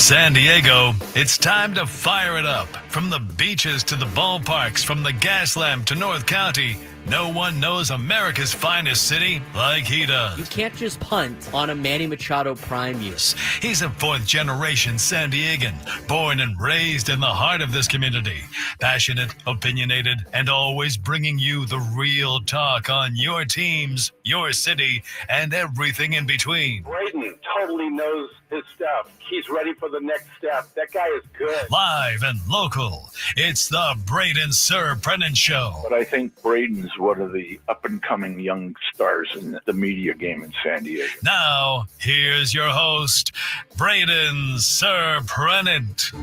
San Diego, it's time to fire it up. From the beaches to the ballparks, from the Gaslamp to North County, no one knows America's finest city like he does. You can't just punt on a Manny Machado prime year. He's a fourth-generation San Diegan, born and raised in the heart of this community. Passionate, opinionated, and always bringing you the real talk on your teams, your city, and everything in between. Braden totally knows his stuff. He's ready for the next step. That guy is good. Live and local, it's the Braden Surprenant Show. But I think Braden's one of the up-and-coming young stars in the media game in San Diego. Now, here's your host, Braden Surprenant.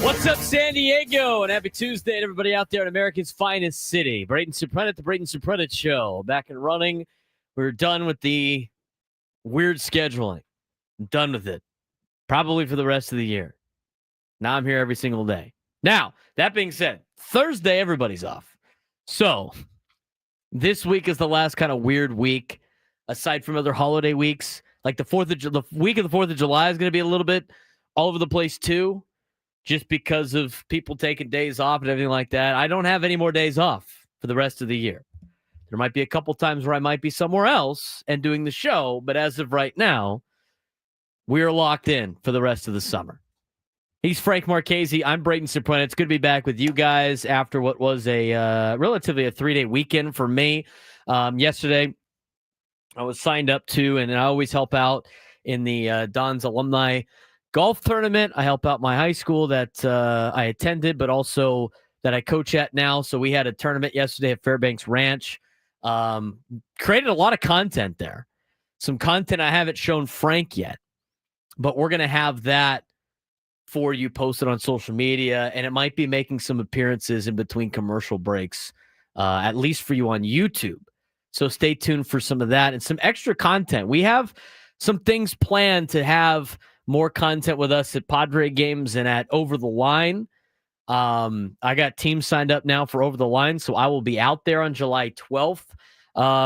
What's up, San Diego? And happy Tuesday to everybody out there in America's finest city. Braden Surprenant, the Braden Surprenant Show. Back and running. We're done with the weird scheduling. I'm done with it. Probably for the rest of the year. Now I'm here every single day. Now, that being said, Thursday, everybody's off. So, this week is the last kind of weird week, aside from other holiday weeks. Like the week of the 4th of July is going to be a little bit all over the place too, just because of people taking days off and everything like that. I don't have any more days off for the rest of the year. There might be a couple times where I might be somewhere else and doing the show, but as of right now, we are locked in for the rest of the summer. He's Frank Marchese. I'm Braden Surprenant. It's good to be back with you guys after what was a relatively a 3-day weekend for me. Yesterday, I was signed up to, and I always help out in the Don's Alumni Golf Tournament. I help out my high school that I attended, but also that I coach at now. So we had a tournament yesterday at Fairbanks Ranch. Created a lot of content there. Some content I haven't shown Frank yet. But we're going to have that for you posted on social media, and it might be making some appearances in between commercial breaks, at least for you on YouTube. So stay tuned for some of that and some extra content. We have some things planned to have more content with us at Padre games and at Over the Line. I got teams signed up now for Over the Line, so I will be out there on July 12th.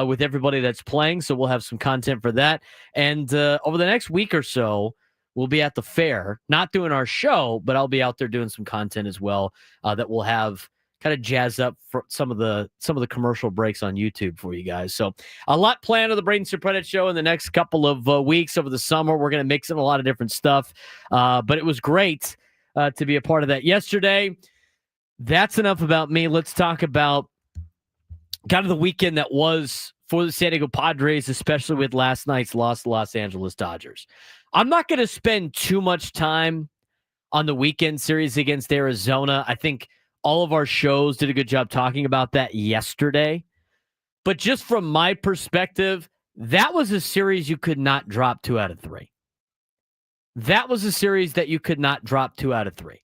With everybody that's playing, so we'll have some content for that. And over the next week or so, we'll be at the fair, not doing our show, but I'll be out there doing some content as well that will have kind of jazz up for some of the commercial breaks on YouTube for you guys. So a lot planned on the Braden Surprenant Show in the next couple of weeks over the summer. We're going to mix in a lot of different stuff, but it was great to be a part of that yesterday. That's enough about me. Let's talk about kind of the weekend that was for the San Diego Padres, especially with last night's loss to the Los Angeles Dodgers. I'm not going to spend too much time on the weekend series against Arizona. I think all of our shows did a good job talking about that yesterday. But just from my perspective, that was a series you could not drop 2 out of 3. That was a series that you could not drop 2 out of 3.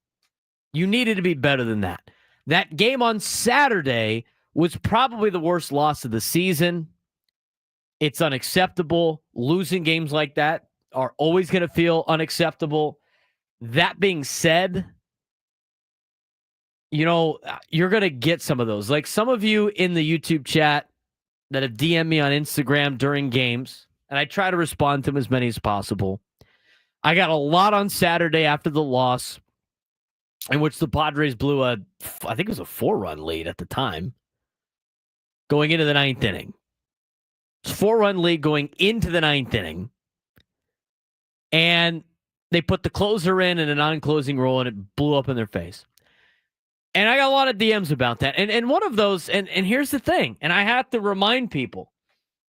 You needed to be better than that. That game on Saturday was probably the worst loss of the season. It's unacceptable. Losing games like that are always going to feel unacceptable. That being said, you're going to get some of those. Like some of you in the YouTube chat that have DM'd me on Instagram during games, and I try to respond to them as many as possible. I got a lot on Saturday after the loss, in which the Padres blew I think it was a 4-run lead at the time, going into the 9th inning. It's 4-run lead going into the 9th inning. And they put the closer in a non-closing role, and it blew up in their face. And I got a lot of DMs about that. And one of those, and here's the thing, and I have to remind people,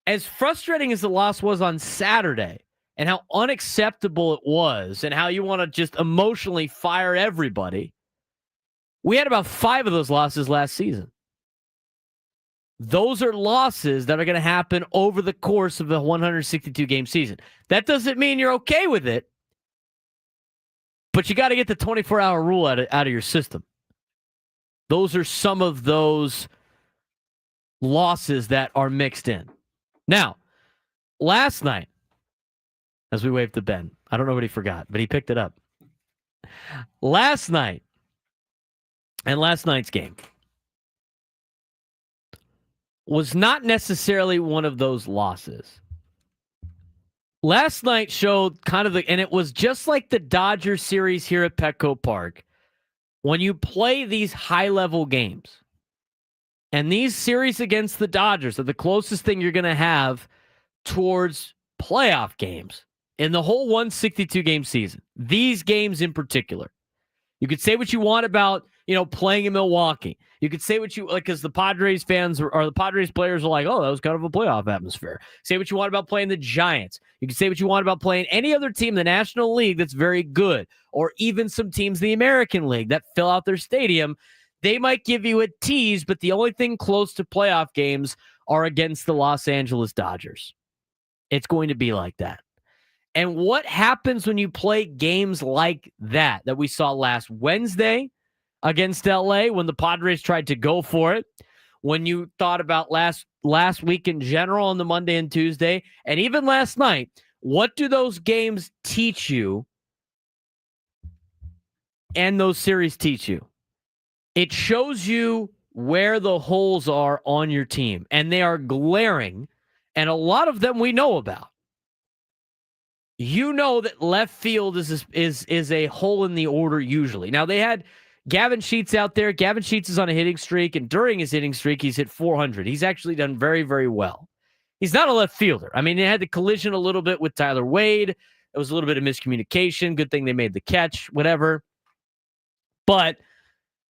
as frustrating as the loss was on Saturday, and how unacceptable it was, and how you want to just emotionally fire everybody, we had about 5 of those losses last season. Those are losses that are going to happen over the course of a 162-game season. That doesn't mean you're okay with it, but you got to get the 24-hour rule out of your system. Those are some of those losses that are mixed in. Now, last night, as we waved to Ben, I don't know what he forgot, but he picked it up. Last night, and last night's game, was not necessarily one of those losses. Last night showed kind of and it was just like the Dodgers series here at Petco Park. When you play these high-level games, and these series against the Dodgers are the closest thing you're going to have towards playoff games in the whole 162-game season. These games in particular. You could say what you want about, playing in Milwaukee. You could say what you like because the Padres fans or the Padres players are like, oh, that was kind of a playoff atmosphere. Say what you want about playing the Giants. You can say what you want about playing any other team in the National League that's very good, or even some teams in the American League that fill out their stadium. They might give you a tease, but the only thing close to playoff games are against the Los Angeles Dodgers. It's going to be like that. And what happens when you play games like that we saw last Wednesday against LA when the Padres tried to go for it, when you thought about last week in general on the Monday and Tuesday, and even last night, what do those games teach you and those series teach you? It shows you where the holes are on your team, and they are glaring, and a lot of them we know about. You know that left field is a hole in the order usually. Now, they had Gavin Sheets out there. Gavin Sheets is on a hitting streak, and during his hitting streak, he's hit 400. He's actually done very, very well. He's not a left fielder. I mean, they had the collision a little bit with Tyler Wade. It was a little bit of miscommunication. Good thing they made the catch, whatever. But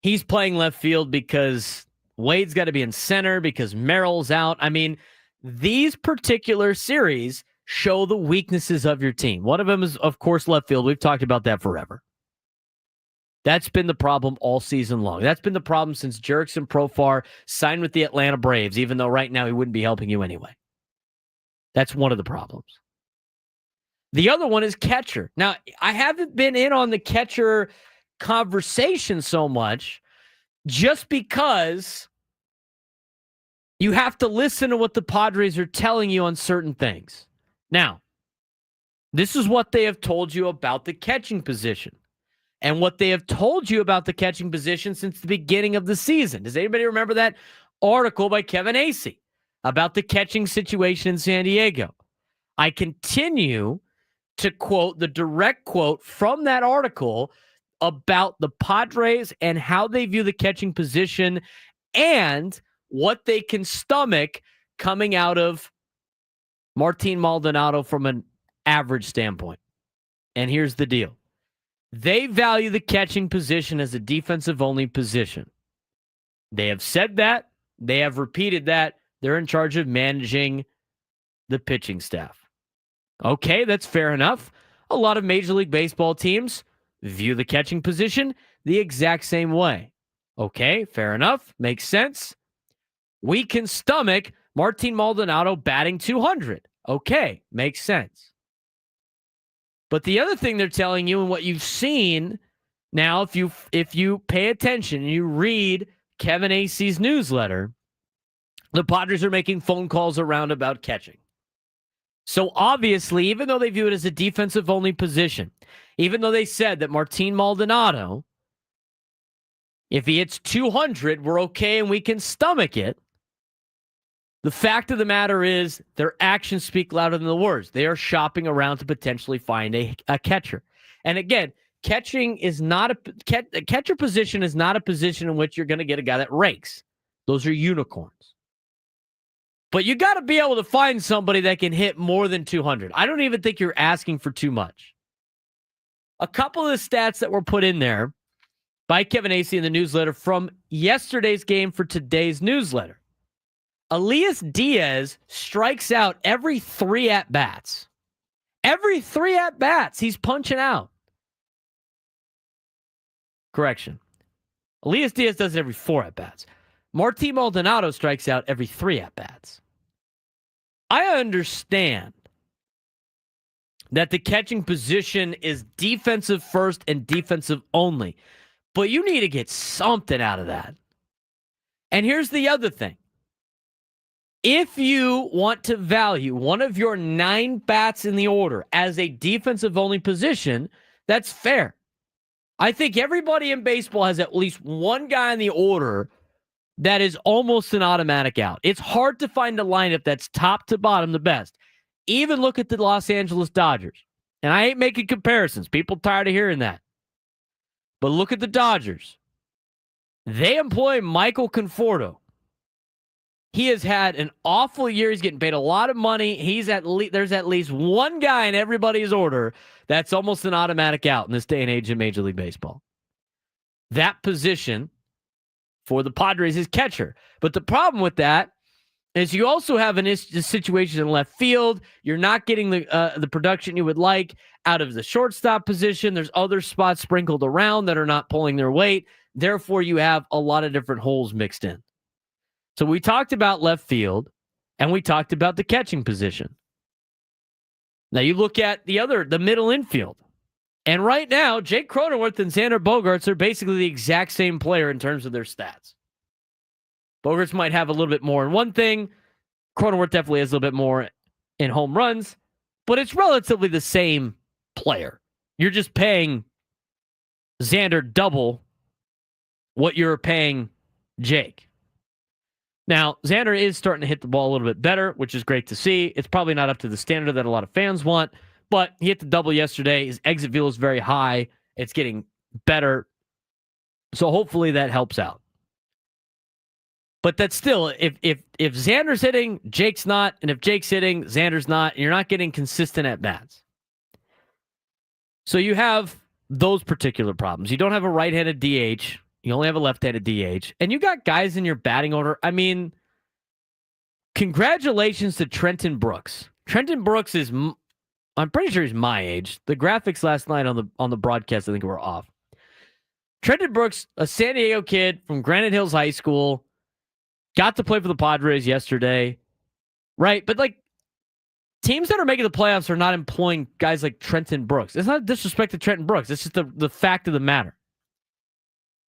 he's playing left field because Wade's got to be in center because Merrill's out. I mean, these particular series show the weaknesses of your team. One of them is, of course, left field. We've talked about that forever. That's been the problem all season long. That's been the problem since Jurickson Profar signed with the Atlanta Braves, even though right now he wouldn't be helping you anyway. That's one of the problems. The other one is catcher. Now, I haven't been in on the catcher conversation so much just because you have to listen to what the Padres are telling you on certain things. Now, this is what they have told you about the catching position and what they have told you about the catching position since the beginning of the season. Does anybody remember that article by Kevin Acee about the catching situation in San Diego? I continue to quote the direct quote from that article about the Padres and how they view the catching position and what they can stomach coming out of Martin Maldonado from an average standpoint. And here's the deal. They value the catching position as a defensive-only position. They have said that. They have repeated that. They're in charge of managing the pitching staff. Okay, that's fair enough. A lot of Major League Baseball teams view the catching position the exact same way. Okay, fair enough. Makes sense. We can stomach Martin Maldonado batting 200. Okay, makes sense. But the other thing they're telling you and what you've seen now, if you pay attention and you read Kevin Acee's newsletter, the Padres are making phone calls around about catching. So obviously, even though they view it as a defensive-only position, even though they said that Martin Maldonado, if he hits 200, we're okay and we can stomach it, the fact of the matter is their actions speak louder than the words. They are shopping around to potentially find a catcher. And again, catching is not a catcher position is not a position in which you're going to get a guy that rakes. Those are unicorns. But you got to be able to find somebody that can hit more than 200. I don't even think you're asking for too much. A couple of the stats that were put in there by Kevin Acee in the newsletter from yesterday's game for today's newsletter. Elias Diaz strikes out every 3 at-bats. Every 3 at-bats, he's punching out. Correction. Elias Diaz does it every 4 at-bats. Martin Maldonado strikes out every 3 at-bats. I understand that the catching position is defensive first and defensive only, but you need to get something out of that. And here's the other thing. If you want to value one of your 9 bats in the order as a defensive-only position, that's fair. I think everybody in baseball has at least one guy in the order that is almost an automatic out. It's hard to find a lineup that's top to bottom the best. even look at the Los Angeles Dodgers. And I ain't making comparisons. People tired of hearing that. But look at the Dodgers. They employ Michael Conforto. He has had an awful year. He's getting paid a lot of money. There's at least one guy in everybody's order that's almost an automatic out in this day and age in Major League Baseball. That position for the Padres is catcher. But the problem with that is you also have a situation in left field. You're not getting the production you would like out of the shortstop position. There's other spots sprinkled around that are not pulling their weight. Therefore, you have a lot of different holes mixed in. So we talked about left field, and we talked about the catching position. Now you look at the middle infield. And right now, Jake Cronenworth and Xander Bogaerts are basically the exact same player in terms of their stats. Bogaerts might have a little bit more in one thing. Cronenworth definitely has a little bit more in home runs, but it's relatively the same player. You're just paying Xander double what you're paying Jake. Now, Xander is starting to hit the ball a little bit better, which is great to see. It's probably not up to the standard that a lot of fans want, but he hit the double yesterday. His exit velo is very high. It's getting better. So hopefully that helps out. But that's still, if Xander's hitting, Jake's not, and if Jake's hitting, Xander's not, and you're not getting consistent at-bats. So you have those particular problems. You don't have a right-handed DH. You only have a left-handed DH. And you got guys in your batting order. I mean, congratulations to Trenton Brooks. Trenton Brooks is, I'm pretty sure he's my age. The graphics last night on the broadcast, I think, were off. Trenton Brooks, a San Diego kid from Granite Hills High School, got to play for the Padres yesterday. Right? But, like, teams that are making the playoffs are not employing guys like Trenton Brooks. It's not disrespect to Trenton Brooks. It's just the fact of the matter.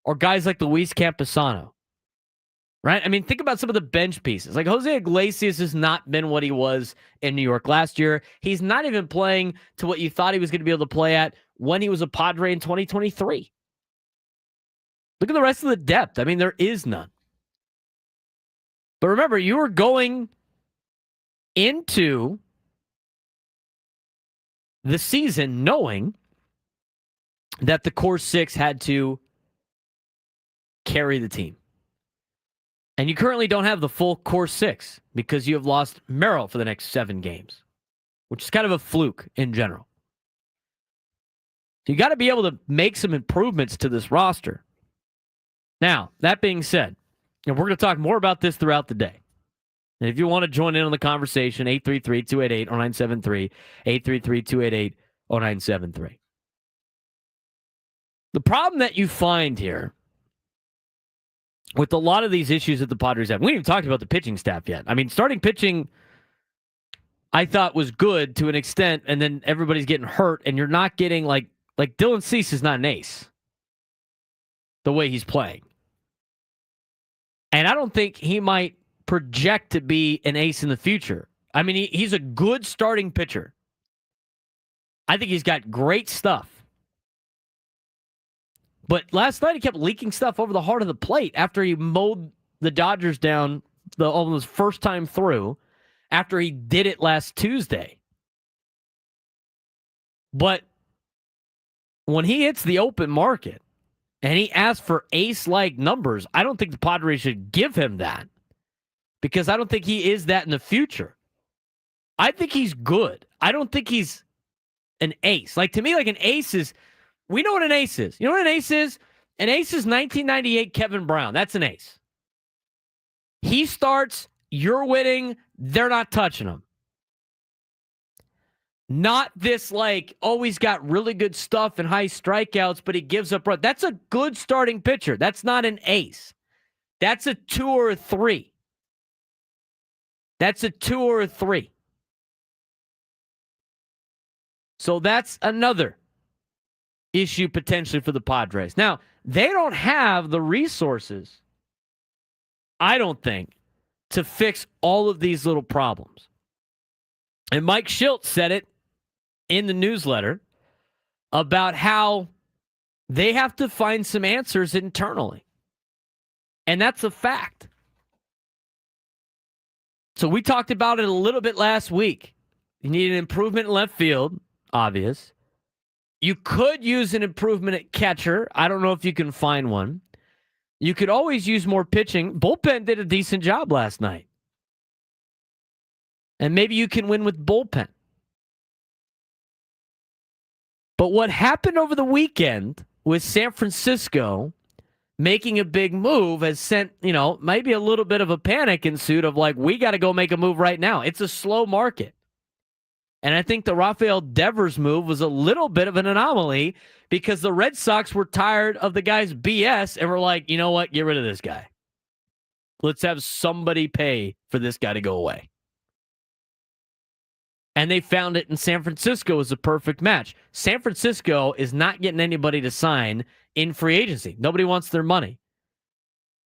Or guys like Luis Camposano. Right? I mean, think about some of the bench pieces. Like Jose Iglesias has not been what he was in New York last year. He's not even playing to what you thought he was going to be able to play at when he was a Padre in 2023. Look at the rest of the depth. I mean, there is none. But remember, you were going into the season knowing that the core six had to carry the team. And you currently don't have the full core six because you have lost Merrill for the next 7 games, which is kind of a fluke in general. So you got to be able to make some improvements to this roster. Now, that being said, and we're going to talk more about this throughout the day. And if you want to join in on the conversation, 833-288-0973, 833-288-0973. The problem that you find here with a lot of these issues that the Padres have, we haven't even talked about the pitching staff yet. I mean, starting pitching, I thought was good to an extent, and then everybody's getting hurt, and you're not getting like Dylan Cease is not an ace the way he's playing. And I don't think he might project to be an ace in the future. I mean, he's a good starting pitcher. I think he's got great stuff. But last night he kept leaking stuff over the heart of the plate after he mowed the Dodgers down almost first time through after he did it last Tuesday. But when he hits the open market and he asks for ace-like numbers, I don't think the Padres should give him that because I don't think he is that in the future. I think he's good. I don't think he's an ace. Like, to me, like an ace is, we know what an ace is. You know what an ace is? An ace is 1998 Kevin Brown. That's an ace. He starts, you're winning, they're not touching him. Not this like, oh, he's got really good stuff and high strikeouts, but he gives up run. That's a good starting pitcher. That's not an ace. That's a 2 or a 3. That's a 2 or a 3. So that's another issue potentially for the Padres. Now, they don't have the resources, I don't think, to fix all of these little problems. And Mike Schilt said it in the newsletter about how they have to find some answers internally. And that's a fact. So we talked about it a little bit last week. You need an improvement in left field, obvious. You could use an improvement at catcher. I don't know if you can find one. You could always use more pitching. Bullpen did a decent job last night. And maybe you can win with bullpen. But what happened over the weekend with San Francisco making a big move has sent, maybe a little bit of a panic ensued of like, we got to go make a move right now. It's a slow market. And I think the Rafael Devers move was a little bit of an anomaly because the Red Sox were tired of the guy's BS and were like, you know what? Get rid of this guy. Let's have somebody pay for this guy to go away. And they found it in San Francisco as a perfect match. San Francisco is not getting anybody to sign in free agency. Nobody wants their money.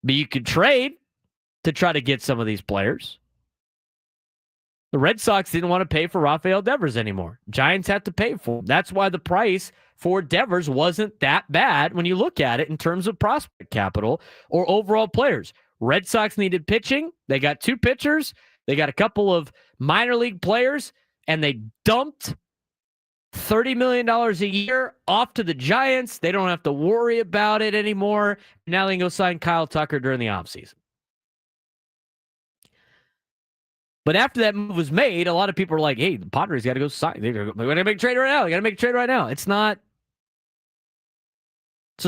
But you could trade to try to get some of these players. The Red Sox didn't want to pay for Rafael Devers anymore. Giants had to pay for him. That's why the price for Devers wasn't that bad when you look at it in terms of prospect capital or overall players. Red Sox needed pitching. They got 2 pitchers. They got a couple of minor league players, and they dumped $30 million a year off to the Giants. They don't have to worry about it anymore. Now they can go sign Kyle Tucker during the offseason. But after that move was made, a lot of people are like, hey, the Padres got to go sign. They're going to make a trade right now. They got to make a trade right now. It's a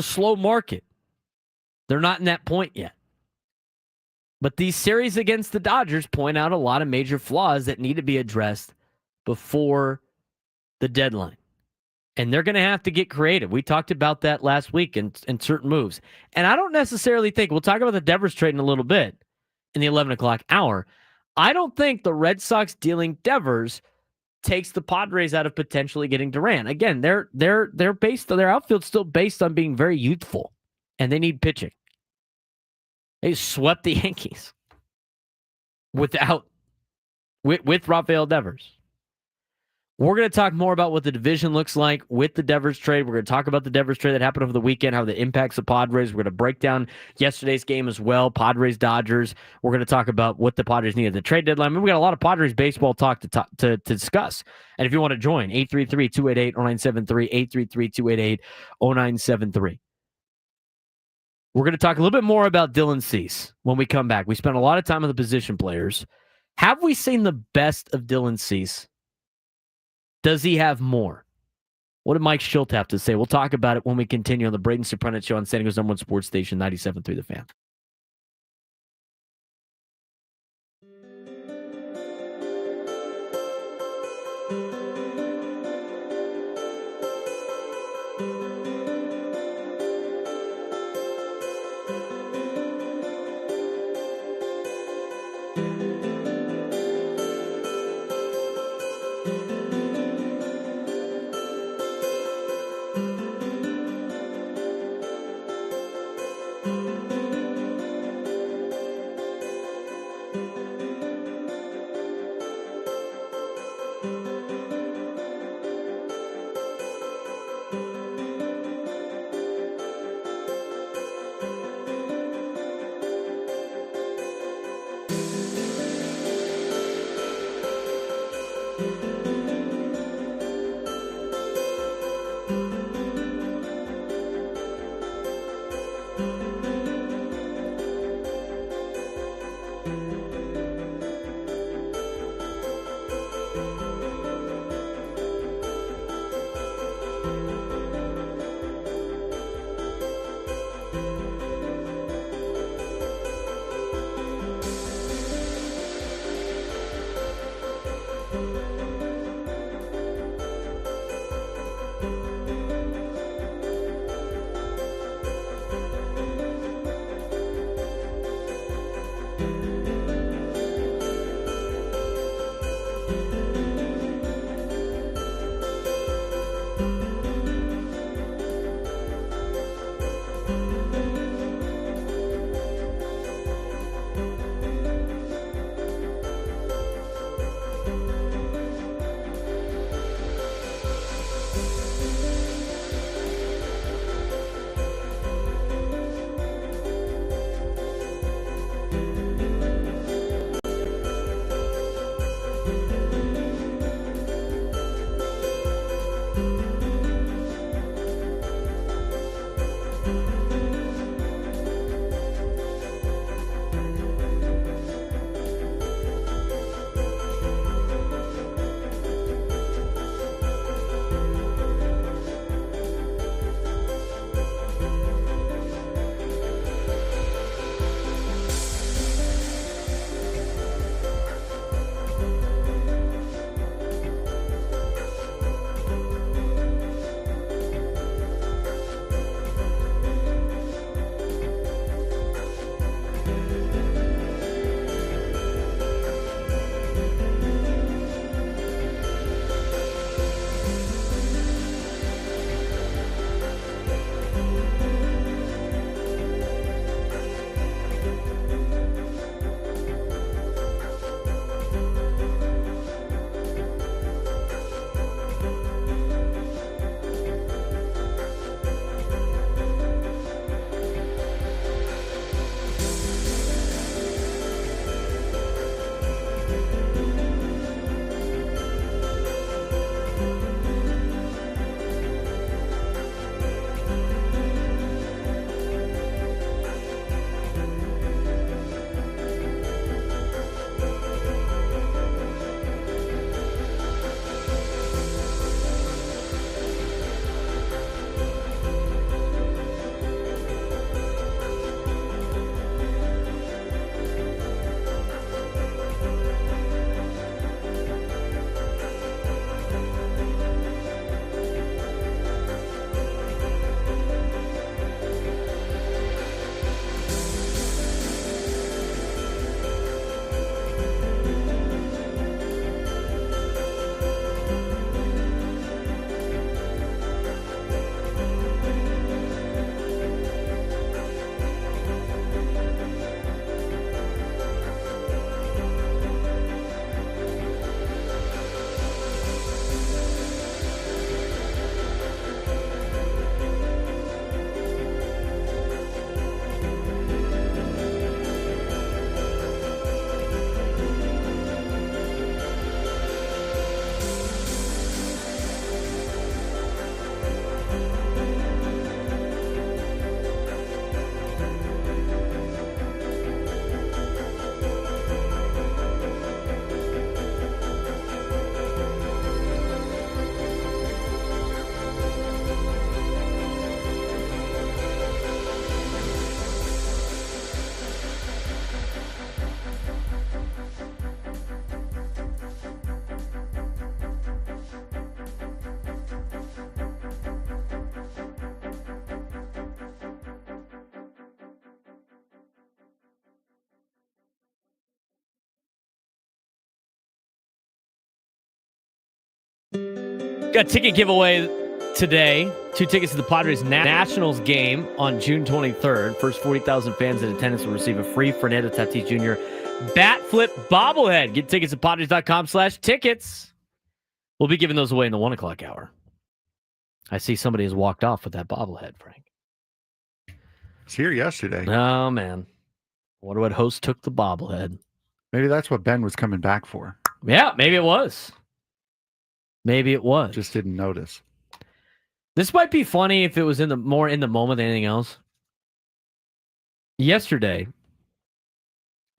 slow market. They're not in that point yet. But these series against the Dodgers point out a lot of major flaws that need to be addressed before the deadline. And they're going to have to get creative. We talked about that last week in certain moves. And I don't necessarily think, we'll talk about the Devers trade in a little bit in the 11 o'clock hour. I don't think the Red Sox dealing Devers takes the Padres out of potentially getting Duran. Again, their outfield's still based on being very youthful, and they need pitching. They swept the Yankees with Rafael Devers. We're going to talk more about what the division looks like with the Devers trade. We're going to talk about the Devers trade that happened over the weekend, how it impacts the Padres. We're going to break down yesterday's game as well, Padres-Dodgers. We're going to talk about what the Padres need at the trade deadline. I mean, we got a lot of Padres baseball talk to discuss. And if you want to join, 833-288-0973, 833-288-0973. We're going to talk a little bit more about Dylan Cease when we come back. We spent a lot of time on the position players. Have we seen the best of Dylan Cease? Does he have more? What did Mike Schilt have to say? We'll talk about it when we continue on the Braden Surprenant Show on San Diego's #1 sports station, 97.3 The Fan. Got a ticket giveaway today. 2 tickets to the Padres Nationals game on June 23rd. First 40,000 fans in attendance will receive a free Fernando Tatis Jr. bat flip bobblehead. Get tickets at Padres.com/tickets. We'll be giving those away in the 1 o'clock hour. I see somebody has walked off with that bobblehead, Frank. It's here yesterday. Oh, man. I wonder what host took the bobblehead. Maybe that's what Ben was coming back for. Yeah, maybe it was. Maybe it was. Just didn't notice. This might be funny if it was more in the moment than anything else. Yesterday,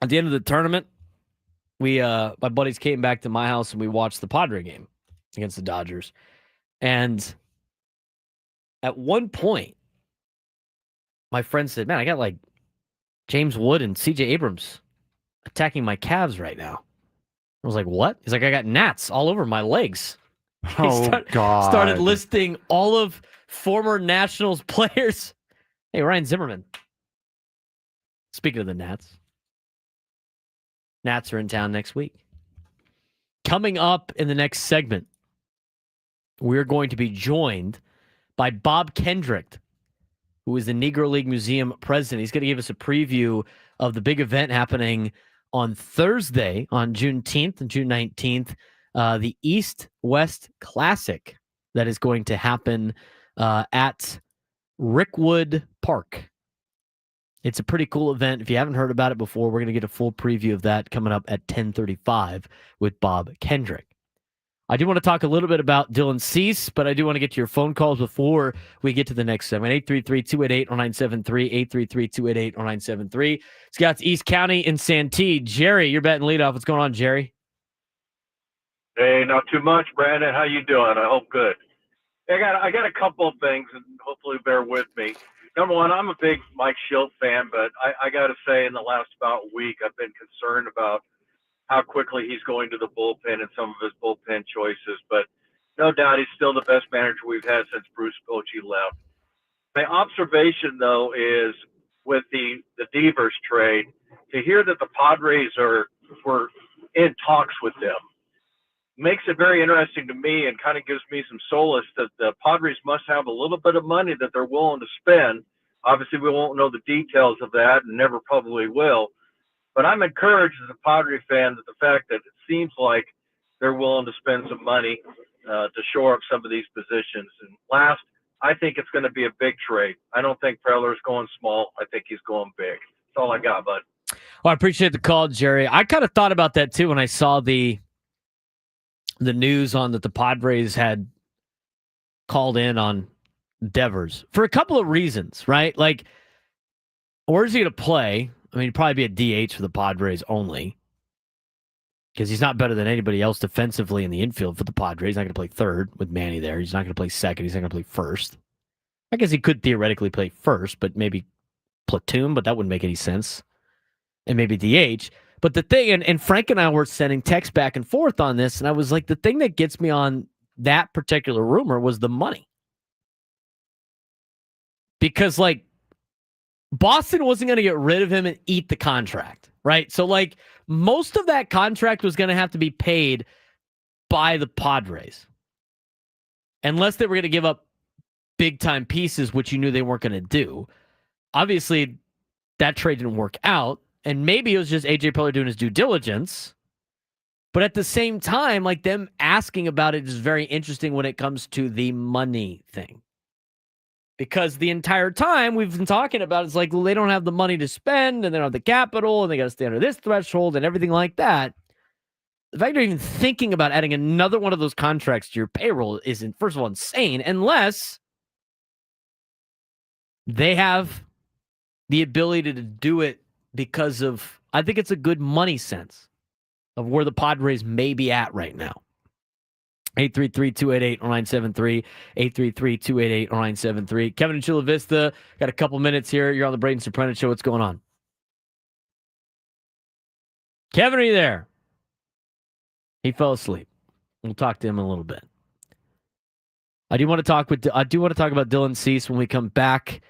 at the end of the tournament, my buddies came back to my house and we watched the Padre game against the Dodgers. And at one point, my friend said, "Man, I got like James Wood and CJ Abrams attacking my calves right now." I was like, "What?" He's like, "I got gnats all over my legs." God. Started listing all of former Nationals players. Hey, Ryan Zimmerman. Speaking of the Nats. Nats are in town next week. Coming up in the next segment, we're going to be joined by Bob Kendrick, who is the Negro League Museum president. He's going to give us a preview of the big event happening on Thursday, on June 10th and June 19th, the East-West Classic that is going to happen at Rickwood Park. It's a pretty cool event. If you haven't heard about it before, we're going to get a full preview of that coming up at 10:35 with Bob Kendrick. I do want to talk a little bit about Dylan Cease, but I do want to get to your phone calls before we get to the next segment. 833-288-0973, 833-288-0973. Scott's East County in Santee. Jerry, you're batting leadoff. What's going on, Jerry? Hey, not too much, Brandon. How you doing? I hope good. I got a couple of things, and hopefully bear with me. Number one, I'm a big Mike Schilt fan, but I got to say in the last about week, I've been concerned about how quickly he's going to the bullpen and some of his bullpen choices. But no doubt he's still the best manager we've had since Bruce Bochy left. My observation, though, is with the Devers trade, to hear that the Padres were in talks with them makes it very interesting to me and kind of gives me some solace that the Padres must have a little bit of money that they're willing to spend. Obviously, we won't know the details of that and never probably will. But I'm encouraged as a Padre fan that the fact that it seems like they're willing to spend some money to shore up some of these positions. And last, I think it's going to be a big trade. I don't think Preller's going small. I think he's going big. That's all I got, bud. Well, I appreciate the call, Jerry. I kind of thought about that, too, when I saw the news on that the Padres had called in on Devers for a couple of reasons, right? Like, where's he going to play? I mean, he'd probably be a DH for the Padres only because he's not better than anybody else defensively in the infield for the Padres. He's not going to play third with Manny there. He's not going to play second. He's not going to play first. I guess he could theoretically play first, but maybe platoon, but that wouldn't make any sense. And maybe DH. But the thing, and Frank and I were sending texts back and forth on this, and I was like, the thing that gets me on that particular rumor was the money. Because, like, Boston wasn't going to get rid of him and eat the contract, right? So, like, most of that contract was going to have to be paid by the Padres. Unless they were going to give up big-time pieces, which you knew they weren't going to do. Obviously, that trade didn't work out. And maybe it was just A.J. Preller doing his due diligence. But at the same time, like, them asking about it is very interesting when it comes to the money thing. Because the entire time we've been talking about it's like, well, they don't have the money to spend and they don't have the capital and they got to stay under this threshold and everything like that. The fact they're even thinking about adding another one of those contracts to your payroll isn't, first of all, insane unless they have the ability to do it because of, I think it's a good money sense of where the Padres may be at right now. 833-288-0973, 833-288-0973. Kevin in Chula Vista, got a couple minutes here. You're on the Braden Surprenant Show. What's going on? Kevin, are you there? He fell asleep. We'll talk to him in a little bit. I do want to talk about Dylan Cease when we come back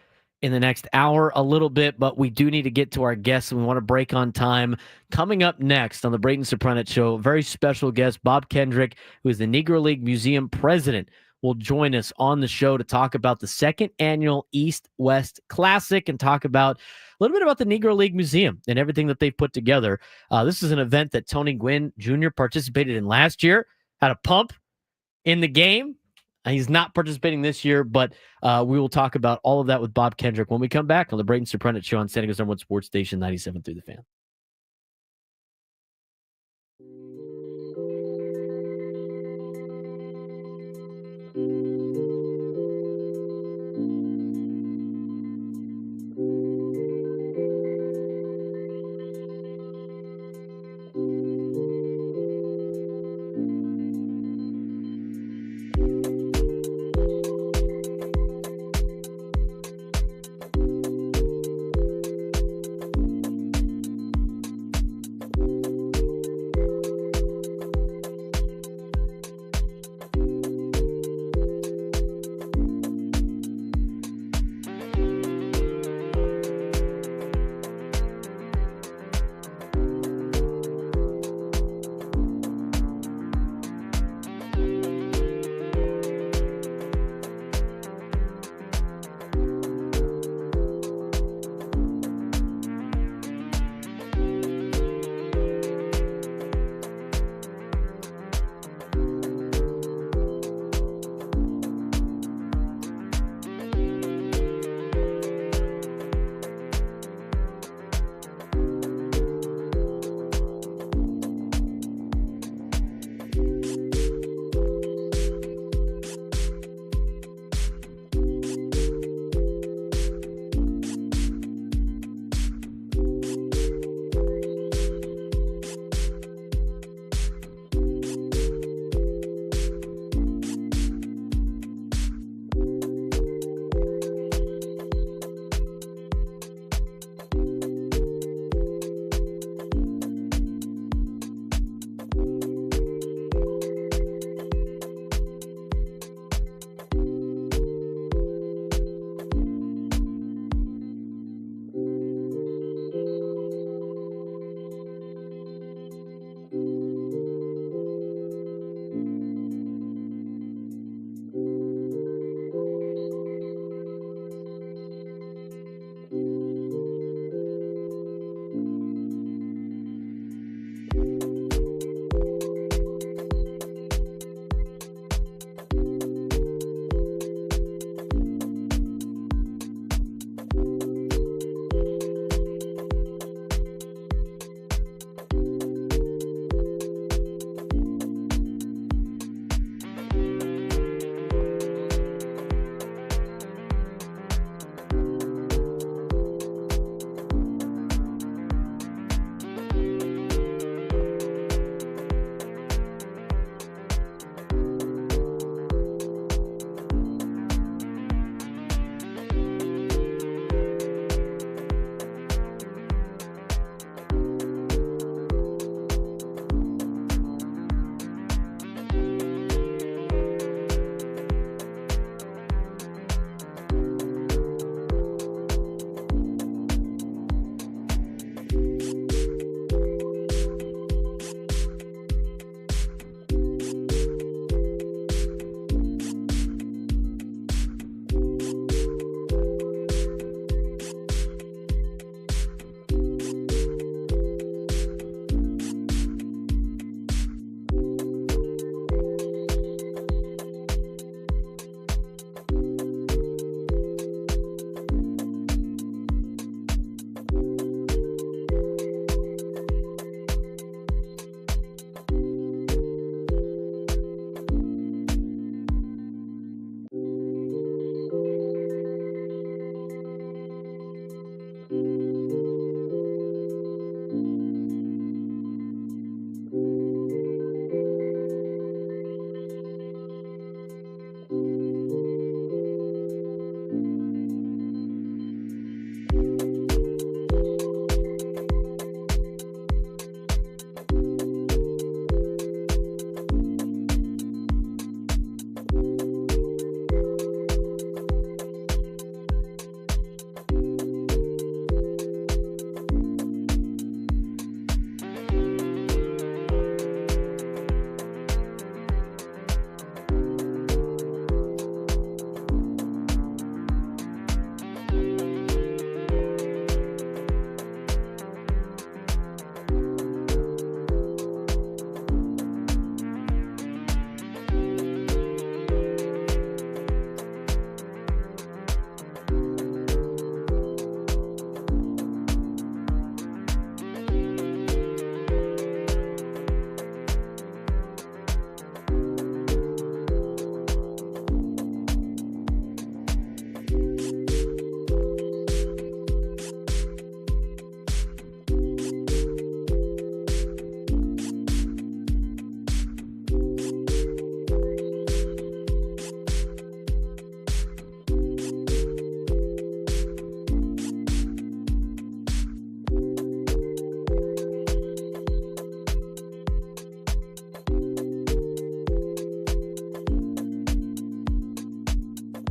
in the next hour a little bit, but we do need to get to our guests, and we want to break on time. Coming up next on the Braden Surprenant Show, a very special guest, Bob Kendrick, who is the Negro League Museum president, will join us on the show to talk about the second annual East-West Classic and talk about a little bit about the Negro League Museum and everything that they've put together. This is an event that Tony Gwynn Jr. participated in last year, had a pump in the game. He's not participating this year, but we will talk about all of that with Bob Kendrick when we come back on the Braden Surprenant Show on San Diego's #1 sports station, 97.3 The Fan.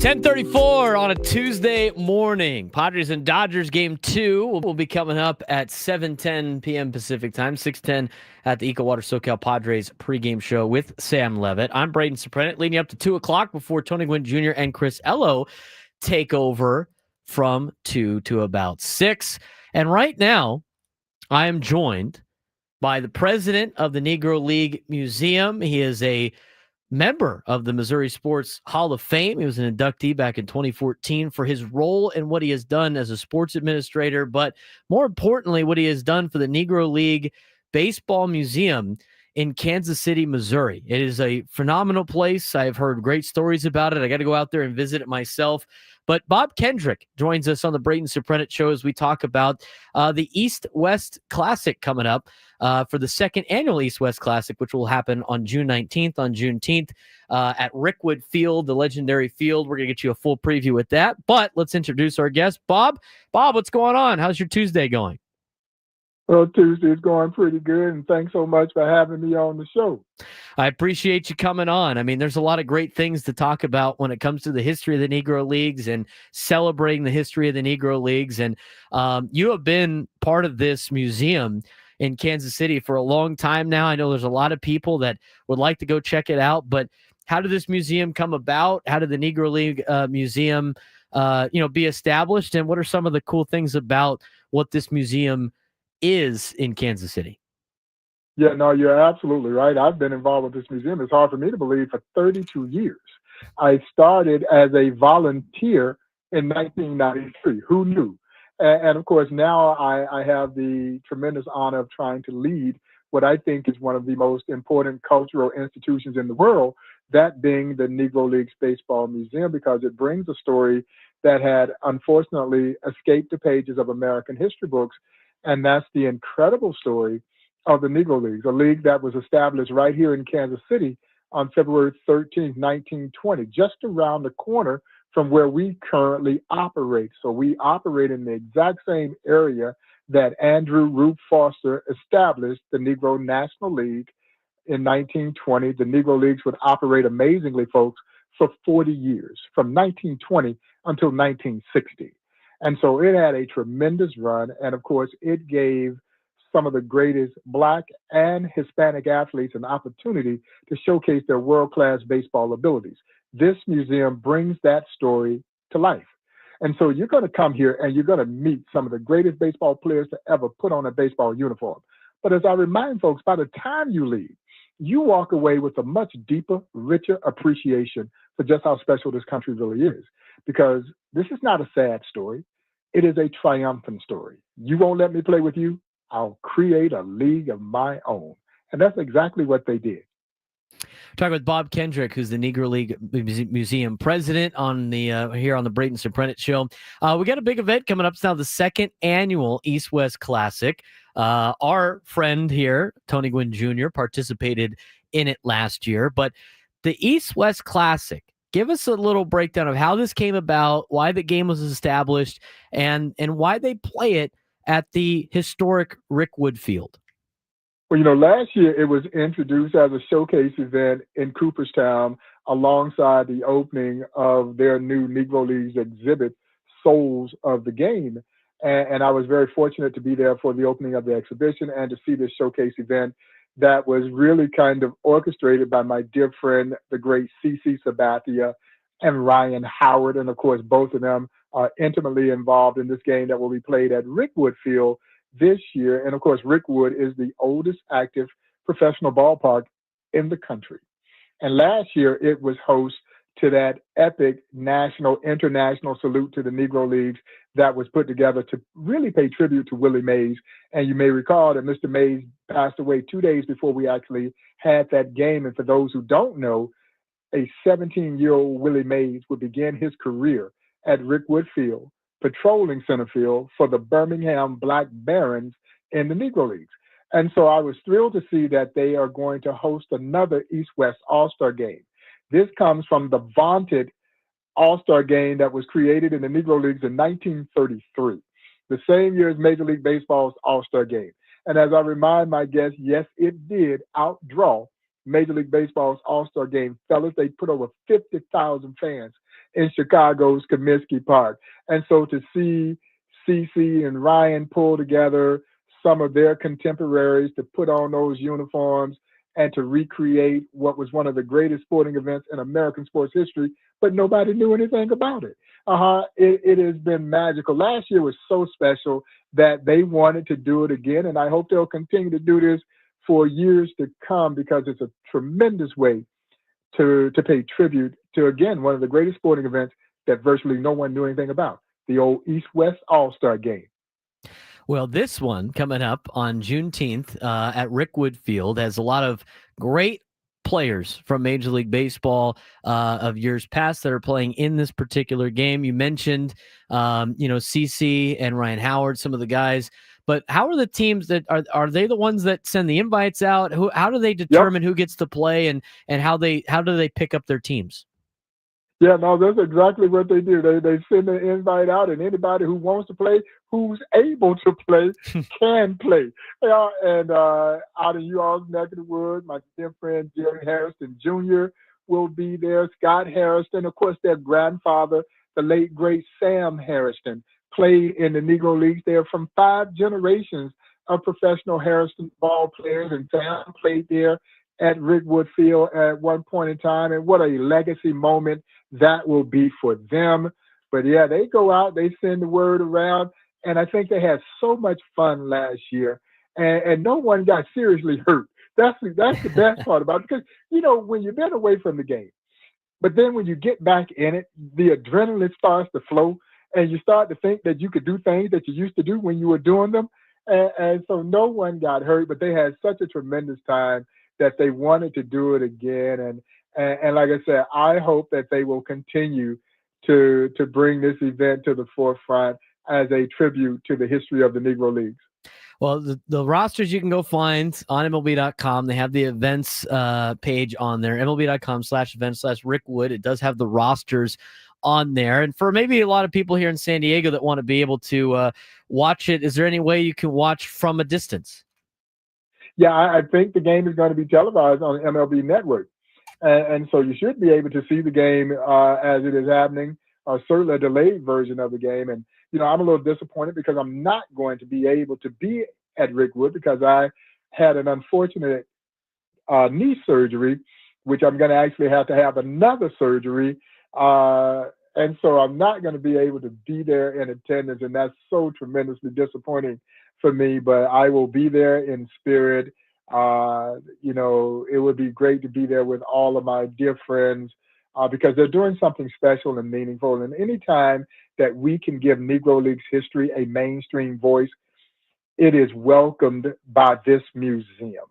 10:34 on a Tuesday morning. Padres and Dodgers game 2 will be coming up at 7:10 p.m. Pacific time, 6:10 at the Eco Water SoCal Padres pregame show with Sam Levitt. I'm Braden Surprenant, leading you up to 2 o'clock before Tony Gwynn Jr. and Chris Ello take over from 2 to about 6. And right now, I am joined by the president of the Negro League Museum. He is a member of the Missouri Sports Hall of Fame. He was an inductee back in 2014 for his role in what he has done as a sports administrator, but more importantly, what he has done for the Negro League Baseball Museum in Kansas City, Missouri. It is a phenomenal place. I've heard great stories about it. I got to go out there and visit it myself. But Bob Kendrick joins us on the Braden Surprenant show as we talk about the East-West Classic coming up for the second annual East-West Classic, which will happen on June 19th, on Juneteenth at Rickwood Field, the legendary field. We're going to get you a full preview with that. But let's introduce our guest, Bob. Bob, what's going on? How's your Tuesday going? Well, Tuesday's going pretty good, and thanks so much for having me on the show. I appreciate you coming on. I mean, there's a lot of great things to talk about when it comes to the history of the Negro Leagues and celebrating the history of the Negro Leagues. And you have been part of this museum in Kansas City for a long time now. I know there's a lot of people that would like to go check it out, but how did this museum come about? How did the Negro League Museum, be established? And what are some of the cool things about what this museum is in Kansas City? Yeah, no, you're absolutely right. I've been involved with this museum. It's hard for me to believe for 32 years. I started as a volunteer in 1993. Who knew? And of course, now I have the tremendous honor of trying to lead what I think is one of the most important cultural institutions in the world, that being the Negro Leagues Baseball Museum, because it brings a story that had unfortunately escaped the pages of American history books. And that's the incredible story of the Negro Leagues, a league that was established right here in Kansas City on February 13th, 1920, just around the corner from where we currently operate. So we operate in the exact same area that Andrew Root Foster established the Negro National League in 1920. The Negro Leagues would operate amazingly, folks, for 40 years, from 1920 until 1960. And so it had a tremendous run. And of course, it gave some of the greatest Black and Hispanic athletes an opportunity to showcase their world-class baseball abilities. This museum brings that story to life. And so you're going to come here and you're going to meet some of the greatest baseball players to ever put on a baseball uniform. But as I remind folks, by the time you leave, you walk away with a much deeper, richer appreciation for just how special this country really is. Because this is not a sad story. It is a triumphant story. You won't let me play with you? I'll create a league of my own. And that's exactly what they did. Talking with Bob Kendrick, who's the Negro League Museum president on the here on the Braden Surprenant show. We got a big event coming up. It's now the second annual East-West Classic. Our friend here, Tony Gwynn Jr., participated in it last year. But the East-West Classic, give us a little breakdown of how this came about, why the game was established, and why they play it at the historic Rickwood Field. Well, last year it was introduced as a showcase event in Cooperstown alongside the opening of their new Negro Leagues exhibit, Souls of the Game. And I was very fortunate to be there for the opening of the exhibition and to see this showcase event that was really kind of orchestrated by my dear friend, the great C.C. Sabathia and Ryan Howard. And of course, both of them are intimately involved in this game that will be played at Rickwood Field this year. And of course, Rickwood is the oldest active professional ballpark in the country. And last year it was host to that epic national, international salute to the Negro Leagues that was put together to really pay tribute to Willie Mays. And you may recall that Mr. Mays passed away 2 days before we actually had that game. And for those who don't know, a 17-year-old Willie Mays would begin his career at Rickwood Field, patrolling center field for the Birmingham Black Barons in the Negro Leagues. And so I was thrilled to see that they are going to host another East-West All-Star game. This comes from the vaunted All-Star game that was created in the Negro Leagues in 1933, the same year as Major League Baseball's All-Star game. And as I remind my guests, yes, it did outdraw Major League Baseball's All-Star game. Fellas, they put over 50,000 fans in Chicago's Comiskey Park. And so to see CeCe and Ryan pull together some of their contemporaries to put on those uniforms and to recreate what was one of the greatest sporting events in American sports history, but nobody knew anything about it. It has been magical. Last year was so special that they wanted to do it again, and I hope they'll continue to do this for years to come because it's a tremendous way to pay tribute to, again, one of the greatest sporting events that virtually no one knew anything about, the old East-West All-Star Game. Well, this one coming up on Juneteenth at Rickwood Field has a lot of great players from Major League Baseball of years past that are playing in this particular game. You mentioned, CeCe and Ryan Howard, some of the guys. But how are the teams that are they the ones that send the invites out? How do they determine who gets to play and how do they pick up their teams? Yeah, no, that's exactly what they do. They send an invite out, and anybody who wants to play, who's able to play, can play. And out in you all's neck of the woods, my dear friend Jerry Harrison Jr. will be there. Scott Harrison, of course, their grandfather, the late great Sam Harrison, played in the Negro Leagues. They're from 5 generations of professional Harrison ball players, and Sam played there at Rickwood Field at one point in time, and what a legacy moment that will be for them. But yeah, they go out, they send the word around, and I think they had so much fun last year, and no one got seriously hurt. That's the best part about it, because, when you've been away from the game, but then when you get back in it, the adrenaline starts to flow, and you start to think that you could do things that you used to do when you were doing them, and so no one got hurt, but they had such a tremendous time that they wanted to do it again. And like I said, I hope that they will continue to bring this event to the forefront as a tribute to the history of the Negro Leagues. Well, the rosters you can go find on MLB.com. They have the events page on there, MLB.com/events/Rickwood. It does have the rosters on there. And for maybe a lot of people here in San Diego that want to be able to watch it, is there any way you can watch from a distance? Yeah, I think the game is going to be televised on the MLB Network. And so you should be able to see the game as it is happening, certainly a delayed version of the game. And, I'm a little disappointed because I'm not going to be able to be at Rickwood because I had an unfortunate knee surgery, which I'm going to actually have to have another surgery. And so I'm not going to be able to be there in attendance. And that's so tremendously disappointing for me, but I will be there in spirit. It would be great to be there with all of my dear friends because they're doing something special and meaningful. And anytime that we can give Negro Leagues history a mainstream voice, it is welcomed by this museum.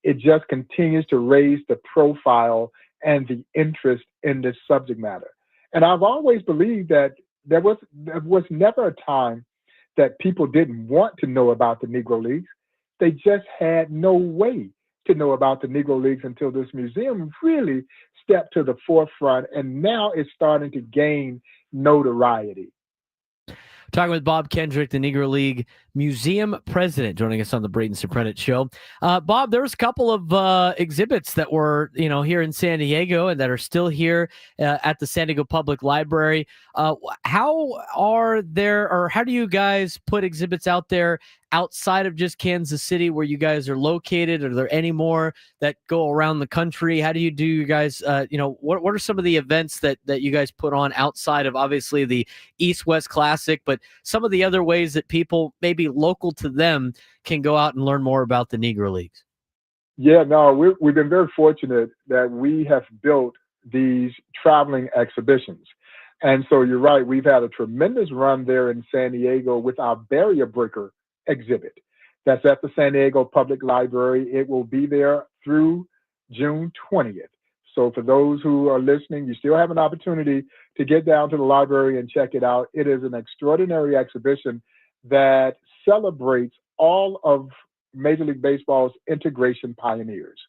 It just continues to raise the profile and the interest in this subject matter. And I've always believed that there was never a time that people didn't want to know about the Negro Leagues. They just had no way to know about the Negro Leagues until this museum really stepped to the forefront, and now it's starting to gain notoriety. Talking with Bob Kendrick, the Negro League Museum president, joining us on the Braden Surprenant Show. Bob, there was a couple of exhibits that were, here in San Diego and that are still here at the San Diego Public Library. How do you guys put exhibits out there outside of just Kansas City where you guys are located? Are there any more that go around the country? How do you do you guys, what are some of the events that you guys put on outside of obviously the East-West Classic, but some of the other ways that people maybe local to them can go out and learn more about the Negro Leagues? Yeah, no, we've been very fortunate that we have built these traveling exhibitions. And so you're right, we've had a tremendous run there in San Diego with our Barrier Breaker exhibit. That's at the San Diego Public Library. It will be there through June 20th. So for those who are listening, you still have an opportunity to get down to the library and check it out. It is an extraordinary exhibition that celebrates all of Major League Baseball's integration pioneers,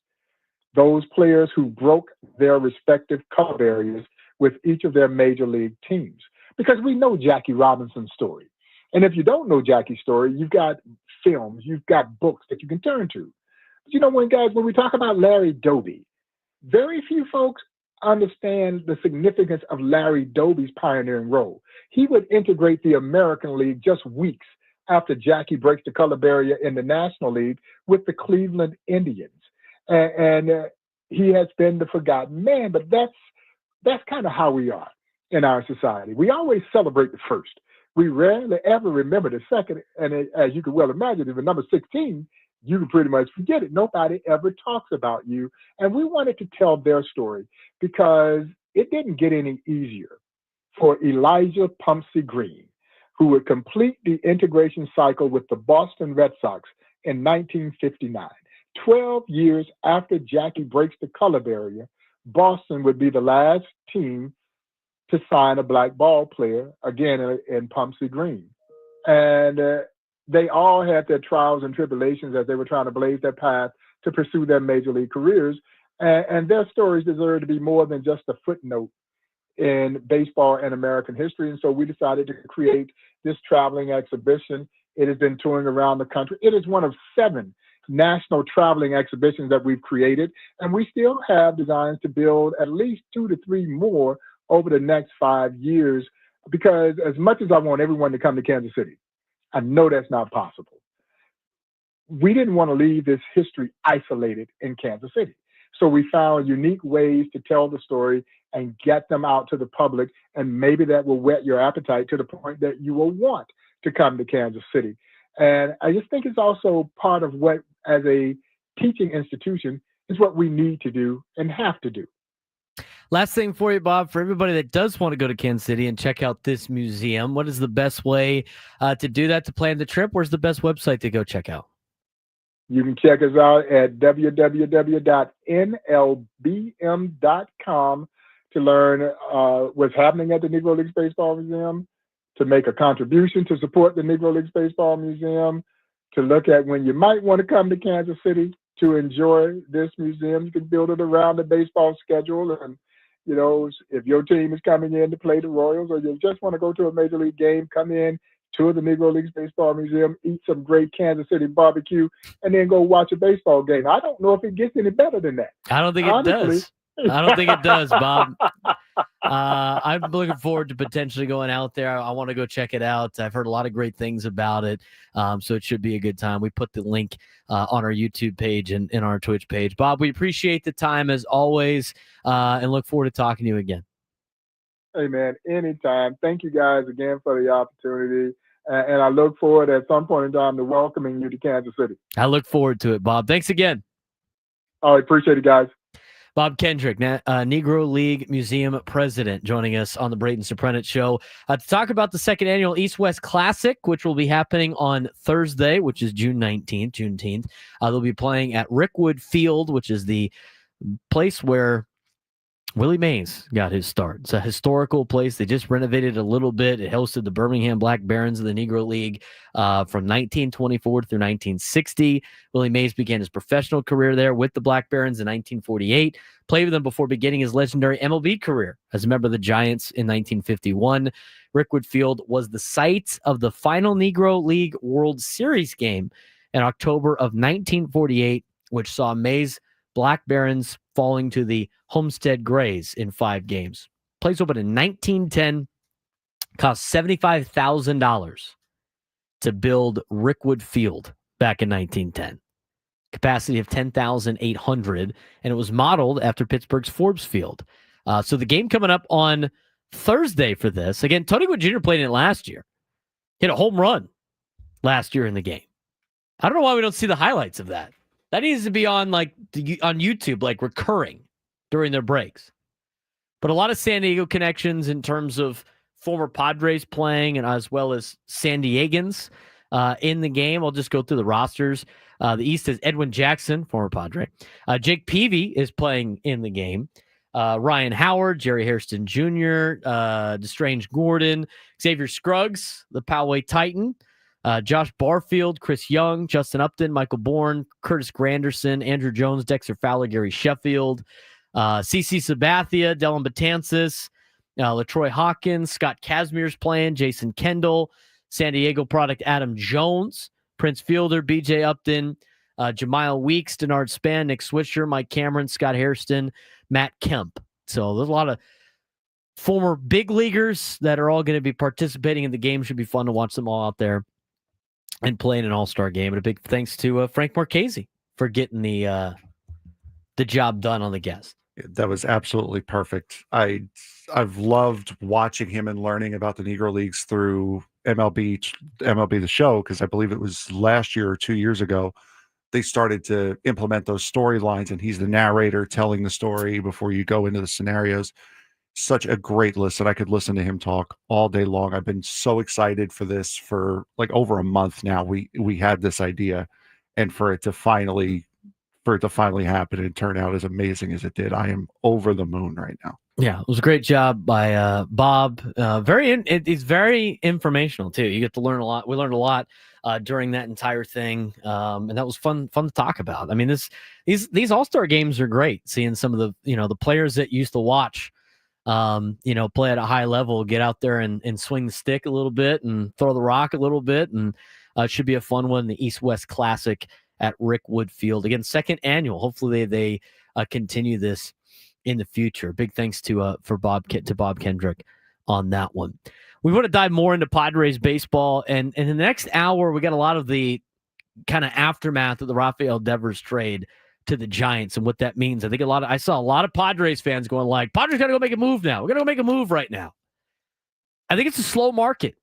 those players who broke their respective color barriers with each of their major league teams. Because we know Jackie Robinson's story. And if you don't know Jackie's story, you've got films, you've got books that you can turn to. But when we talk about Larry Doby, very few folks understand the significance of Larry Doby's pioneering role. He would integrate the American League just weeks after Jackie breaks the color barrier in the National League with the Cleveland Indians. And he has been the forgotten man, but that's kind of how we are in our society. We always celebrate the first. We rarely ever remember the second. And as you can well imagine, if the number 16, you can pretty much forget it. Nobody ever talks about you. And we wanted to tell their story because it didn't get any easier for Elijah Pumpsy Green, who would complete the integration cycle with the Boston Red Sox in 1959. 12 years after Jackie breaks the color barrier, Boston would be the last team to sign a black ball player, again, in Pumpsy Green. And they all had their trials and tribulations as they were trying to blaze their path to pursue their major league careers. And their stories deserve to be more than just a footnote in baseball and American history. And so we decided to create this traveling exhibition. It has been touring around the country. It is one of 7 national traveling exhibitions that we've created. And we still have designs to build at least 2 to 3 more over the next 5 years, because as much as I want everyone to come to Kansas City, I know that's not possible. We didn't want to leave this history isolated in Kansas City. So we found unique ways to tell the story and get them out to the public. And maybe that will whet your appetite to the point that you will want to come to Kansas City. And I just think it's also part of what, as a teaching institution, is what we need to do and have to do. Last thing for you, Bob, for everybody that does want to go to Kansas City and check out this museum, what is the best way to do that, to plan the trip? Where's the best website to go check out? You can check us out at www.nlbm.com to learn what's happening at the Negro League Baseball Museum, to make a contribution to support the Negro League Baseball Museum, to look at when you might want to come to Kansas City to enjoy this museum. You can build it around the baseball schedule. And, you know, if your team is coming in to play the Royals, or you just want to go to a major league game, come in, tour the Negro League Baseball Museum, eat some great Kansas City barbecue, and then go watch a baseball game. I don't know if it gets any better than that. I don't think it does. I don't think it does, Bob. I'm looking forward to potentially going out there. I want to go check it out. I've heard a lot of great things about it, so it should be a good time. We put the link on our YouTube page and in our Twitch page. Bob, we appreciate the time as always, and look forward to talking to you again. Hey, man, anytime. Thank you guys again for the opportunity. And I look forward at some point in time to welcoming you to Kansas City. I look forward to it, Bob. Thanks again. All right, appreciate it, guys. Bob Kendrick, Negro League Museum president, joining us on the Braden Surprenant Show to talk about the second annual East-West Classic, which will be happening on Thursday, which is Juneteenth. They'll be playing at Rickwood Field, which is the place where Willie Mays got his start. It's a historical place. They just renovated it a little bit. It hosted the Birmingham Black Barons of the Negro League from 1924 through 1960. Willie Mays began his professional career there with the Black Barons in 1948, played with them before beginning his legendary MLB career as a member of the Giants in 1951. Rickwood Field was the site of the final Negro League World Series game in October of 1948, which saw Mays' Black Barons falling to the Homestead Grays in 5 games. Place opened in 1910, cost $75,000 to build Rickwood Field back in 1910. Capacity of 10,800, and it was modeled after Pittsburgh's Forbes Field. So the game coming up on Thursday for this. Again, Tony Gwynn Jr. played in it last year. Hit a home run last year in the game. I don't know why we don't see the highlights of that. That needs to be on on YouTube, like recurring during their breaks. But a lot of San Diego connections in terms of former Padres playing, and as well as San Diegans in the game. I'll just go through the rosters. The East is Edwin Jackson, former Padre. Jake Peavy is playing in the game. Ryan Howard, Jerry Hairston Jr., Destrange Gordon, Xavier Scruggs, the Poway Titan. Josh Barfield, Chris Young, Justin Upton, Michael Bourne, Curtis Granderson, Andrew Jones, Dexter Fowler, Gary Sheffield, CC Sabathia, Dylan Betances, LaTroy Hawkins, Scott Kazmir's playing, Jason Kendall, San Diego product Adam Jones, Prince Fielder, BJ Upton, Jamile Weeks, Denard Spann, Nick Swisher, Mike Cameron, Scott Hairston, Matt Kemp So there's a lot of former big leaguers that are all going to be participating in the game. Should be fun to watch them all out there and playing an all-star game. And a big thanks to Frank Marchese for getting the job done on the guest. That was absolutely perfect. I've loved watching him and learning about the Negro Leagues through MLB the Show, because I believe it was last year or 2 years ago they started to implement those storylines, and he's the narrator telling the story before you go into the scenarios. Such a great listen. I could listen to him talk all day long. I've been so excited for this for like over a month now. We had this idea, and for it to finally happen and turn out as amazing as it did, I am over the moon right now. Yeah, it was a great job by Bob. It's very informational too. You get to learn a lot. We learned a lot during that entire thing, and that was fun to talk about. I mean, these All-Star games are great. Seeing some of the players that used to watch, play at a high level, get out there and swing the stick a little bit and throw the rock a little bit, and it should be a fun one. The East-West Classic at Rick Wood Field again, second annual. Hopefully they continue this in the future. Big thanks to Bob Kendrick on that one. We want to dive more into Padres baseball, and in the next hour, we got a lot of the kind of aftermath of the Rafael Devers trade to the Giants and what that means. I saw a lot of Padres fans going like, Padres got to go make a move now. We're going to go make a move right now. I think it's a slow market.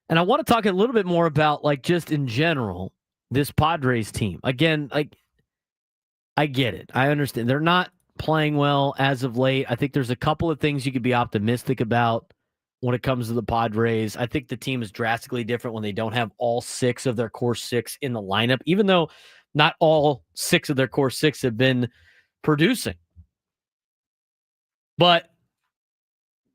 And I want to talk a little bit more about, like, just in general, this Padres team. Again, like, I get it. I understand. They're not playing well as of late. I think there's a couple of things you could be optimistic about when it comes to the Padres. I think the team is drastically different when they don't have all six of their core six in the lineup, even though not all six of their core six have been producing. But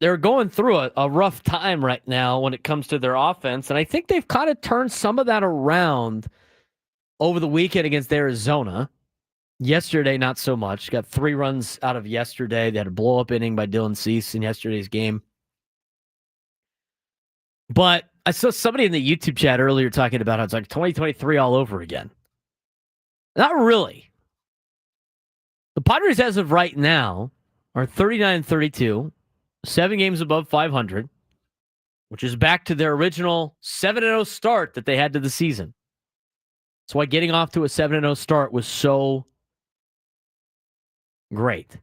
they're going through a rough time right now when it comes to their offense, and I think they've kind of turned some of that around over the weekend against Arizona. Yesterday, not so much. Got 3 runs out of yesterday. They had a blow-up inning by Dylan Cease in yesterday's game. But I saw somebody in the YouTube chat earlier talking about how it's like 2023 all over again. Not really. The Padres, as of right now, are 39-32, 7 games above 500, which is back to their original 7-0 start that they had to the season. That's why getting off to a 7-0 start was so great.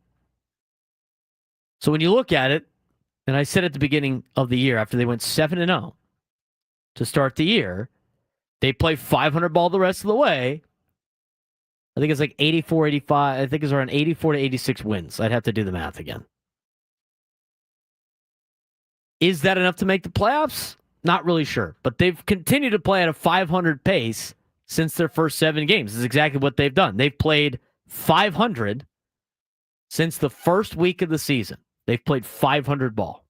So when you look at it, and I said at the beginning of the year, after they went 7-0 to start the year, they play 500 ball the rest of the way. I think it's like 84, 85. I think it's around 84 to 86 wins. I'd have to do the math again. Is that enough to make the playoffs? Not really sure. But they've continued to play at a 500 pace since their first 7 games. This is exactly what they've done. They've played 500 since the first week of the season. They've played 500 ball.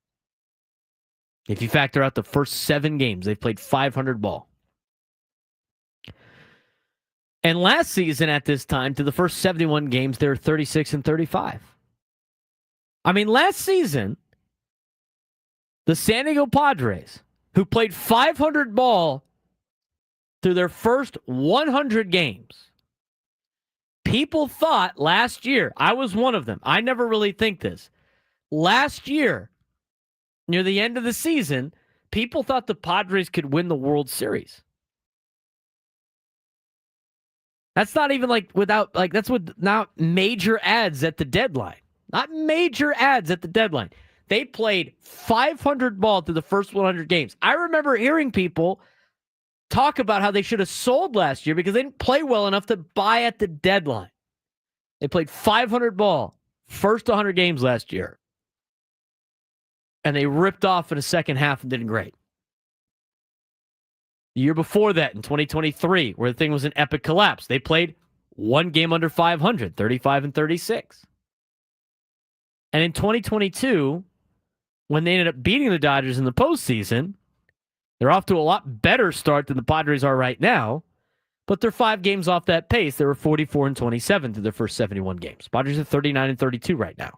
If you factor out the first 7 games, they've played 500 ball. And last season at this time, to the first 71 games, they were 36-35. I mean, last season, the San Diego Padres, who played 500 ball through their first 100 games, people thought last year, I was one of them. I never really think this. Last year, near the end of the season, people thought the Padres could win the World Series. That's not even that's not major ads at the deadline. Not major ads at the deadline. They played 500 ball through the first 100 games. I remember hearing people talk about how they should have sold last year because they didn't play well enough to buy at the deadline. They played 500 ball first 100 games last year. And they ripped off in the second half and did great. The year before that, in 2023, where the thing was an epic collapse, they played 1 game under 500, 35-36. And in 2022, when they ended up beating the Dodgers in the postseason, they're off to a lot better start than the Padres are right now, but they're 5 games off that pace. They were 44-27 through their first 71 games. Padres are 39-32 right now.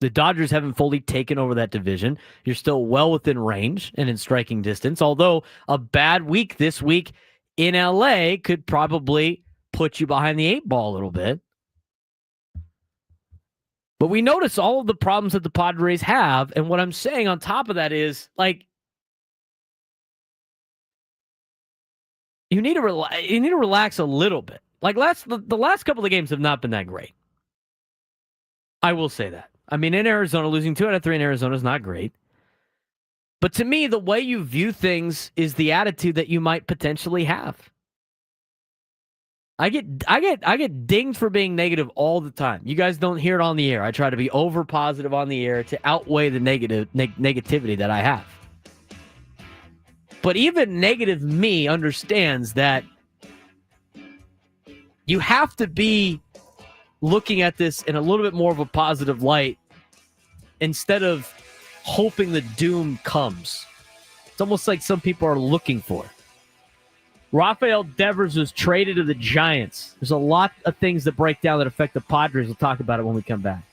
The Dodgers haven't fully taken over that division. You're still well within range and in striking distance, although a bad week this week in LA could probably put you behind the 8 ball a little bit. But we notice all of the problems that the Padres have. And what I'm saying on top of that is, like, you need to relax a little bit. Like, the last couple of games have not been that great. I will say that. I mean, in Arizona, losing 2 out of 3 in Arizona is not great. But to me, the way you view things is the attitude that you might potentially have. I get dinged for being negative all the time. You guys don't hear it on the air. I try to be over positive on the air to outweigh the negativity that I have. But even negative me understands that you have to be looking at this in a little bit more of a positive light instead of hoping the doom comes. It's almost like some people are looking for it. Rafael Devers was traded to the Giants. There's a lot of things that break down that affect the Padres. We'll talk about it when we come back.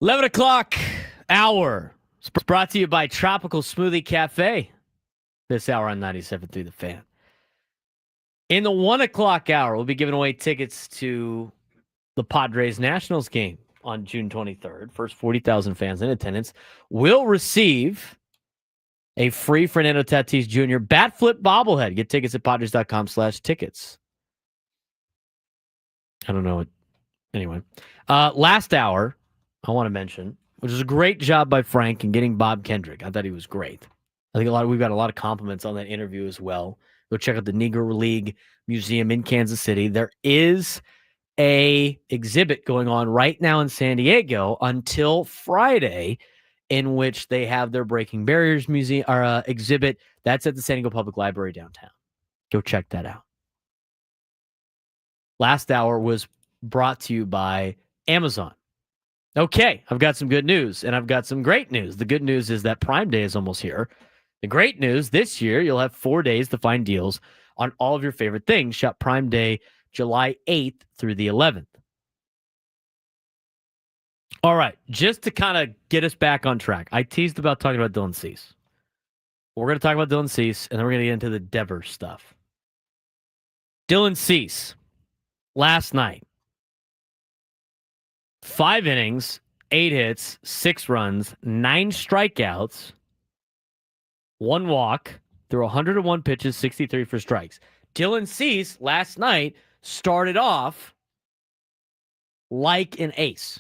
11 o'clock hour. It's brought to you by Tropical Smoothie Cafe. This hour on 97 through the Fan. In the 1 o'clock hour, we'll be giving away tickets to the Padres-Nationals game on June 23rd. First 40,000 fans in attendance will receive a free Fernando Tatis Jr. bat flip bobblehead. Get tickets at Padres.com/tickets. I don't know. Anyway, last hour, I want to mention, which was a great job by Frank in getting Bob Kendrick. I thought he was great. I think we've got a lot of compliments on that interview as well. Go check out the Negro League Museum in Kansas City. There is a exhibit going on right now in San Diego until Friday, in which they have their Breaking Barriers museum or exhibit. That's at the San Diego Public Library downtown. Go check that out. Last hour was brought to you by Amazon. Okay, I've got some good news, and I've got some great news. The good news is that Prime Day is almost here. The great news, this year, you'll have 4 days to find deals on all of your favorite things. Shop Prime Day, July 8th through the 11th. All right, just to kind of get us back on track, I teased about talking about Dylan Cease. We're going to talk about Dylan Cease, and then we're going to get into the Devers stuff. Dylan Cease, last night, 5 innings, 8 hits, 6 runs, 9 strikeouts, 1 walk, threw 101 pitches, 63 for strikes. Dylan Cease last night started off like an ace,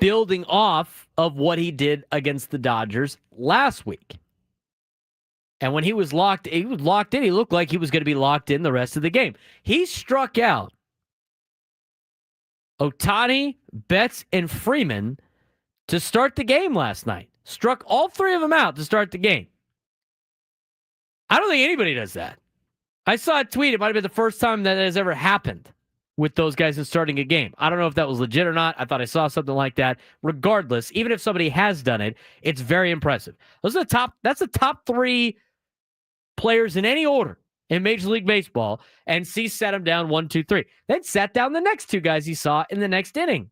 building off of what he did against the Dodgers last week. And when he was locked in. He looked like he was going to be locked in the rest of the game. He struck out Ohtani, Betts, and Freeman to start the game last night. Struck all 3 of them out to start the game. I don't think anybody does that. I saw a tweet. It might have been the first time that has ever happened with those guys in starting a game. I don't know if that was legit or not. I thought I saw something like that. Regardless, even if somebody has done it, it's very impressive. That's the top 3 players in any order in Major League Baseball, and Cease sat him down 1, 2, 3. Then sat down the next 2 guys he saw in the next inning.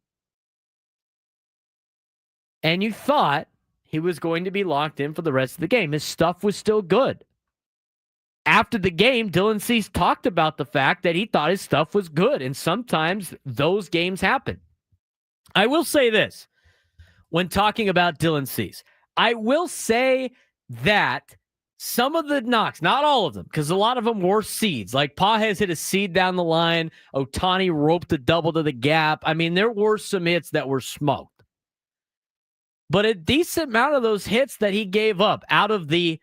And you thought he was going to be locked in for the rest of the game. His stuff was still good. After the game, Dylan Cease talked about the fact that he thought his stuff was good, and sometimes those games happen. I will say this when talking about Dylan Cease. I will say that some of the knocks, not all of them, because a lot of them were seeds. Like Pages hit a seed down the line. Ohtani roped a double to the gap. I mean, there were some hits that were smoked. But a decent amount of those hits that he gave up, out of the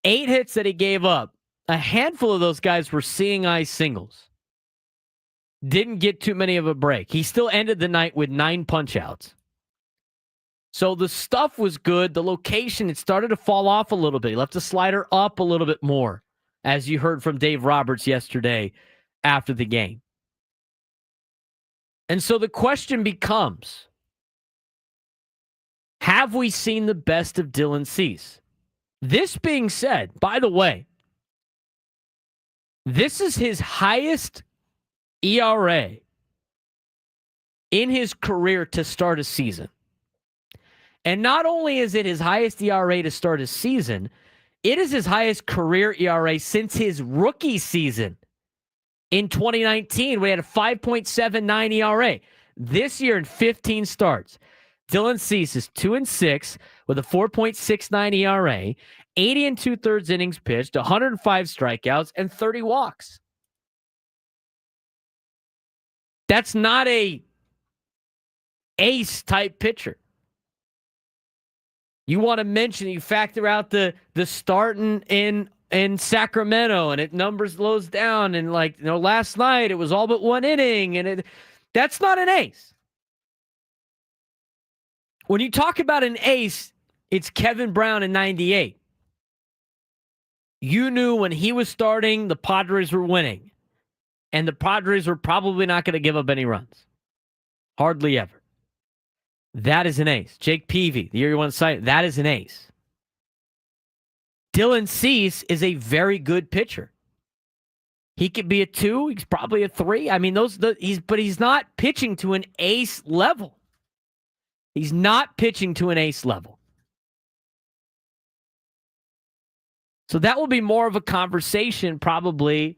8 hits that he gave up, a handful of those guys were seeing eye singles. Didn't get too many of a break. He still ended the night with 9 punch-outs. So the stuff was good. The location, it started to fall off a little bit. He left the slider up a little bit more, as you heard from Dave Roberts yesterday after the game. And so the question becomes, have we seen the best of Dylan Cease? This being said, by the way, this is his highest ERA in his career to start a season. And not only is it his highest ERA to start a season, it is his highest career ERA since his rookie season in 2019, when he had a 5.79 ERA. This year in 15 starts, Dylan Cease is 2-6 with a 4.69 ERA, 80 2/3 innings pitched, 105 strikeouts, and 30 walks. That's not a ace-type pitcher. You want to mention, you factor out the starting in Sacramento, and it numbers lows down, and last night it was all but 1 inning, and that's not an ace. When you talk about an ace, it's Kevin Brown in 98. You knew when he was starting, the Padres were winning, and the Padres were probably not going to give up any runs. Hardly ever. That is an ace. Jake Peavy, the year you want to cite, that is an ace. Dylan Cease is a very good pitcher. He could be a 2. He's probably a 3. I mean, but he's not pitching to an ace level. He's not pitching to an ace level. So that will be more of a conversation probably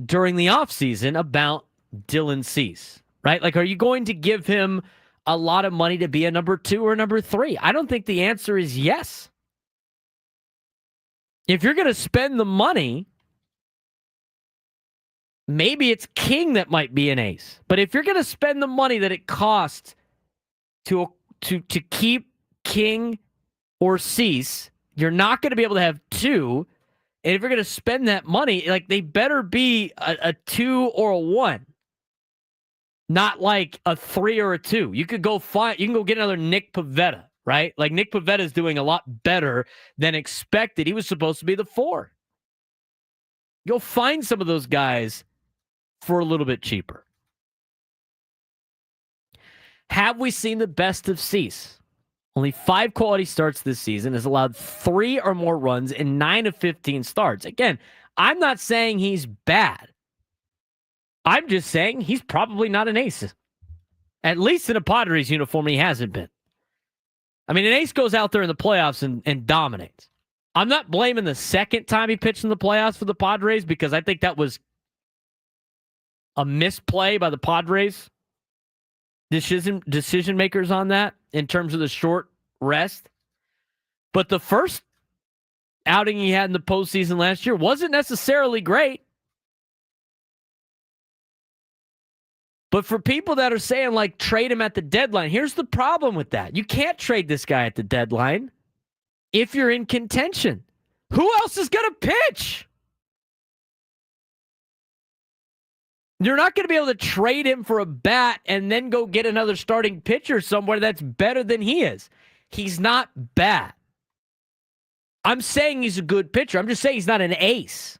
during the offseason about Dylan Cease, right? Like, are you going to give him a lot of money to be a number 2 or number 3? I don't think the answer is yes. If you're going to spend the money, maybe it's King that might be an ace. But if you're going to spend the money that it costs to keep King or Cease, you're not going to be able to have 2. And if you're going to spend that money, like, they better be a 2 or a 1. Not like a 3 or a 2. You can go get another Nick Pivetta, right? Like, Nick Pivetta is doing a lot better than expected. He was supposed to be the 4. Go find some of those guys for a little bit cheaper. Have we seen the best of Cease? Only 5 quality starts this season, has allowed 3 or more runs in 9 of 15 starts. Again, I'm not saying he's bad. I'm just saying he's probably not an ace. At least in a Padres uniform, he hasn't been. I mean, an ace goes out there in the playoffs and dominates. I'm not blaming the second time he pitched in the playoffs for the Padres, because I think that was a misplay by the Padres decision makers on that in terms of the short rest. But the first outing he had in the postseason last year wasn't necessarily great. But for people that are saying, like, trade him at the deadline, here's the problem with that. You can't trade this guy at the deadline if you're in contention. Who else is going to pitch? You're not going to be able to trade him for a bat and then go get another starting pitcher somewhere that's better than he is. He's not bad. I'm saying he's a good pitcher. I'm just saying he's not an ace.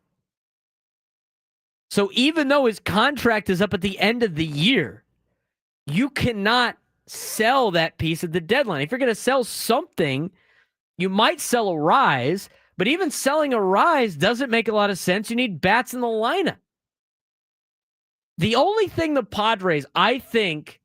So even though his contract is up at the end of the year, you cannot sell that piece at the deadline. If you're going to sell something, you might sell a rise, but even selling a rise doesn't make a lot of sense. You need bats in the lineup. The only thing the Padres, I think,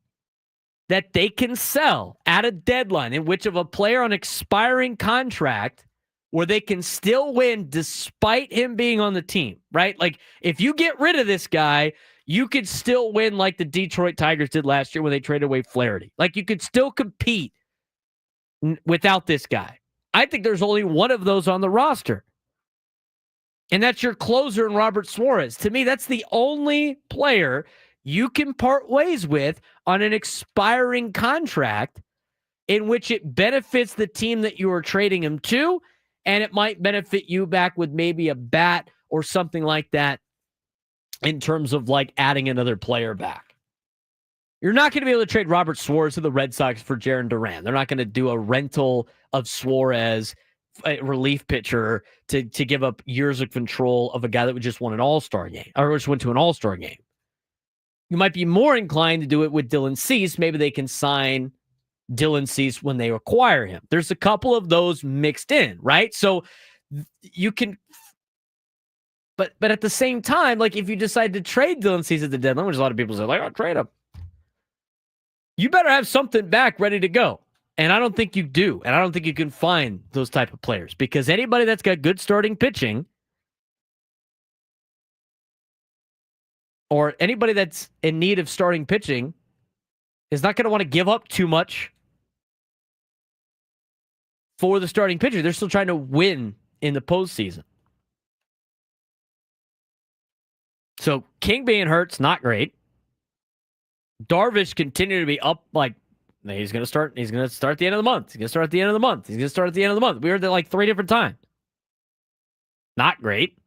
that they can sell at a deadline in which of a player on expiring contract where they can still win despite him being on the team, right? Like, if you get rid of this guy, you could still win like the Detroit Tigers did last year when they traded away Flaherty. Like, you could still compete without this guy. I think there's only one of those on the roster. And that's your closer in Robert Suarez. To me, that's the only player you can part ways with on an expiring contract in which it benefits the team that you are trading him to, and it might benefit you back with maybe a bat or something like that in terms of, like, adding another player back. You're not going to be able to trade Robert Suarez to the Red Sox for Jarren Duran. They're not going to do a rental of Suarez, a relief pitcher, to give up years of control of a guy that just won an all-star game or just went to an all-star game. You might be more inclined to do it with Dylan Cease. Maybe they can sign Dylan Cease when they acquire him. There's a couple of those mixed in, right? So you can, but at the same time, like, if you decide to trade Dylan Cease at the deadline, which a lot of people say, like, I'll trade him, you better have something back ready to go. And I don't think you do. And I don't think you can find those type of players, because anybody that's got good starting pitching or anybody that's in need of starting pitching is not going to want to give up too much for the starting pitcher. They're still trying to win in the postseason. So King being hurt's not great. Darvish continued to be up, like, he's going to start at the end of the month. He's going to start at the end of the month. He's going to start at the end of the month. We heard that like 3 different times. Not great.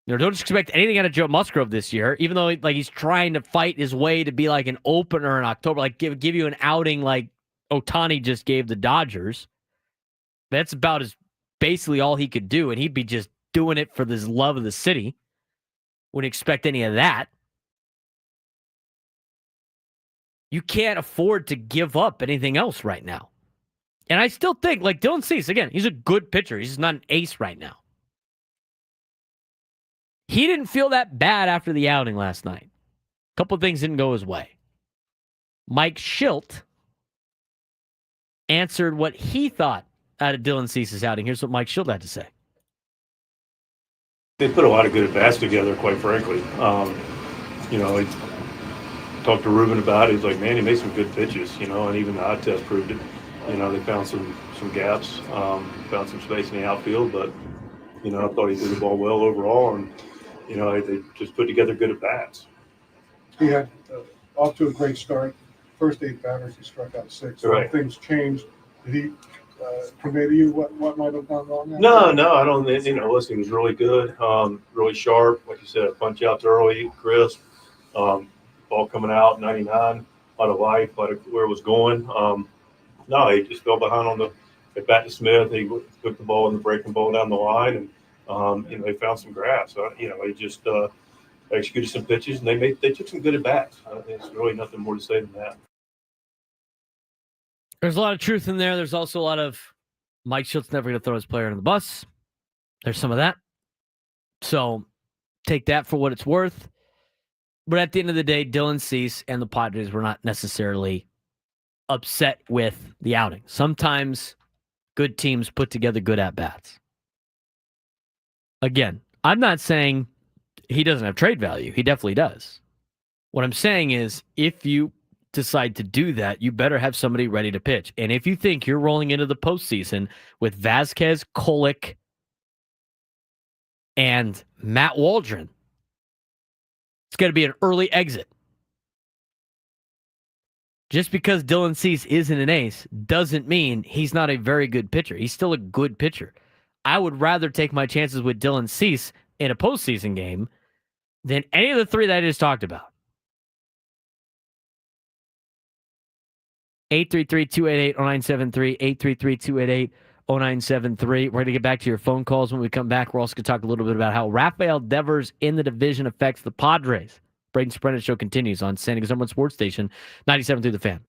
You know, don't expect anything out of Joe Musgrove this year, even though, like, he's trying to fight his way to be like an opener in October, like give you an outing like Ohtani just gave the Dodgers. That's about as basically all he could do, and he'd be just doing it for this love of the city. Wouldn't expect any of that. You can't afford to give up anything else right now. And I still think, like, Dylan Cease, again, he's a good pitcher. He's just not an ace right now. He didn't feel that bad after the outing last night. A couple of things didn't go his way. Mike Schilt answered what he thought out of Dylan Cease's outing. Here's what Mike Schilt had to say. They put a lot of good at-bats together, quite frankly. I talked to Ruben about it. He's like, man, he made some good pitches, and even the eye test proved it. They found some gaps, found some space in the outfield, but, I thought he threw the ball well overall, and, they just put together good at-bats. He had off to a great start. First 8 batters, he struck out 6. So right. Things changed. Did he convey to you what might have gone wrong? No, I don't. Listen, he was really good, really sharp. Like you said, punch outs early, crisp, ball coming out, 99, a lot of life, where it was going. No, he just fell behind on the at-bat to Smith. He took the ball in the breaking ball down the line, and they found some grass. They just executed some pitches, and they took some good at-bats. There's really nothing more to say than that. There's a lot of truth in there. There's also a lot of Mike Schilt's never going to throw his player under the bus. There's some of that. So take that for what it's worth. But at the end of the day, Dylan Cease and the Padres were not necessarily upset with the outing. Sometimes good teams put together good at-bats. Again, I'm not saying he doesn't have trade value. He definitely does. What I'm saying is if you decide to do that, you better have somebody ready to pitch. And if you think you're rolling into the postseason with Vasquez, Kolek, and Matt Waldron, it's going to be an early exit. Just because Dylan Cease isn't an ace doesn't mean he's not a very good pitcher. He's still a good pitcher. I would rather take my chances with Dylan Cease in a postseason game than any of the 3 that I just talked about. 833-288-0973, 833-288-0973. We're going to get back to your phone calls when we come back. We're also going to talk a little bit about how Rafael Devers in the division affects the Padres. Braden Surprenant Show continues on San Diego's #1 sports station, 97 through the Fan.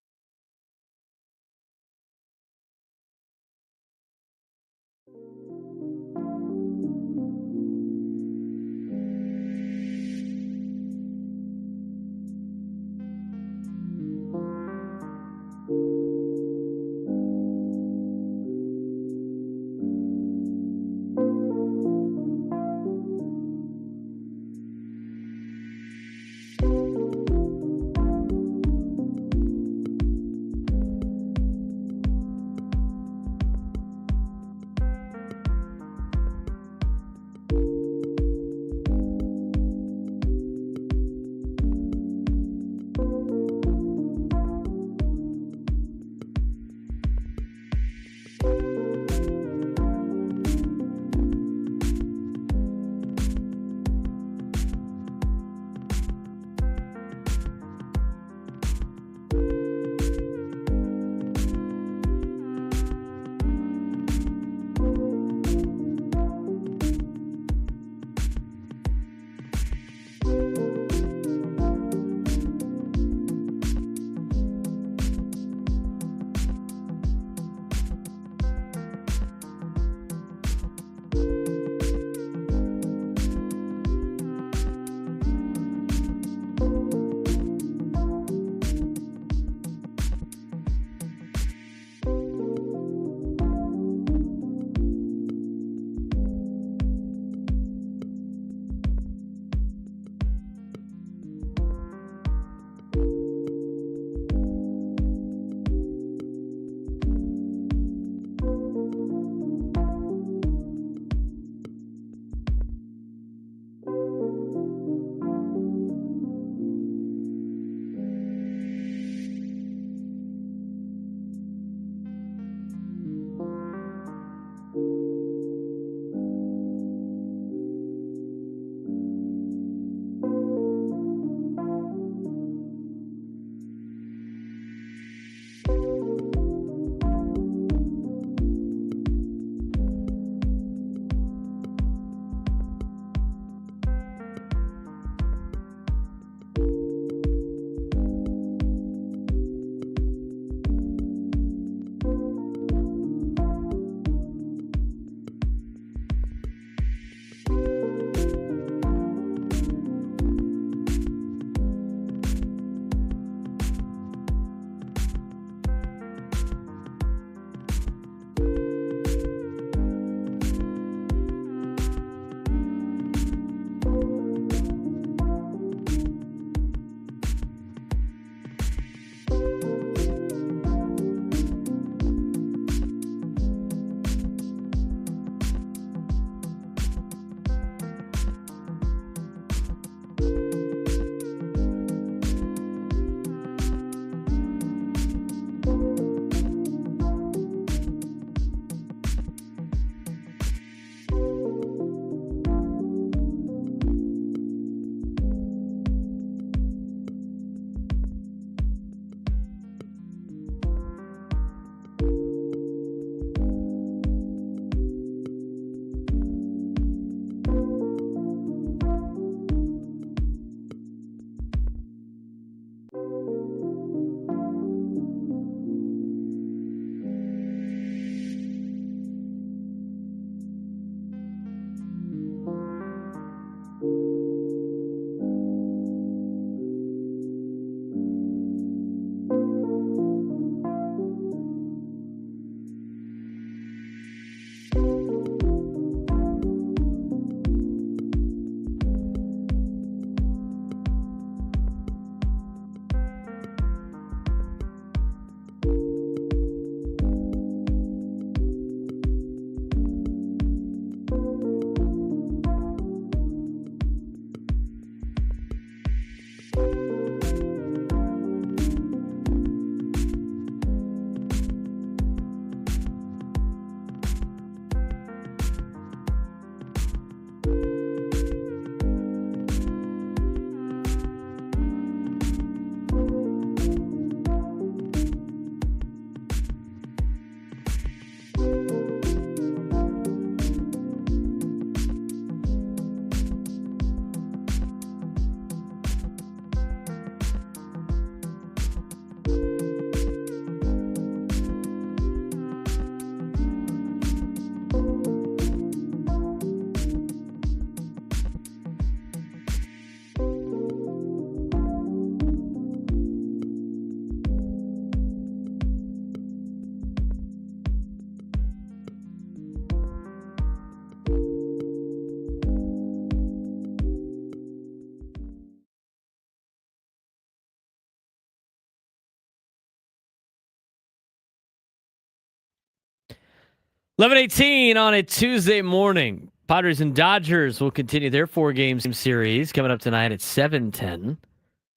11:18 on a Tuesday morning. Padres and Dodgers will continue their 4-game series coming up tonight at 7:10.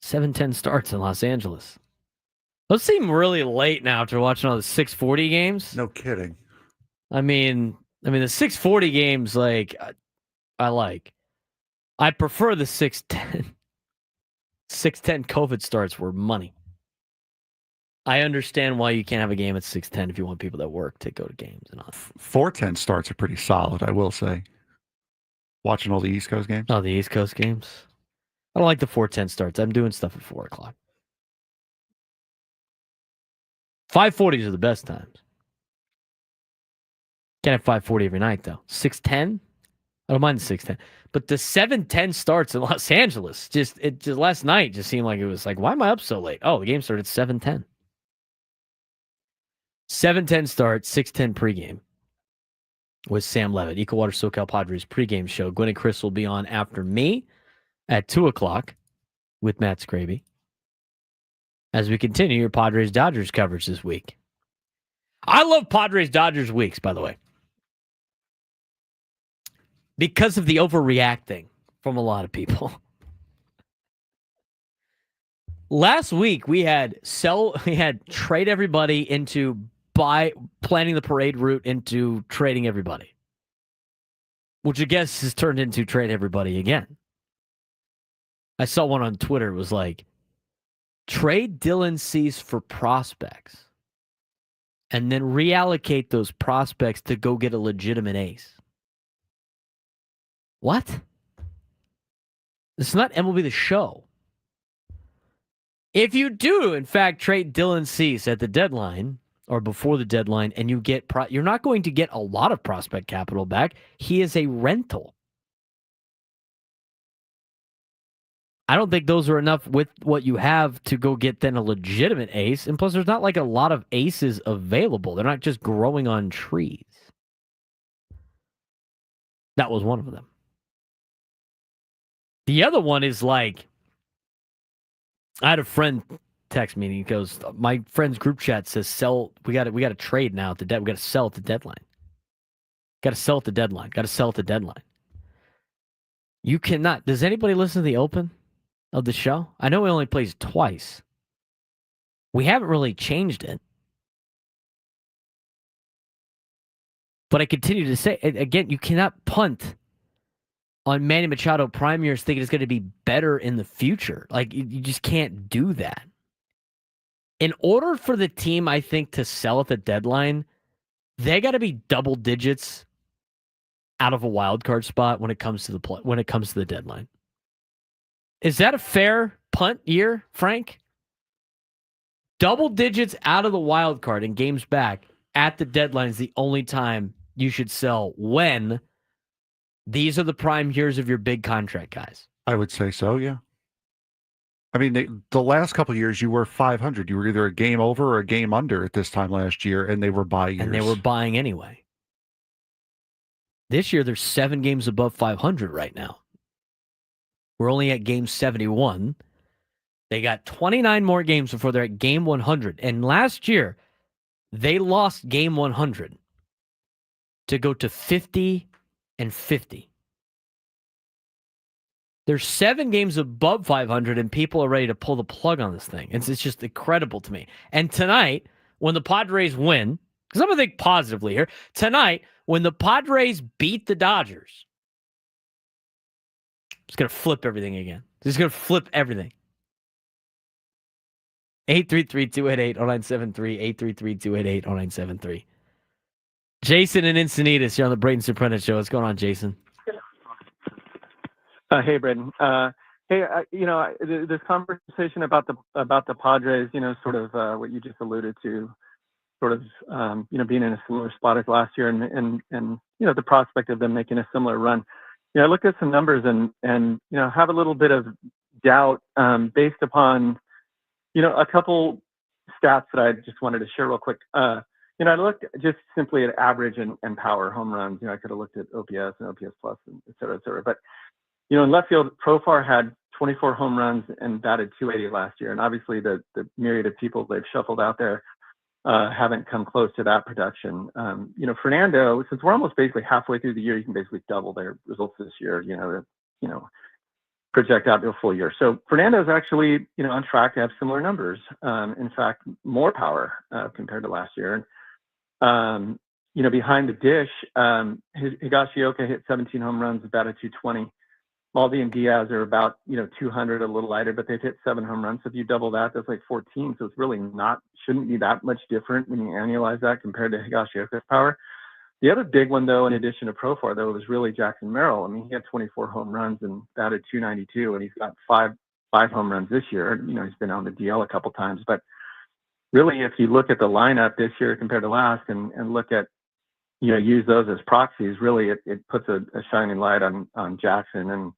7:10 starts in Los Angeles. Those seem really late now after watching all the 6:40 games. No kidding. I mean the 6:40 games, like, I like. I prefer the 6:10. 6:10 COVID starts were money. I understand why you can't have a game at 6:10 if you want people that work to go to games and all. 4:10 starts are pretty solid, I will say. Watching all the East Coast games. Oh, the East Coast games. I don't like the 4:10 starts. I'm doing stuff at 4 o'clock. 5:40s are the best times. Can't have 5:40 every night though. 6:10. I don't mind the 6:10, but the 7:10 starts in Los Angeles. Just last night just seemed like it was like, why am I up so late? Oh, the game started at 7:10. 7:10 start, 6:10 pregame with Sam Levitt, Equal Water SoCal Padres pregame show. Gwen and Chris will be on after me at 2 o'clock with Matt Scraby as we continue your Padres-Dodgers coverage this week. I love Padres-Dodgers weeks, by the way, because of the overreacting from a lot of people. Last week we had trade everybody into planning the parade route into trading everybody, which I guess has turned into trade everybody again. I saw one on Twitter. It was like, trade Dylan Cease for prospects and then reallocate those prospects to go get a legitimate ace. What? This is not MLB The Show. If you do, in fact, trade Dylan Cease at the deadline or before the deadline, and you get you're not going to get a lot of prospect capital back. He is a rental. I don't think those are enough with what you have to go get then a legitimate ace. And plus, there's not like a lot of aces available. They're not just growing on trees. That was one of them. The other one is like, I had a friend text me and he goes, my friend's group chat says we got to trade now at the we got to sell at the deadline. Got to sell at the deadline. Got to sell at the deadline. You cannot. Does anybody listen to the open of the show? I know it only plays twice. We haven't really changed it. But I continue to say, again, you cannot punt on Manny Machado prime years thinking it's going to be better in the future. Like, you just can't do that. In order for the team, I think, to sell at the deadline, they got to be double digits out of a wild card spot when it comes to the deadline. Is that a fair punt year, Frank? Double digits out of the wild card and games back at the deadline is the only time you should sell when these are the prime years of your big contract guys. I would say so, yeah. I mean, the last couple of years, you were 500. You were either a game over or a game under at this time last year, and they were buy years. And they were buying anyway. This year, they're 7 games above 500 right now. We're only at game 71. They got 29 more games before they're at game 100. And last year, they lost game 100 to go to 50 and 50. There's 7 games above 500, and people are ready to pull the plug on this thing. It's just incredible to me. And tonight, when the Padres win, because I'm going to think positively here, tonight, when the Padres beat the Dodgers, it's going to flip everything again. It's going to flip everything. 833-288-0973, 833-288-0973. Jason and Encinitas, you're on the Braden Surprenant Show. What's going on, Jason? Hey, Braden. This conversation about the Padres, sort of what you just alluded to, sort of, being in a similar spot as last year, and the prospect of them making a similar run. I look at some numbers and have a little bit of doubt based upon, a couple stats that I just wanted to share real quick. I looked just simply at average and power home runs. I could have looked at OPS and OPS plus, and et cetera, et cetera. But in left field, Profar had 24 home runs and batted .280 last year. And obviously the myriad of people they've shuffled out there haven't come close to that production. Fernando, since we're almost basically halfway through the year, you can basically double their results this year, project out to a full year. So Fernando's actually, on track to have similar numbers. In fact, more power compared to last year. Behind the dish, Higashioka hit 17 home runs, about a 220. Maldi and Diaz are about, 200, a little lighter, but they've hit 7 home runs. So if you double that, that's like 14. So it's really shouldn't be that much different when you annualize that compared to Higashioka's power. The other big one, though, in addition to Profar, though, was really Jackson Merrill. I mean, he had 24 home runs and batted 292, and he's got five home runs this year. He's been on the DL a couple times. But really, if you look at the lineup this year compared to last and look at, use those as proxies, really it puts a shining light on Jackson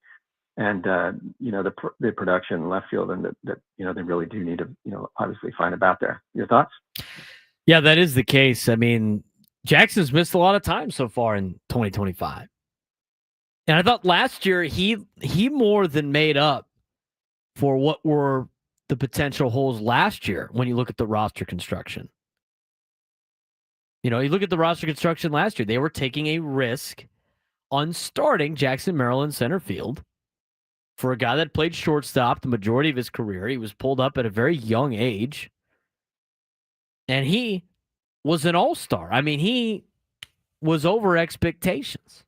and the production in left field, and that they really do need to, obviously find a bat there. Your thoughts? Yeah, that is the case. I mean, Jackson's missed a lot of time so far in 2025. And I thought last year he more than made up for what were the potential holes last year when you look at the roster construction. You look at the roster construction last year, they were taking a risk on starting Jackson Merrill in center field for a guy that played shortstop the majority of his career. He was pulled up at a very young age. And he was an all-star. I mean, he was over expectations.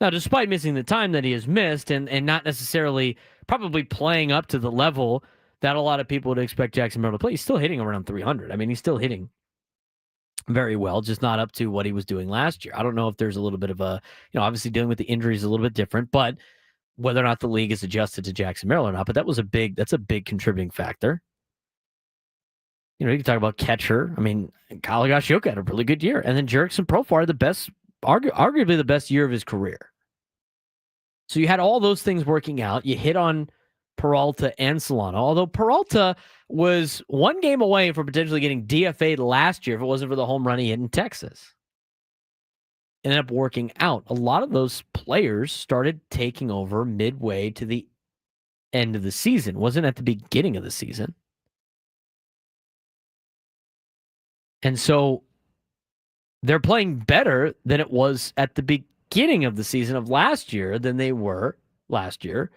Now, despite missing the time that he has missed and not necessarily probably playing up to the level that a lot of people would expect Jackson Merrill to play, he's still hitting around 300. I mean, he's still hitting very well, just not up to what he was doing last year. I don't know if there's a little bit of a, obviously dealing with the injuries is a little bit different, but whether or not the league is adjusted to Jackson Merrill or not, but that's a big contributing factor. You can talk about catcher. I mean, Kyle Higashioka had a really good year. And then Jurickson Profar, the best, arguably the best year of his career. So you had all those things working out. You hit on Peralta and Solano, although Peralta was one game away from potentially getting DFA'd last year if it wasn't for the home run he hit in Texas. It ended up working out. A lot of those players started taking over midway to the end of the season. It wasn't at the beginning of the season. And so they're playing better than it was at the beginning of the season of last year than they were last year.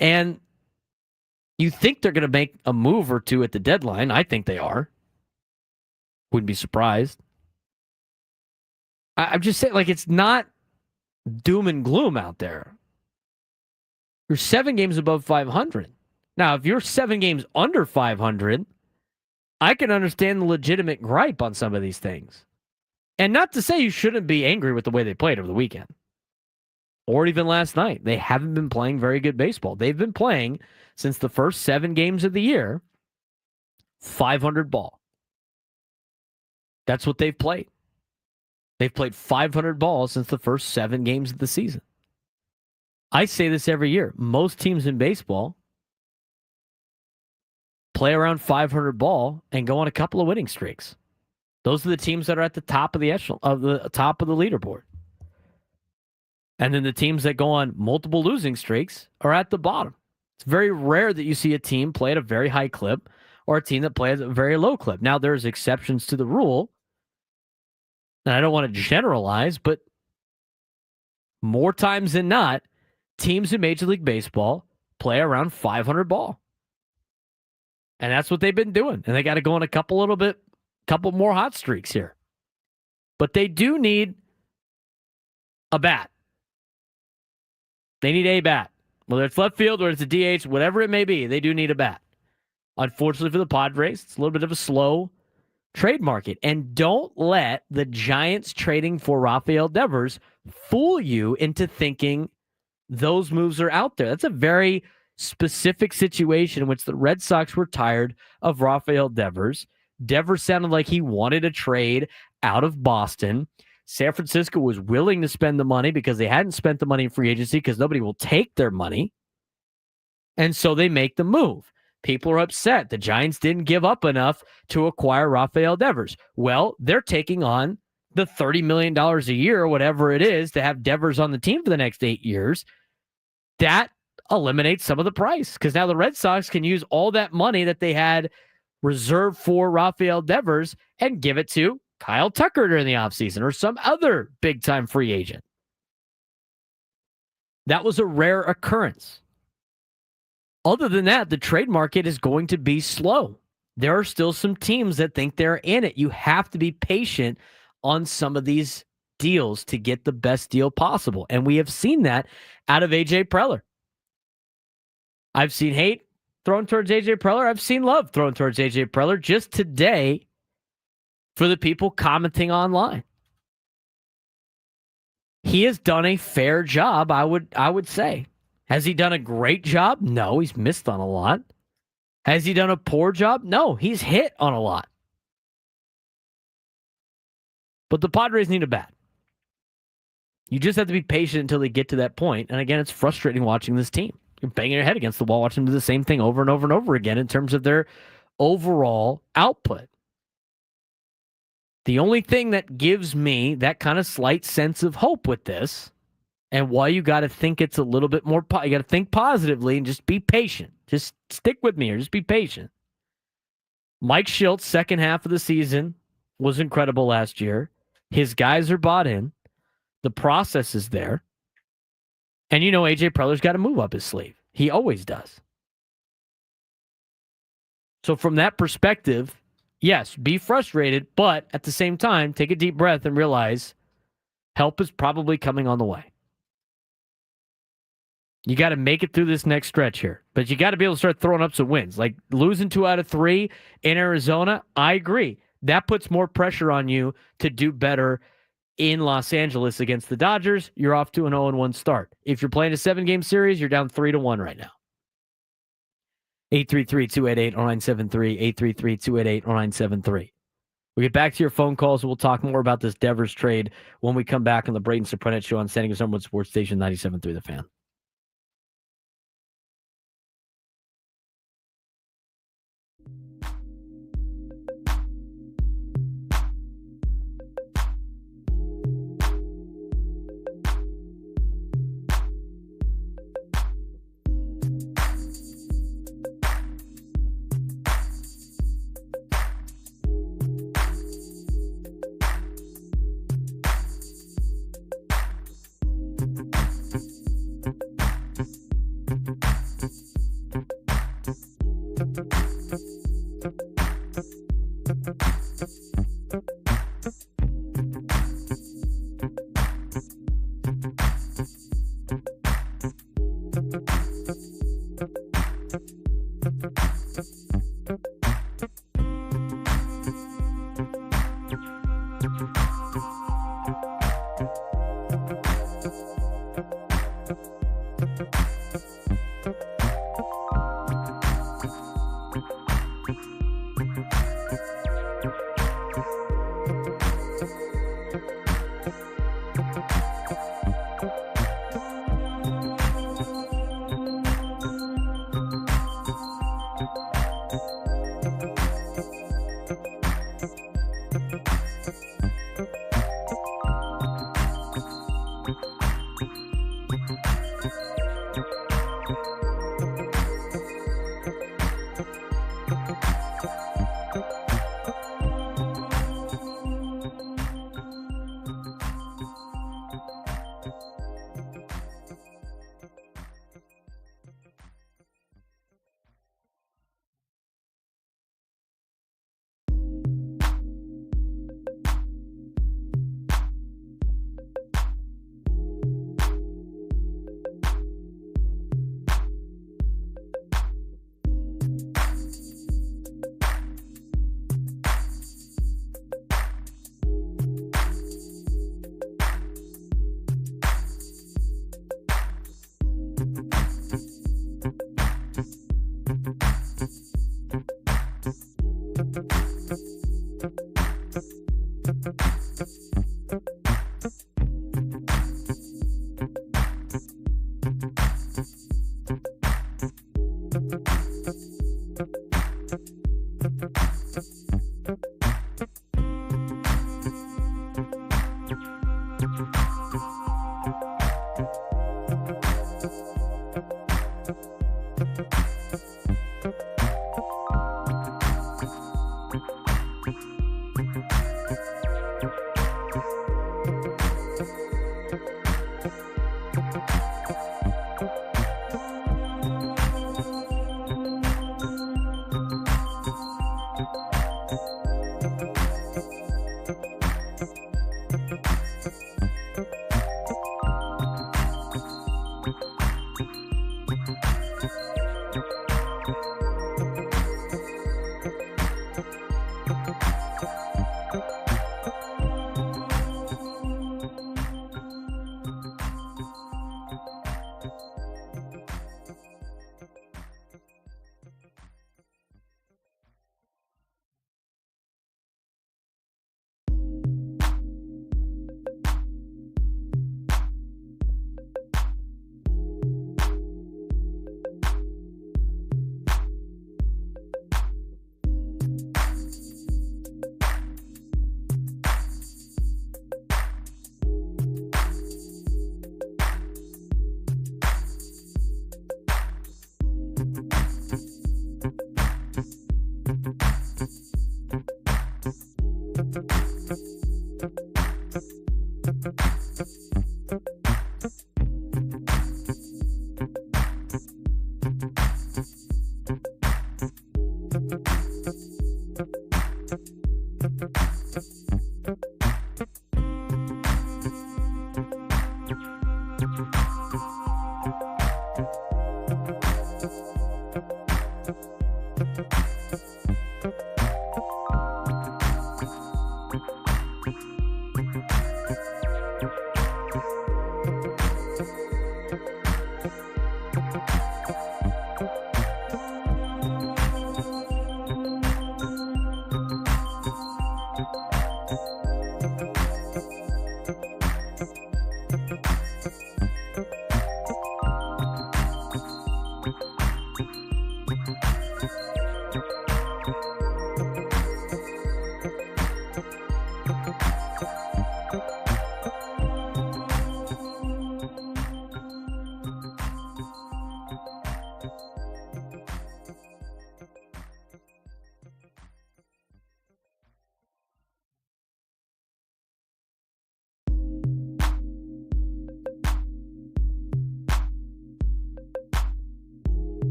And you think they're going to make a move or two at the deadline. I think they are. Wouldn't be surprised. I'm just saying, it's not doom and gloom out there. You're 7 games above 500. Now, if you're 7 games under 500, I can understand the legitimate gripe on some of these things. And not to say you shouldn't be angry with the way they played over the weekend. Or even last night. They haven't been playing very good baseball. They've been playing, since the first 7 games of the year, 500 ball. That's what they've played. They've played 500 balls since the first 7 games of the season. I say this every year. Most teams in baseball play around 500 ball and go on a couple of winning streaks. Those are the teams that are at the top of the echelon, of the top of the leaderboard. And then the teams that go on multiple losing streaks are at the bottom. It's very rare that you see a team play at a very high clip or a team that plays at a very low clip. Now, there's exceptions to the rule. And I don't want to generalize, but more times than not, teams in Major League Baseball play around 500 ball. And that's what they've been doing. And they got to go on a couple more hot streaks here. But they do need a bat. They need a bat. Whether it's left field or it's a DH, whatever it may be, they do need a bat. Unfortunately for the Padres, it's a little bit of a slow trade market. And don't let the Giants trading for Rafael Devers fool you into thinking those moves are out there. That's a very specific situation in which the Red Sox were tired of Rafael Devers. Devers sounded like he wanted a trade out of Boston. San Francisco was willing to spend the money because they hadn't spent the money in free agency because nobody will take their money. And so they make the move. People are upset. The Giants didn't give up enough to acquire Rafael Devers. Well, they're taking on the $30 million a year or whatever it is to have Devers on the team for the next 8 years. That eliminates some of the price because now the Red Sox can use all that money that they had reserve for Rafael Devers and give it to Kyle Tucker during the offseason or some other big-time free agent. That was a rare occurrence. Other than that, the trade market is going to be slow. There are still some teams that think they're in it. You have to be patient on some of these deals to get the best deal possible. And we have seen that out of AJ Preller. I've seen hate thrown towards AJ Preller. I've seen love thrown towards AJ Preller just today for the people commenting online. He has done a fair job, I would say. Has he done a great job? No, he's missed on a lot. Has he done a poor job? No, he's hit on a lot. But the Padres need a bat. You just have to be patient until they get to that point. And again, it's frustrating watching this team. You're banging your head against the wall, watching them do the same thing over and over and over again in terms of their overall output. The only thing that gives me that kind of slight sense of hope with this, and why you got to think it's a little bit more, you got to think positively and just be patient. Just stick with me here. Just be patient. Mike Shilt's second half of the season was incredible last year. His guys are bought in. The process is there. And AJ Preller's got to move up his sleeve. He always does. So from that perspective, yes, be frustrated, but at the same time, take a deep breath and realize help is probably coming on the way. You got to make it through this next stretch here, but you got to be able to start throwing up some wins. Like losing 2 out of 3 in Arizona, I agree. That puts more pressure on you to do better in Los Angeles against the Dodgers. You're off to an 0-1 start. If you're playing a 7-game series, you're down 3-1 right now. 833-288-0973, 833-288-0973. We'll get back to your phone calls, and we'll talk more about this Devers trade when we come back on the Braden Surprenant Show on San Diego Summerwood Sports Station 97.3 The Fan.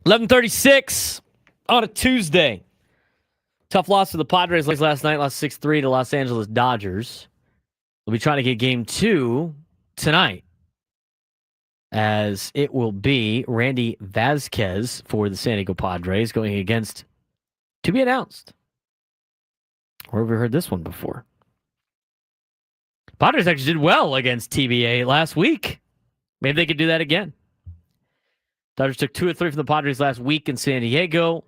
11:36 on a Tuesday. Tough loss to the Padres last night. Lost 6-3 to Los Angeles Dodgers. We'll be trying to get game 2 tonight, as it will be Randy Vasquez for the San Diego Padres going against, to be announced. Where have we heard this one before? Padres actually did well against TBA last week. Maybe they could do that again. Dodgers took 2 of 3 from the Padres last week in San Diego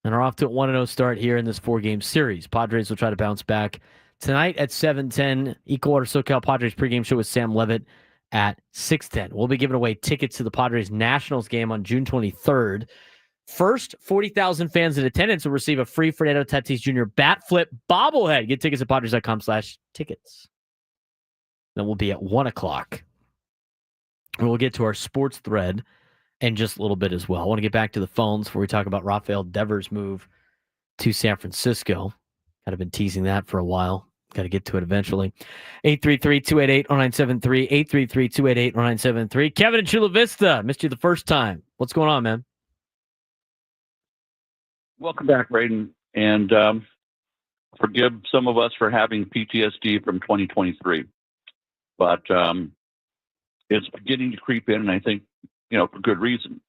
and are off to a 1-0 start here in this 4-game series. Padres will try to bounce back tonight at 7:10. Equal Water SoCal Padres pregame show with Sam Levitt at 6:10. We'll be giving away tickets to the Padres Nationals game on June 23rd. First 40,000 fans in attendance will receive a free Fernando Tatis Jr. bat flip bobblehead. Get tickets at Padres.com/tickets. Then we'll be at 1 o'clock. We'll get to our sports thread in just a little bit as well. I want to get back to the phones before we talk about Rafael Devers' move to San Francisco. Kind of been teasing that for a while. Got to get to it eventually. 833-288-0973. 833-288-0973. Kevin in Chula Vista. Missed you the first time. What's going on, man? Welcome back, Braden. And forgive some of us for having PTSD from 2023. But it's beginning to creep in, and I think, for good reason.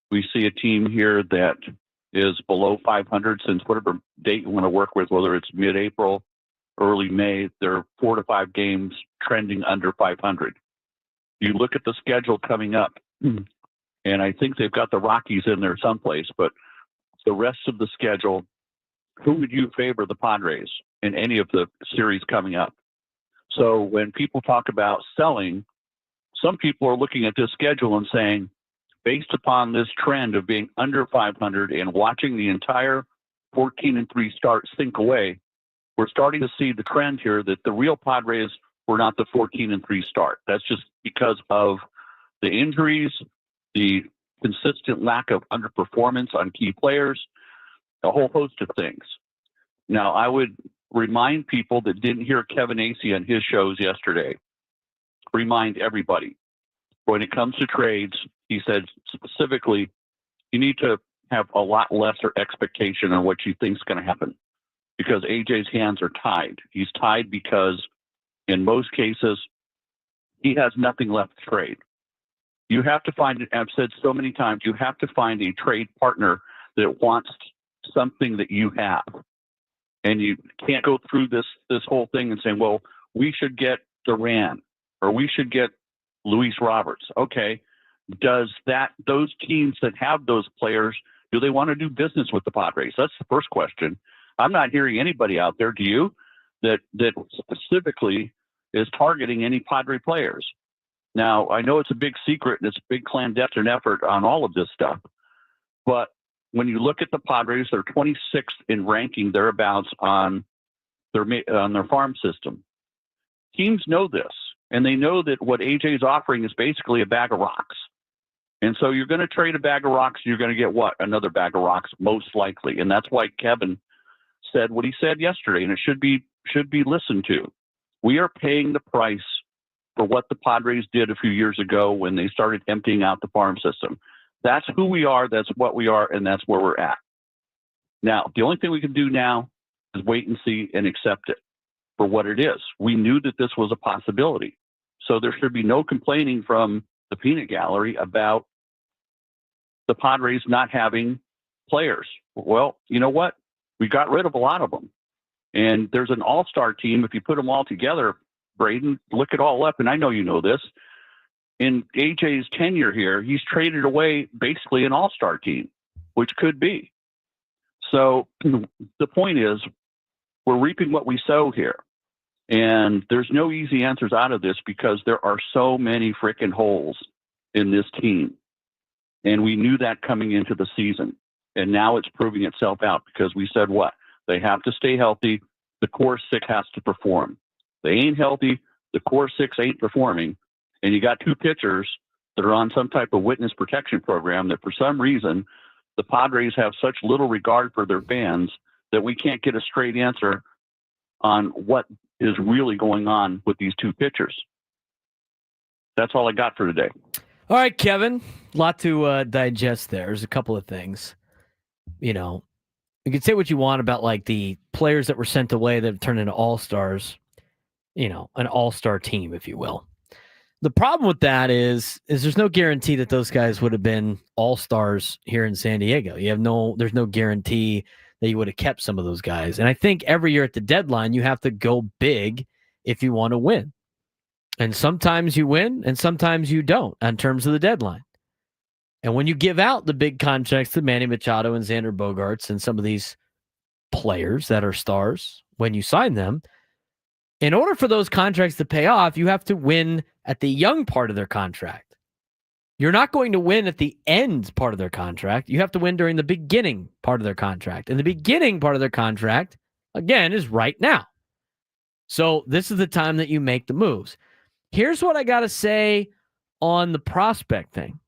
We see a team here that is below 500 since whatever date you want to work with, whether it's mid-April, early May. They're 4 to 5 games trending under 500. You look at the schedule coming up, and I think they've got the Rockies in there someplace, but the rest of the schedule, who would you favor the Padres in any of the series coming up? So when people talk about selling, some people are looking at this schedule and saying, based upon this trend of being under 500 and watching the entire 14-3 start sink away, we're starting to see the trend here that the real Padres were not the 14-3 start. That's just because of the injuries, the consistent lack of underperformance on key players, a whole host of things. Now, I would remind people that didn't hear Kevin Acee on his shows yesterday, remind everybody, when it comes to trades, he said specifically, you need to have a lot lesser expectation on what you think is going to happen, because AJ's hands are tied. He's tied because in most cases, he has nothing left to trade. You have to find it. I've said so many times, you have to find a trade partner that wants something that you have. And you can't go through this whole thing and saying, well, we should get Duran or we should get Luis Roberts. Okay. Does those teams that have those players, do they want to do business with the Padres? That's the first question. I'm not hearing anybody out there, do you, that specifically is targeting any Padre players. Now, I know it's a big secret and it's a big clandestine effort on all of this stuff, but when you look at the Padres, they're 26th in ranking thereabouts on their farm system. Teams know this, and they know that what AJ is offering is basically a bag of rocks. And so you're going to trade a bag of rocks, you're going to get what? Another bag of rocks, most likely. And that's why Kevin said what he said yesterday, and it should be listened to. We are paying the price for what the Padres did a few years ago when they started emptying out the farm system. That's who we are, that's what we are, and that's where we're at. Now, the only thing we can do now is wait and see and accept it for what it is. We knew that this was a possibility. So there should be no complaining from the peanut gallery about the Padres not having players. Well, you know what? We got rid of a lot of them. And there's an all-star team. If you put them all together, Braden, look it all up, and I know you know this. In AJ's tenure here, he's traded away basically an all-star team, which could be. So the point is, we're reaping what we sow here. And there's no easy answers out of this because there are so many freaking holes in this team. And we knew that coming into the season. And now it's proving itself out because we said what? They have to stay healthy. The core six has to perform. They ain't healthy. The core six ain't performing. And you got two pitchers that are on some type of witness protection program that for some reason the Padres have such little regard for their fans that we can't get a straight answer on what is really going on with these two pitchers. That's all I got for today. All right, Kevin. A lot to digest there. There's a couple of things. You know, you can say what you want about like the players that were sent away that have turned into all-stars, you know, an all-star team, if you will. The problem with that is there's no guarantee that those guys would have been all-stars here in San Diego. There's no guarantee that you would have kept some of those guys. And I think every year at the deadline, you have to go big if you want to win. And sometimes you win and sometimes you don't in terms of the deadline. And when you give out the big contracts to Manny Machado and Xander Bogaerts and some of these players that are stars, when you sign them, in order for those contracts to pay off, you have to win at the young part of their contract. You're not going to win at the end part of their contract. You have to win during the beginning part of their contract. And the beginning part of their contract, again, is right now. So this is the time that you make the moves. Here's what I got to say on the prospect thing.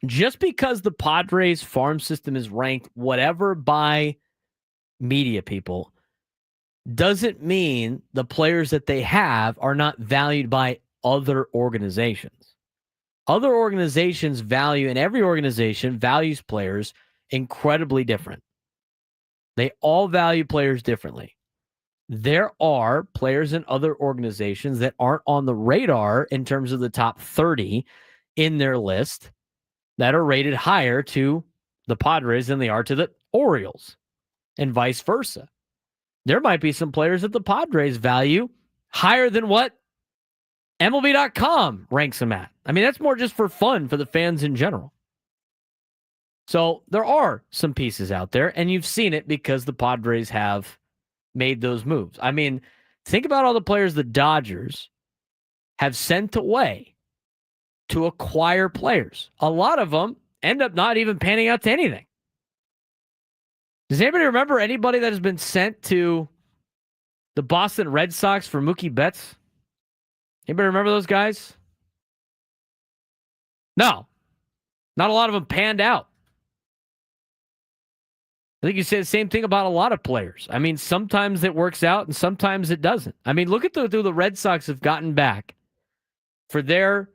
Just because the Padres farm system is ranked whatever by media people doesn't mean the players that they have are not valued by other organizations. Other organizations value, and every organization values players incredibly different. They all value players differently. There are players in other organizations that aren't on the radar in terms of the top 30 in their list that are rated higher to the Padres than they are to the Orioles, and vice versa. There might be some players that the Padres value higher than what MLB.com ranks them at. I mean, that's more just for fun for the fans in general. So there are some pieces out there, and you've seen it because the Padres have made those moves. I mean, think about all the players the Dodgers have sent away to acquire players. A lot of them end up not even panning out to anything. Does anybody remember anybody that has been sent to the Boston Red Sox for Mookie Betts? Anybody remember those guys? No. Not a lot of them panned out. I think you say the same thing about a lot of players. I mean, sometimes it works out and sometimes it doesn't. I mean, look at who the Red Sox have gotten back for their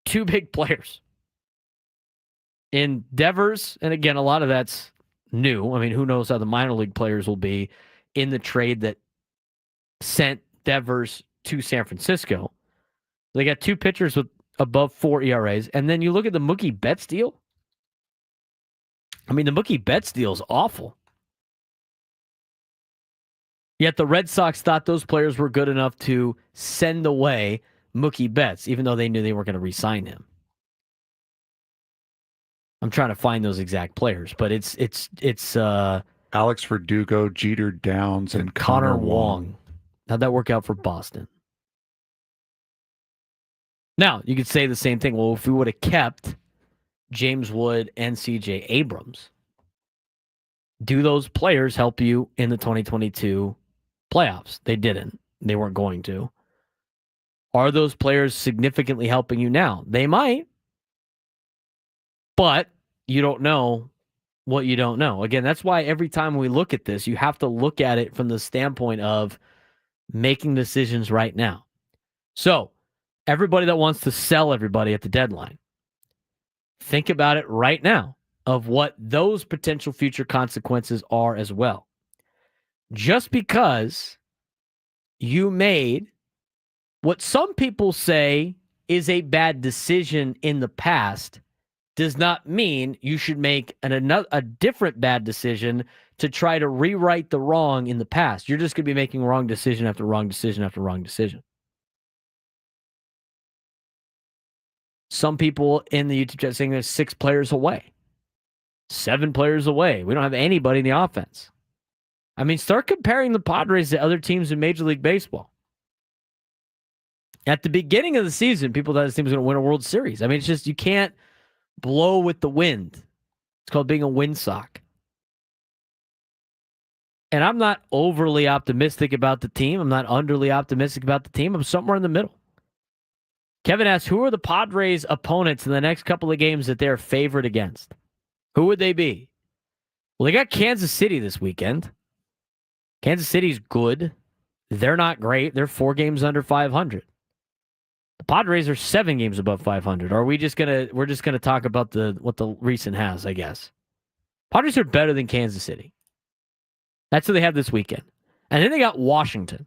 two big players. In Devers, and again, a lot of that's new. I mean, who knows how the minor league players will be in the trade that sent Devers to San Francisco. They got two pitchers with above 4 ERAs. And then you look at the Mookie Betts deal. I mean, the Mookie Betts deal is awful. Yet the Red Sox thought those players were good enough to send away Mookie Betts, even though they knew they weren't going to re-sign him. I'm trying to find those exact players, but it's Alex Verdugo, Jeter Downs, and Connor Connor Wong. How'd that work out for Boston? Now, you could say the same thing. Well, if we would have kept James Wood and CJ Abrams, do those players help you in the 2022 playoffs? They didn't. They weren't going to. Are those players significantly helping you now? They might, but you don't know what you don't know. Again, that's why every time we look at this, you have to look at it from the standpoint of making decisions right now. So, everybody that wants to sell everybody at the deadline, think about it right now of what those potential future consequences are as well. Just because you made what some people say is a bad decision in the past does not mean you should make a different bad decision to try to rewrite the wrong in the past. You're just going to be making wrong decision after wrong decision after wrong decision. Some people in the YouTube chat saying there's 6 players away, 7 players away. We don't have anybody in the offense. I mean, start comparing the Padres to other teams in Major League Baseball. At the beginning of the season, people thought this team was going to win a World Series. I mean, it's just you can't blow with the wind. It's called being a windsock. And I'm not overly optimistic about the team. I'm not underly optimistic about the team. I'm somewhere in the middle. Kevin asks, who are the Padres' opponents in the next couple of games that they're favored against? Who would they be? Well, they got Kansas City this weekend. Kansas City's good. They're not great. They're 4 games under 500. The Padres are 7 games above 500. We're just gonna talk about what the recent has, I guess. Padres are better than Kansas City. That's who they have this weekend. And then they got Washington.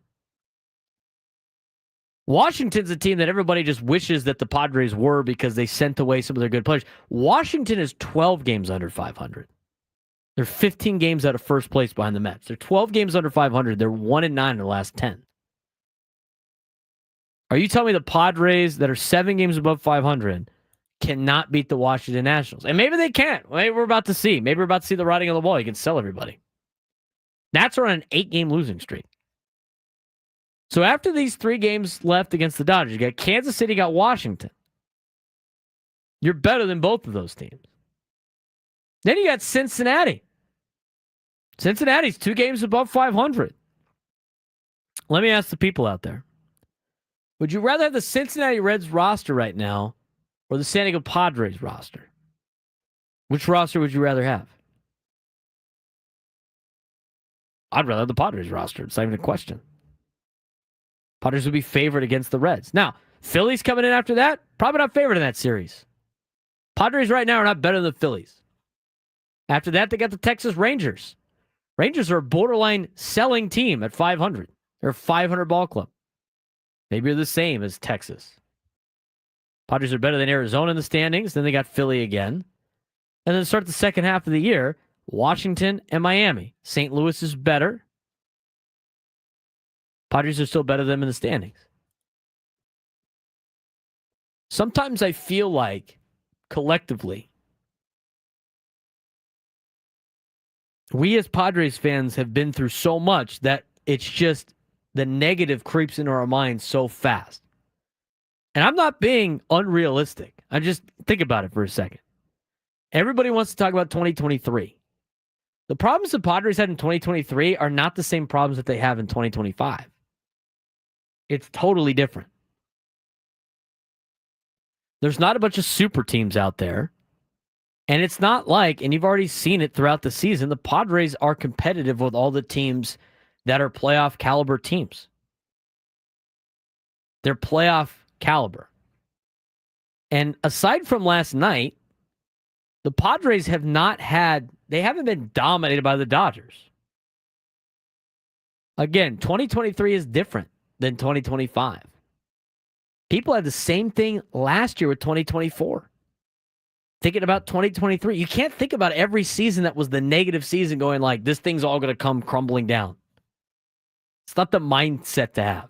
Washington's a team that everybody just wishes that the Padres were because they sent away some of their good players. Washington is 12 games under 500. They're 15 games out of first place behind the Mets. They're 12 games under 500. They're 1-9 in the last 10. Are you telling me the Padres that are 7 games above 500 cannot beat the Washington Nationals? And maybe they can't. Maybe we're about to see. Maybe we're about to see the writing on the wall. You can sell everybody. Nats are on an 8-game losing streak. So after these 3 games left against the Dodgers, you got Kansas City, got Washington. You're better than both of those teams. Then you got Cincinnati. Cincinnati's 2 games above 500. Let me ask the people out there. Would you rather have the Cincinnati Reds roster right now or the San Diego Padres roster? Which roster would you rather have? I'd rather have the Padres roster. It's not even a question. Padres would be favored against the Reds. Now, Phillies coming in after that, probably not favored in that series. Padres right now are not better than the Phillies. After that, they got the Texas Rangers. Rangers are a borderline selling team at 500. They're a 500 ball club. Maybe you're the same as Texas. Padres are better than Arizona in the standings. Then they got Philly again. And then start the second half of the year, Washington and Miami. St. Louis is better. Padres are still better than them in the standings. Sometimes I feel like, collectively, we as Padres fans have been through so much that it's just the negative creeps into our minds so fast. And I'm not being unrealistic. I just think about it for a second. Everybody wants to talk about 2023. The problems the Padres had in 2023 are not the same problems that they have in 2025. It's totally different. There's not a bunch of super teams out there. And it's not like, and you've already seen it throughout the season, the Padres are competitive with all the teams that are playoff caliber teams. They're playoff caliber. And aside from last night, the Padres have they haven't been dominated by the Dodgers. Again, 2023 is different than 2025. People had the same thing last year with 2024. Thinking about 2023, you can't think about every season that was the negative season going like, this thing's all going to come crumbling down. It's not the mindset to have.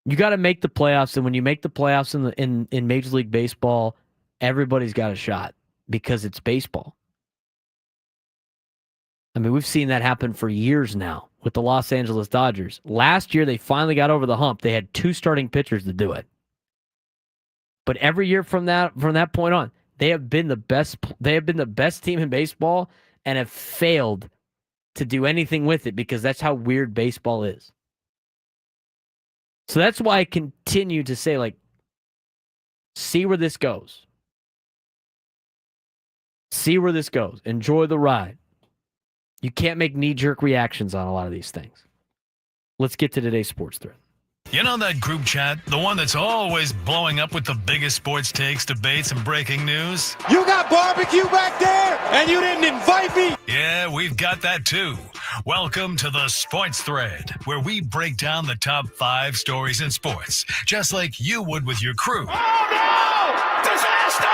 You got to make the playoffs, and when you make the playoffs in Major League Baseball, everybody's got a shot because it's baseball. I mean, we've seen that happen for years now with the Los Angeles Dodgers. Last year, they finally got over the hump. They had 2 starting pitchers to do it. But every year from that point on, they have been the best. They have been the best team in baseball and have failed to do anything with it because that's how weird baseball is. So that's why I continue to say, like, see where this goes. See where this goes. Enjoy the ride. You can't make knee-jerk reactions on a lot of these things. Let's get to today's sports thread. You know that group chat? The one that's always blowing up with the biggest sports takes, debates, and breaking news? You got barbecue back there, and you didn't invite me? Yeah, we've got that too. Welcome to the Sports Thread, where we break down the top 5 stories in sports, just like you would with your crew. Oh, no! Disaster!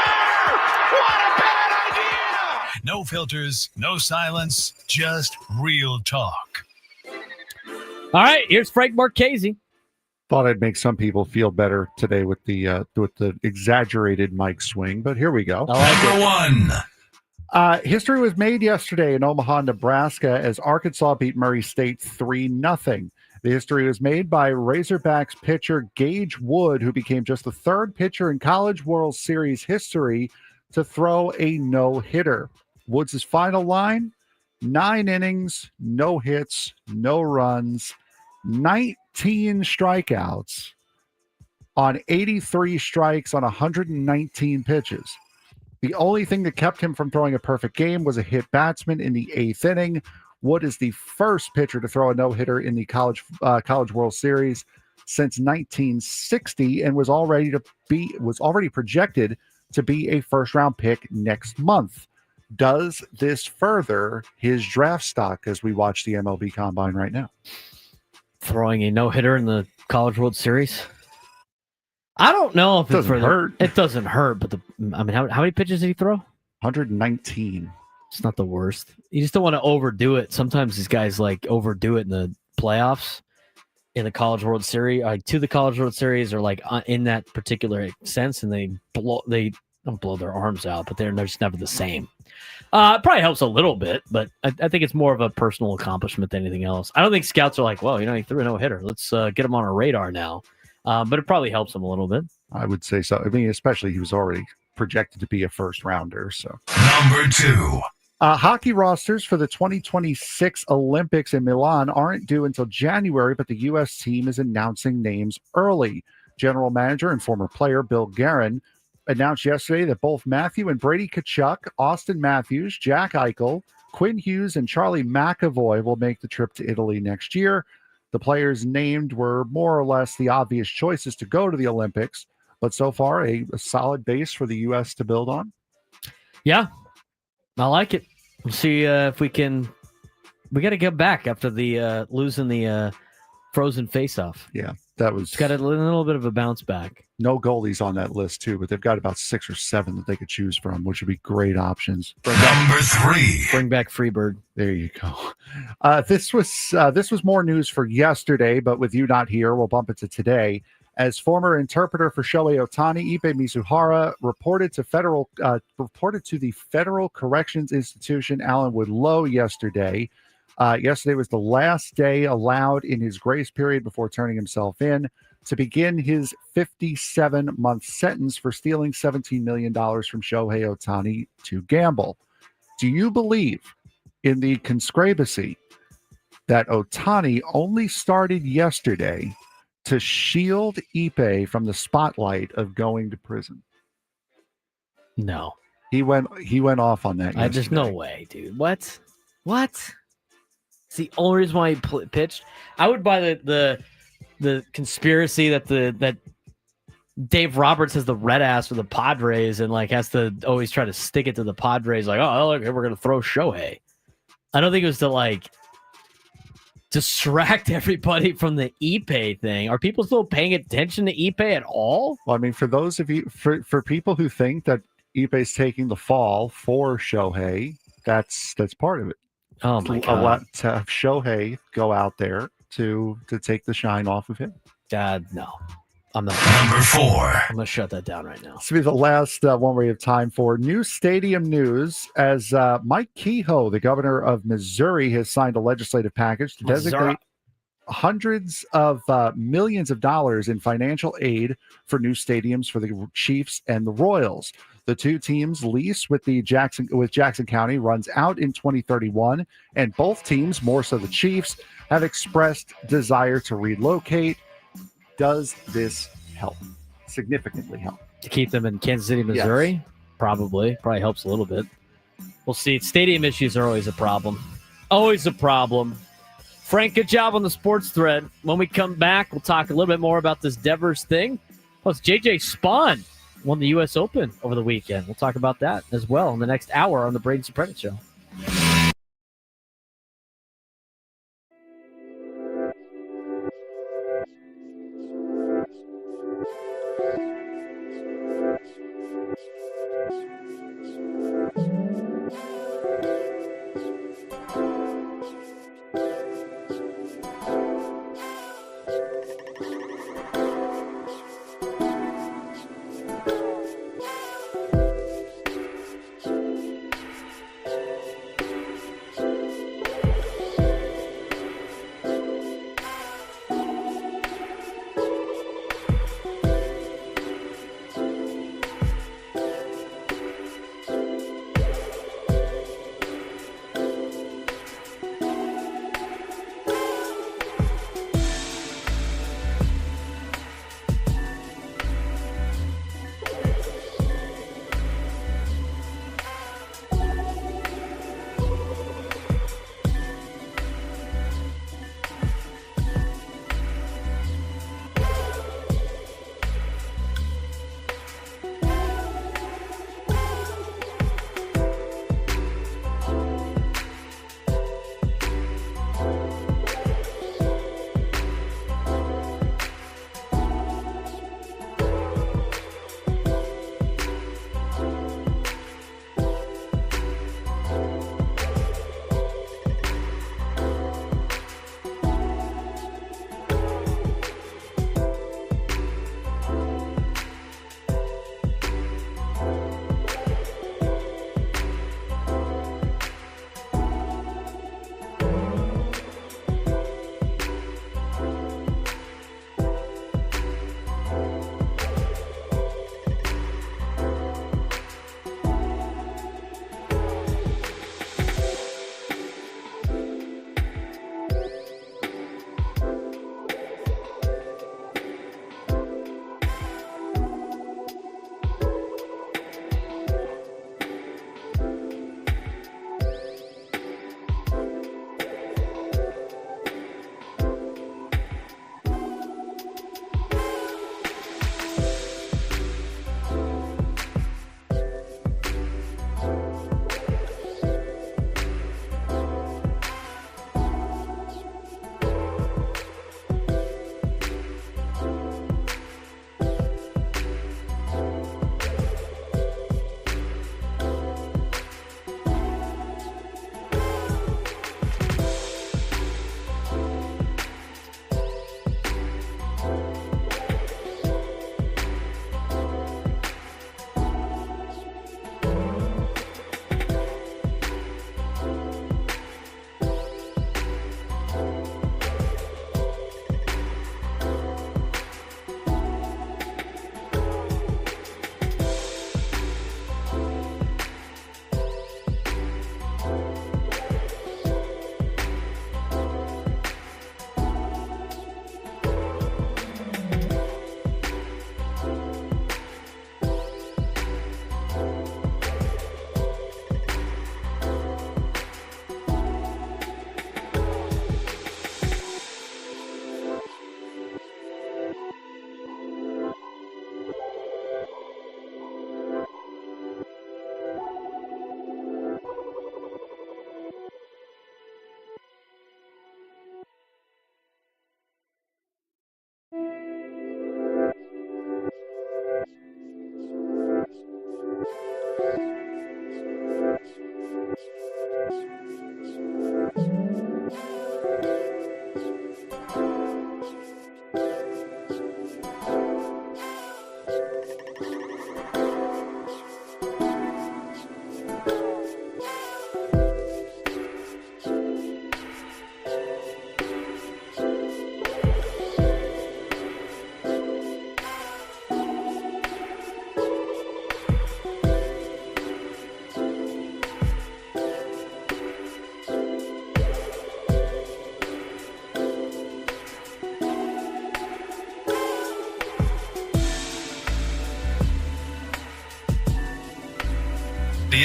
What a bad idea! No filters, no silence, just real talk. All right, here's Frank Marchese. Thought I'd make some people feel better today with the exaggerated mic swing, but here we go. Number 1. History was made yesterday in Omaha, Nebraska, as Arkansas beat Murray State 3-0. The history was made by Razorbacks pitcher Gage Wood, who became just the 3rd pitcher in College World Series history to throw a no-hitter. Woods' final line, 9 innings, no hits, no runs, 19 strikeouts on 83 strikes on 119 pitches. The only thing that kept him from throwing a perfect game was a hit batsman in the 8th inning. Wood is the first pitcher to throw a no-hitter in the College World Series since 1960 and was already projected to be a first-round pick next month. Does this further his draft stock as we watch the MLB Combine right now? Throwing a no-hitter in the College World Series? I don't know if it doesn't hurt. It doesn't hurt, but how many pitches did he throw? 119. It's not the worst. You just don't want to overdo it. Sometimes these guys like overdo it in the playoffs, in the College World Series, to the College World Series, or like in that particular sense, and they don't blow their arms out, but they're just never the same. It probably helps a little bit, but I think it's more of a personal accomplishment than anything else. I don't think scouts are like, well, he threw a no-hitter. Let's get him on our radar now. But it probably helps him a little bit. I would say so. I mean, especially he was already projected to be a first-rounder. So Number 2. Hockey rosters for the 2026 Olympics in Milan aren't due until January, but the U.S. team is announcing names early. General manager and former player Bill Guerin announced yesterday that both Matthew and Brady Tkachuk, Austin Matthews, Jack Eichel, Quinn Hughes, and Charlie McAvoy will make the trip to Italy next year. The players named were more or less the obvious choices to go to the Olympics, but so far a solid base for the U.S. to build on. Yeah, I like it. We'll see if we can. We got to get back after the losing the Frozen face-off. Yeah, that was. It's got a little bit of a bounce back. No goalies on that list too, but they've got about 6 or 7 that they could choose from, which would be great options. Number 3. Bring back Freebird. There you go. This was more news for yesterday, but with you not here, we'll bump it to today. As former interpreter for Shohei Ohtani, Ippei Mizuhara reported to the Federal Corrections Institution Allenwood Low yesterday. Yesterday was the last day allowed in his grace period before turning himself in to begin his 57-month sentence for stealing $17 million from Shohei Ohtani to gamble. Do you believe in the conspiracy that Ohtani only started yesterday to shield Ippei from the spotlight of going to prison? No. He went off on that yesterday. There's no way, dude. What? It's the only reason why he pitched. I would buy the conspiracy that Dave Roberts has the red ass for the Padres and like has to always try to stick it to the Padres. Like, oh, look, we're gonna throw Shohei. I don't think it was to like distract everybody from the Ippei thing. Are people still paying attention to Ippei at all? Well, I mean, for those of you, for people who think that Ippei's taking the fall for Shohei, that's part of it. Oh my God. A lot to have Shohei go out there to take the shine off of him. God, no. I'm not. Number 4. I'm going to shut that down right now. This will be the last one we have time for. New stadium news as Mike Kehoe, the governor of Missouri, has signed a legislative package to designate hundreds of millions of dollars in financial aid for new stadiums for the Chiefs and the Royals. The two teams' lease with Jackson County runs out in 2031, and both teams, more so the Chiefs, have expressed desire to relocate. Does this help? Significantly help? To keep them in Kansas City, Missouri? Yes. Probably helps a little bit. We'll see. Stadium issues are always a problem. Always a problem. Frank, good job on the sports thread. When we come back, we'll talk a little bit more about this Devers thing. Plus, JJ Spawn won the U.S. Open over the weekend. We'll talk about that as well in the next hour on the Braden Surprenant Show.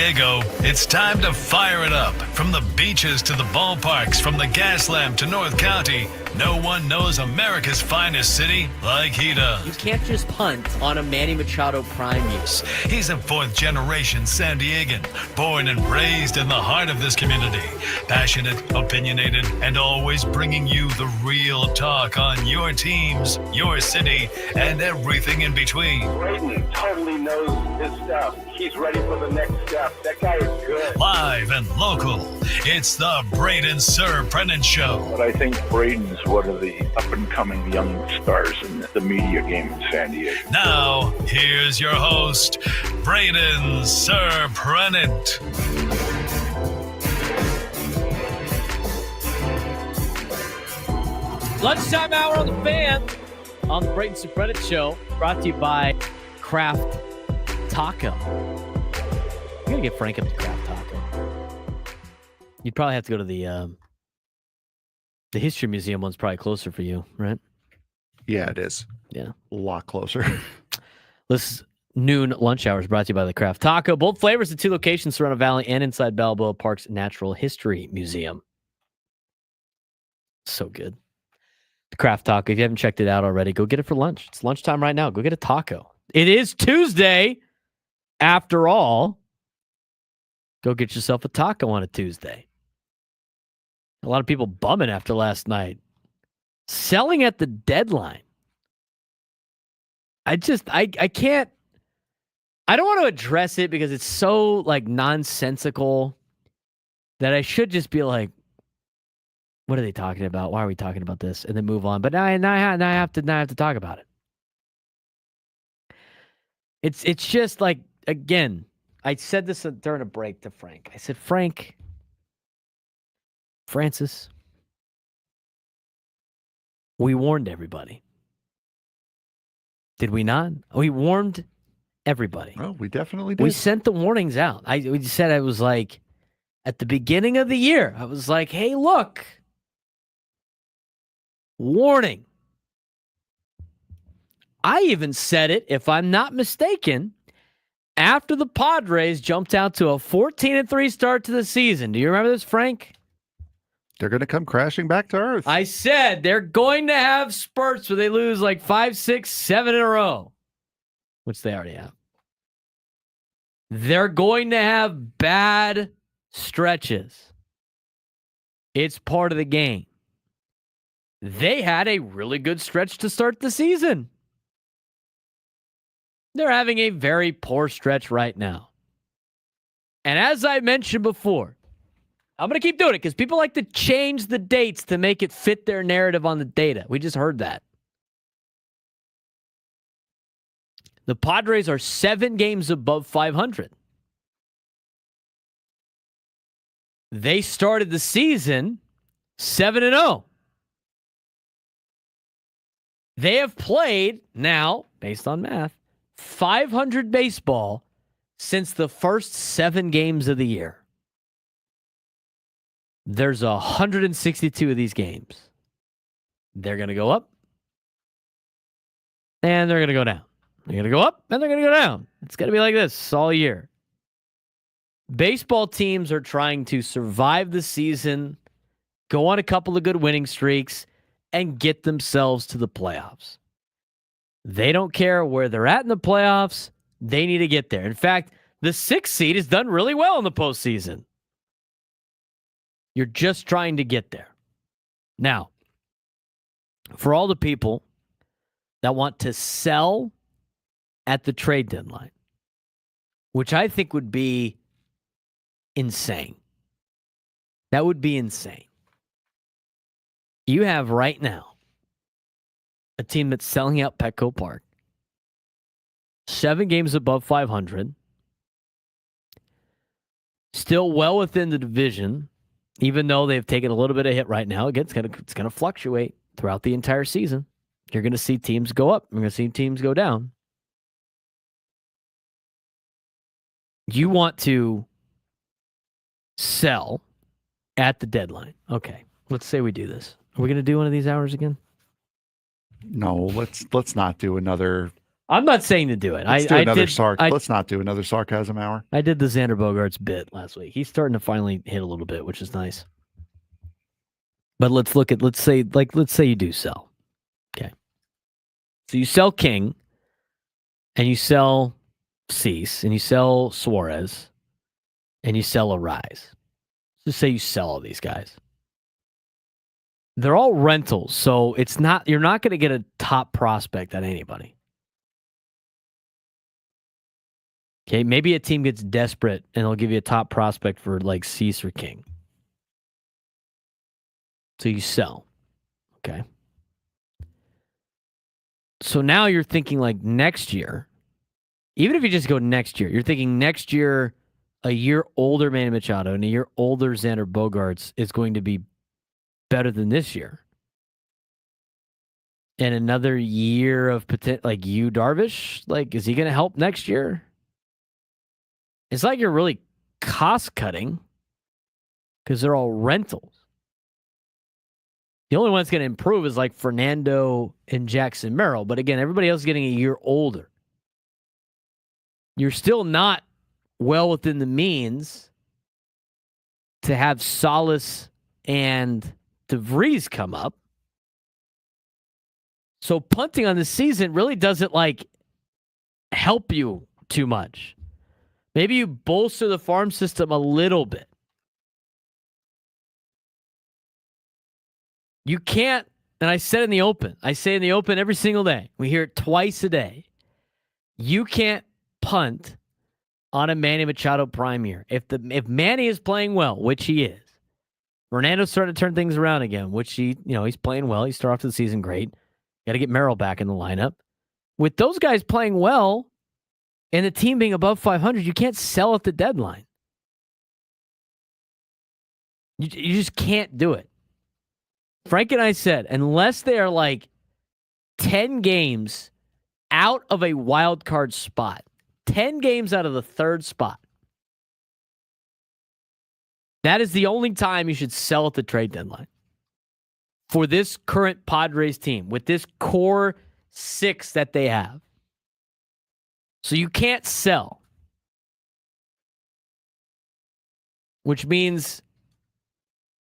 Diego, it's time to fire it up. From the beaches to the ballparks, from the Gaslamp to North County, no one knows America's finest city like he does. You can't just punt on a Manny Machado prime use. He's a fourth-generation San Diegan, born and raised in the heart of this community. Passionate, opinionated, and always bringing you the real talk on your teams, your city, and everything in between. Braden totally knows his stuff. He's ready for the next step. That guy is good. Live and local, it's the Braden Surprenant Show. But I think Braden's one of the up-and-coming young stars in the media game in San Diego. Now, here's your host, Braden Surprenant. Lunchtime hour on the Fan on the Braden Surprenant Show, brought to you by Kraft Taco. I'm gonna get Frank up to Kraft Taco. You'd probably have to go to the History Museum one's probably closer for you, right? Yeah, it is. Yeah. A lot closer. This noon lunch hour is brought to you by the Kraft Taco. Both flavors at 2 locations, Serrano Valley and inside Balboa Park's Natural History Museum. So good. The Kraft Taco. If you haven't checked it out already, go get it for lunch. It's lunchtime right now. Go get a taco. It is Tuesday. After all, go get yourself a taco on a Tuesday. A lot of people bumming after last night. Selling at the deadline. I can't. I don't want to address it because it's so like nonsensical that I should just be like, what are they talking about? Why are we talking about this? And then move on. But now I have to talk about it. It's just like, again, I said this during a break to Frank. I said, Francis, we warned everybody. Did we not? We warned everybody. Oh, we definitely did. We sent the warnings out. We said, I was like, at the beginning of the year, I was like, hey, look. Warning. I even said it, if I'm not mistaken, after the Padres jumped out to a 14-3 start to the season. Do you remember this, Frank? They're going to come crashing back to earth. I said they're going to have spurts where they lose like 5, 6, 7 in a row, which they already have. They're going to have bad stretches. It's part of the game. They had a really good stretch to start the season. They're having a very poor stretch right now. And as I mentioned before, I'm going to keep doing it because people like to change the dates to make it fit their narrative on the data. We just heard that. The Padres are 7 games above 500. They started the season 7-0. They have played now, based on math, 500 baseball since the first 7 games of the year. There's 162 of these games. They're going to go up, and they're going to go down. They're going to go up, and they're going to go down. It's going to be like this all year. Baseball teams are trying to survive the season, go on a couple of good winning streaks, and get themselves to the playoffs. They don't care where they're at in the playoffs. They need to get there. In fact, the 6th seed has done really well in the postseason. You're just trying to get there. Now, for all the people that want to sell at the trade deadline, which I think would be insane. That would be insane. You have right now a team that's selling out Petco Park, 7 games above 500, still well within the division, even though they've taken a little bit of hit right now. Again, it's going to fluctuate throughout the entire season. You're going to see teams go up. You're going to see teams go down. You want to sell at the deadline. Okay, let's say we do this. Are we going to do one of these hours again? No, let's not do another I'm not saying to do it. Let's not do another sarcasm hour. I did the Xander Bogaerts bit last week. He's starting to finally hit a little bit, which is nice. But let's say you do sell. Okay. So you sell King, and you sell Cease, and you sell Suarez, and you sell Arise. Just say you sell all these guys. They're all rentals, so you're not going to get a top prospect on anybody. Okay, maybe a team gets desperate and they'll give you a top prospect for like Cease or King. So you sell. Okay. So now you're thinking like next year, even if you just go next year, you're thinking next year, a year older Manny Machado and a year older Xander Bogaerts is going to be better than this year. And another year of potential, like Yu Darvish, like, is he going to help next year? It's like you're really cost cutting because they're all rentals. The only one that's going to improve is like Fernando and Jackson Merrill. But again, everybody else is getting a year older. You're still not well within the means to have Salas and DeVries come up. So punting on the season really doesn't like help you too much. Maybe you bolster the farm system a little bit. You can't, and I say in the open every single day. We hear it twice a day. You can't punt on a Manny Machado prime year. If Manny is playing well, which he is, Fernando's starting to turn things around again, which he's playing well. He started off the season great. Got to get Merrill back in the lineup. With those guys playing well and the team being above 500, you can't sell at the deadline. You just can't do it. Frank and I said, unless they are like 10 games out of a wild card spot, 10 games out of the third spot, that is the only time you should sell at the trade deadline. For this current Padres team, with this core six that they have. So you can't sell. Which means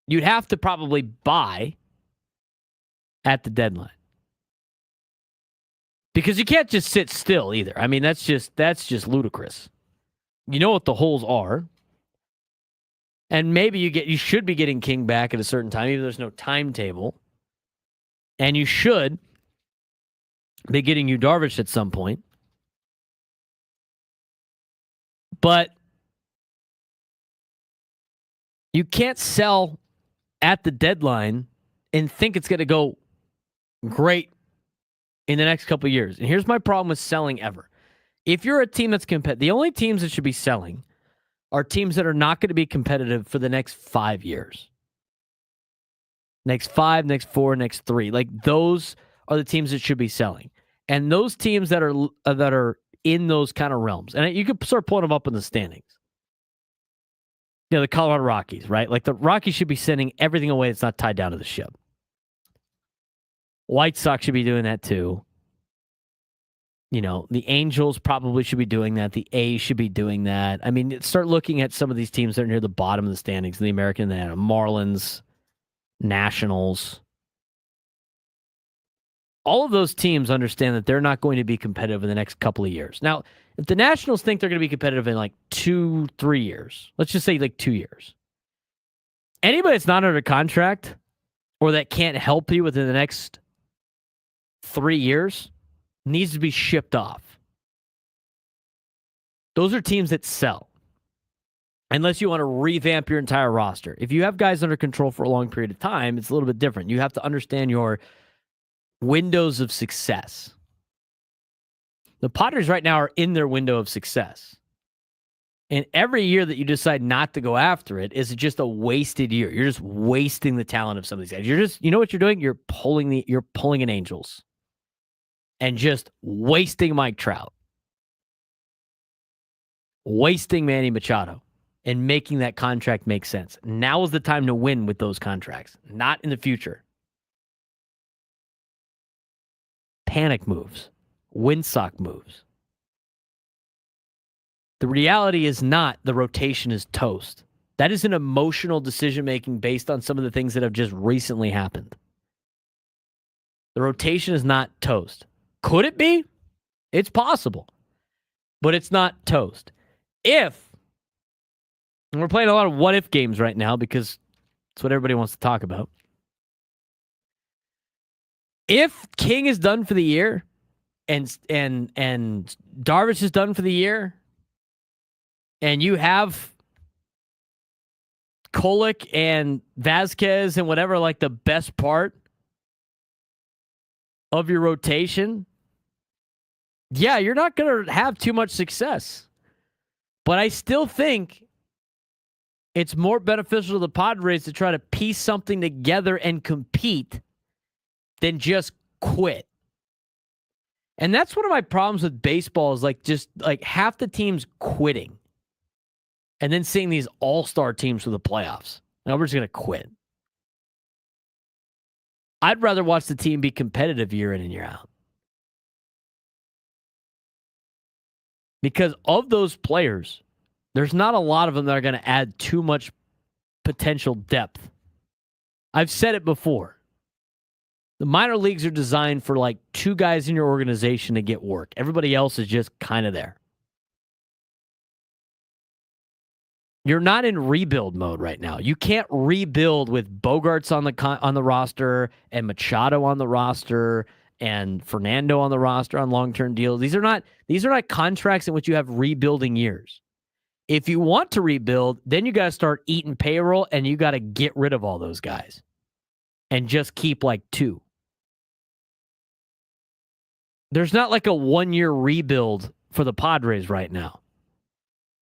you'd have to probably buy at the deadline. Because you can't just sit still either. I mean, that's just ludicrous. You know what the holes are. And maybe you should be getting King back at a certain time, even though there's no timetable. And you should be getting Yu Darvish at some point. But you can't sell at the deadline and think it's going to go great in the next couple of years. And here's my problem with selling ever. If you're a team that's competitive, the only teams that should be selling are teams that are not going to be competitive for the next 5 years. Next 5, next 4, next 3. Like those are the teams that should be selling. And those teams that are in those kind of realms. And you could start pulling them up in the standings. The Colorado Rockies, right? Like the Rockies should be sending everything away that's not tied down to the ship. White Sox should be doing that too. The Angels probably should be doing that. The A's should be doing that. I mean, start looking at some of these teams that are near the bottom of the standings in the American, Marlins, Nationals. All of those teams understand that they're not going to be competitive in the next couple of years. Now, if the Nationals think they're going to be competitive in like 2-3 years, let's just say like 2 years. Anybody that's not under contract or that can't help you within the next 3 years needs to be shipped off. Those are teams that sell. Unless you want to revamp your entire roster. If you have guys under control for a long period of time, it's a little bit different. You have to understand your windows of success. The Padres right now are in their window of success. And every year that you decide not to go after it is just a wasted year. You're just wasting the talent of some of these guys. You know what you're doing? You're pulling an Angels. And just wasting Mike Trout. Wasting Manny Machado. And making that contract make sense. Now is the time to win with those contracts. Not in the future. Panic moves. windsock moves. The reality is not the rotation is toast. That is an emotional decision-making based on some of the things that have just recently happened. The rotation is not toast. Could it be? It's possible. But it's not toast. If, and we're playing a lot of what-if games right now because it's what everybody wants to talk about. If King is done for the year and Darvish is done for the year and you have Kolek and Vasquez and whatever, like the best part of your rotation, yeah, you're not going to have too much success. But I still think it's more beneficial to the Padres to try to piece something together and compete than just quit. And that's one of my problems with baseball is just half the teams quitting and then seeing these all-star teams for the playoffs. Now we're just going to quit. I'd rather watch the team be competitive year in and year out. Because of those players, there's not a lot of them that are going to add too much potential depth. I've said it before. The minor leagues are designed for two guys in your organization to get work. Everybody else is just kind of there. You're not in rebuild mode right now. You can't rebuild with Bogarts on the roster and Machado on the roster and Fernando on the roster on long-term deals. These are not contracts in which you have rebuilding years. If you want to rebuild, then you got to start eating payroll and you got to get rid of all those guys and just keep 2. There's not a 1-year rebuild for the Padres right now.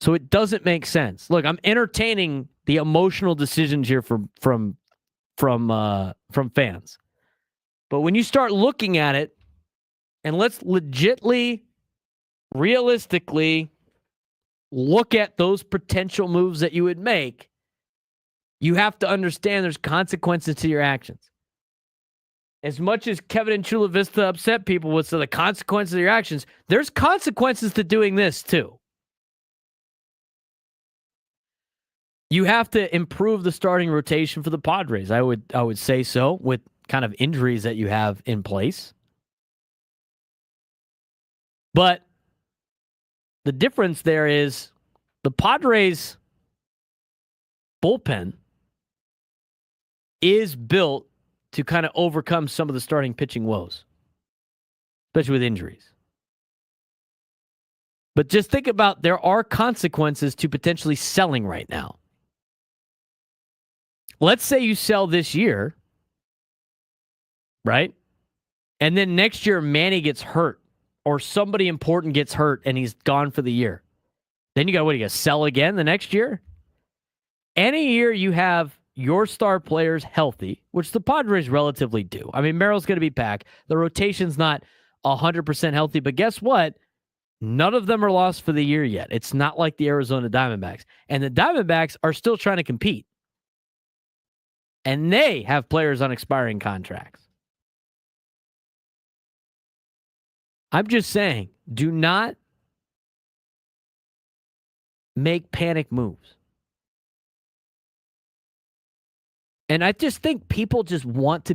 So it doesn't make sense. Look, I'm entertaining the emotional decisions here from fans. But when you start looking at it, and let's realistically look at those potential moves that you would make, you have to understand there's consequences to your actions. As much as Kevin and Chula Vista upset people with the consequences of your actions, there's consequences to doing this too. You have to improve the starting rotation for the Padres. I would say so with kind of injuries that you have in place. But the difference there is the Padres bullpen is built to kind of overcome some of the starting pitching woes, especially with injuries. But just think about there are consequences to potentially selling right now. Let's say you sell this year, right? And then next year Manny gets hurt or somebody important gets hurt and he's gone for the year. Then you got to sell again the next year? Any year you have your star players healthy, which the Padres relatively do. I mean, Merrill's going to be back. The rotation's not 100% healthy, but guess what? None of them are lost for the year yet. It's not like the Arizona Diamondbacks. And the Diamondbacks are still trying to compete. And they have players on expiring contracts. I'm just saying, do not make panic moves. And I just think people just want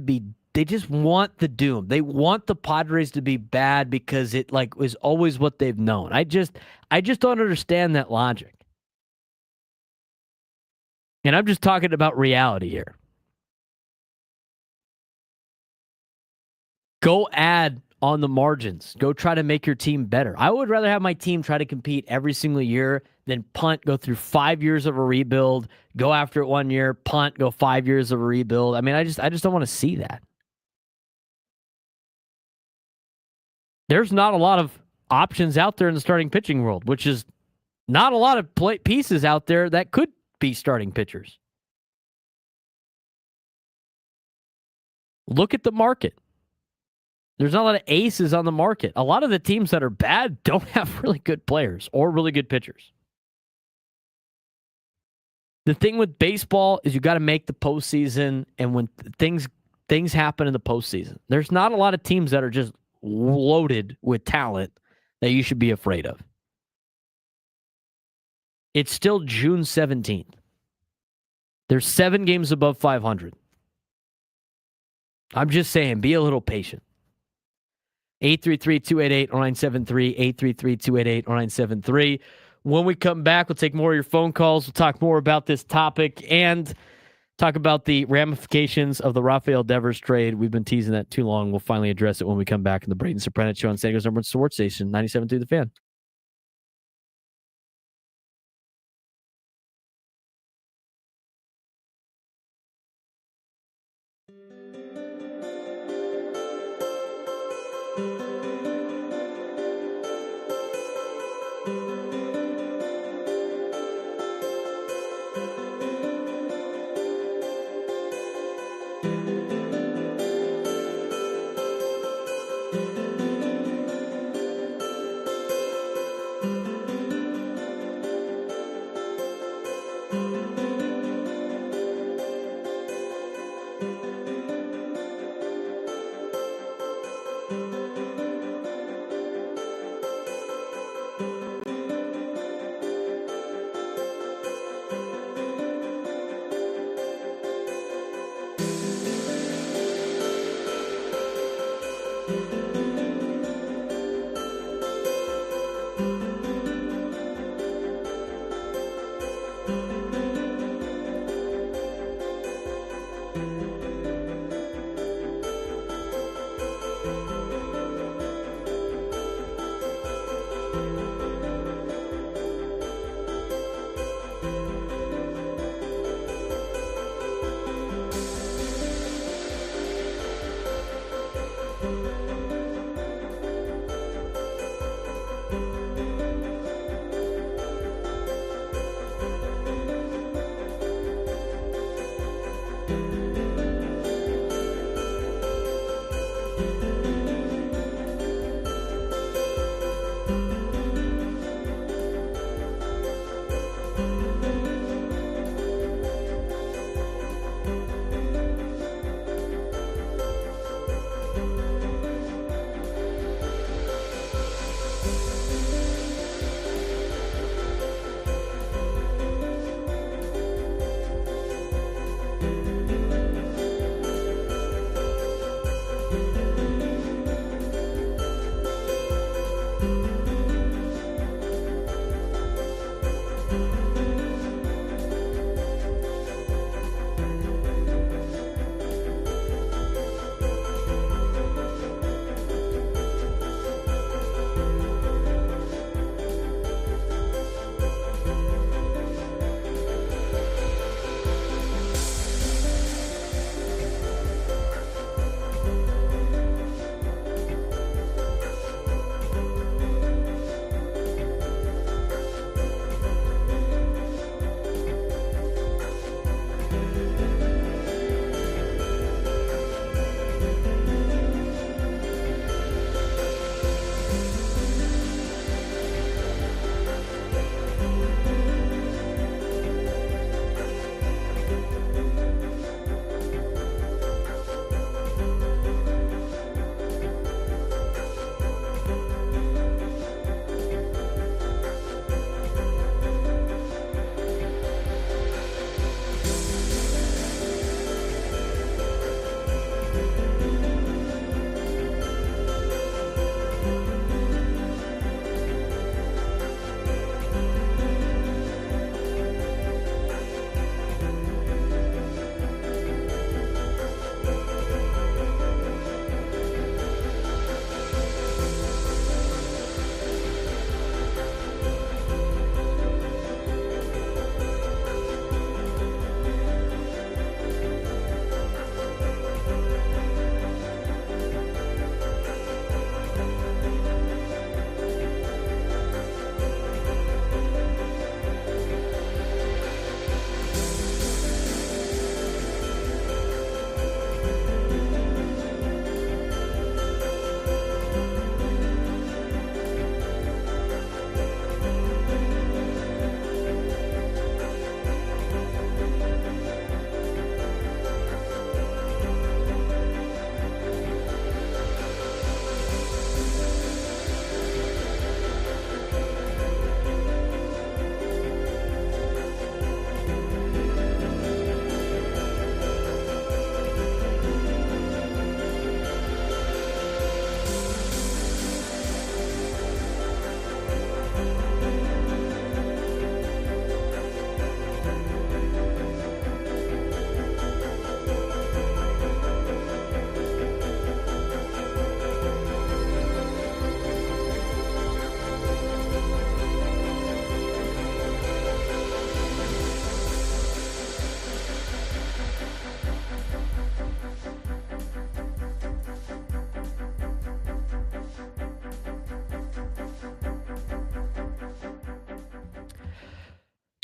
they just want the doom. They want the Padres to be bad because it is always what they've known. I just don't understand that logic. And I'm just talking about reality here. Go add on the margins. Go try to make your team better. I would rather have my team try to compete every single year than punt, go through 5 years of a rebuild, go after it 1 year, punt, go 5 years of a rebuild. I mean, I just don't want to see that. There's not a lot of options out there in the starting pitching world, which is not a lot of pieces out there that could be starting pitchers. Look at the market. There's not a lot of aces on the market. A lot of the teams that are bad don't have really good players or really good pitchers. The thing with baseball is you got to make the postseason, and when things happen in the postseason, there's not a lot of teams that are just loaded with talent that you should be afraid of. It's still June 17th. There's 7 games above 500. I'm just saying, be a little patient. 833-288-0973, 833-288-0973. When we come back, we'll take more of your phone calls. We'll talk more about this topic and talk about the ramifications of the Rafael Devers trade. We've been teasing that too long. We'll finally address it when we come back in the Braden Surprenant Show on San Diego's number 1 sports station, 97.3 The Fan.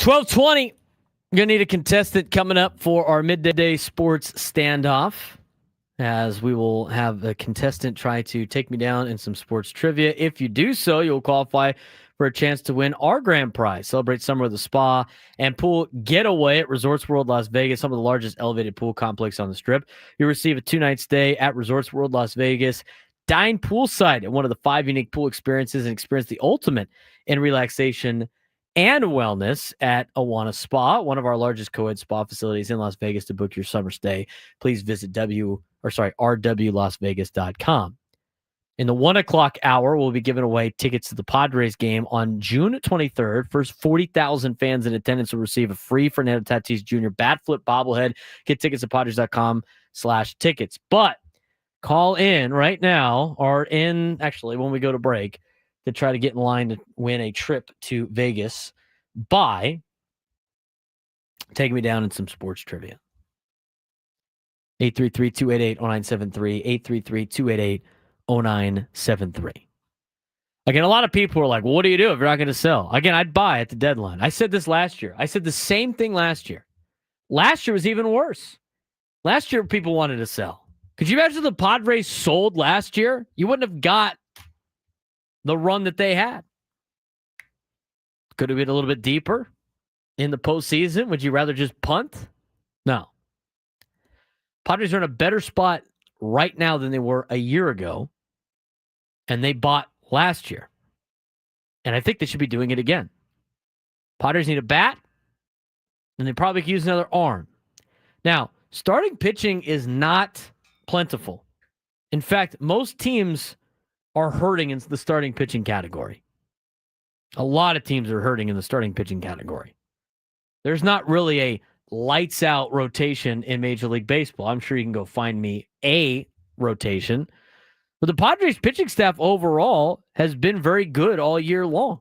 12:20. You're going to need a contestant coming up for our midday sports standoff, as we will have a contestant try to take me down in some sports trivia. If you do so, you'll qualify for a chance to win our grand prize. Celebrate summer with a spa and pool getaway at Resorts World Las Vegas, some of the largest elevated pool complex on the Strip. You'll receive a 2-night stay at Resorts World Las Vegas. Dine poolside at one of the 5 unique pool experiences and experience the ultimate in relaxation and wellness at Awana Spa, one of our largest co-ed spa facilities in Las Vegas. To book your summer stay, please visit rwlasvegas.com. In the 1 o'clock hour, we'll be giving away tickets to the Padres game on June 23rd. First 40,000 fans in attendance will receive a free Fernando Tatis Jr. bat flip bobblehead. Get tickets at Padres.com/tickets. But call in right now, or actually when we go to break, to try to get in line to win a trip to Vegas by taking me down in some sports trivia. 833-288-0973, 833-288-0973. Again, a lot of people are like, well, what do you do if you're not going to sell? Again, I'd buy at the deadline. I said this last year. I said the same thing last year. Last year was even worse. Last year, people wanted to sell. Could you imagine the Padres sold last year? You wouldn't have got the run that they had. Could have been a little bit deeper in the postseason. Would you rather just punt? No. Padres are in a better spot right now than they were a year ago, and they bought last year. And I think they should be doing it again. Padres need a bat, and they probably could use another arm. Now, starting pitching is not plentiful. In fact, most teams are hurting in the starting pitching category. A lot of teams are hurting in the starting pitching category. There's not really a lights out rotation in Major League Baseball. I'm sure you can go find me a rotation. But the Padres pitching staff overall has been very good all year long.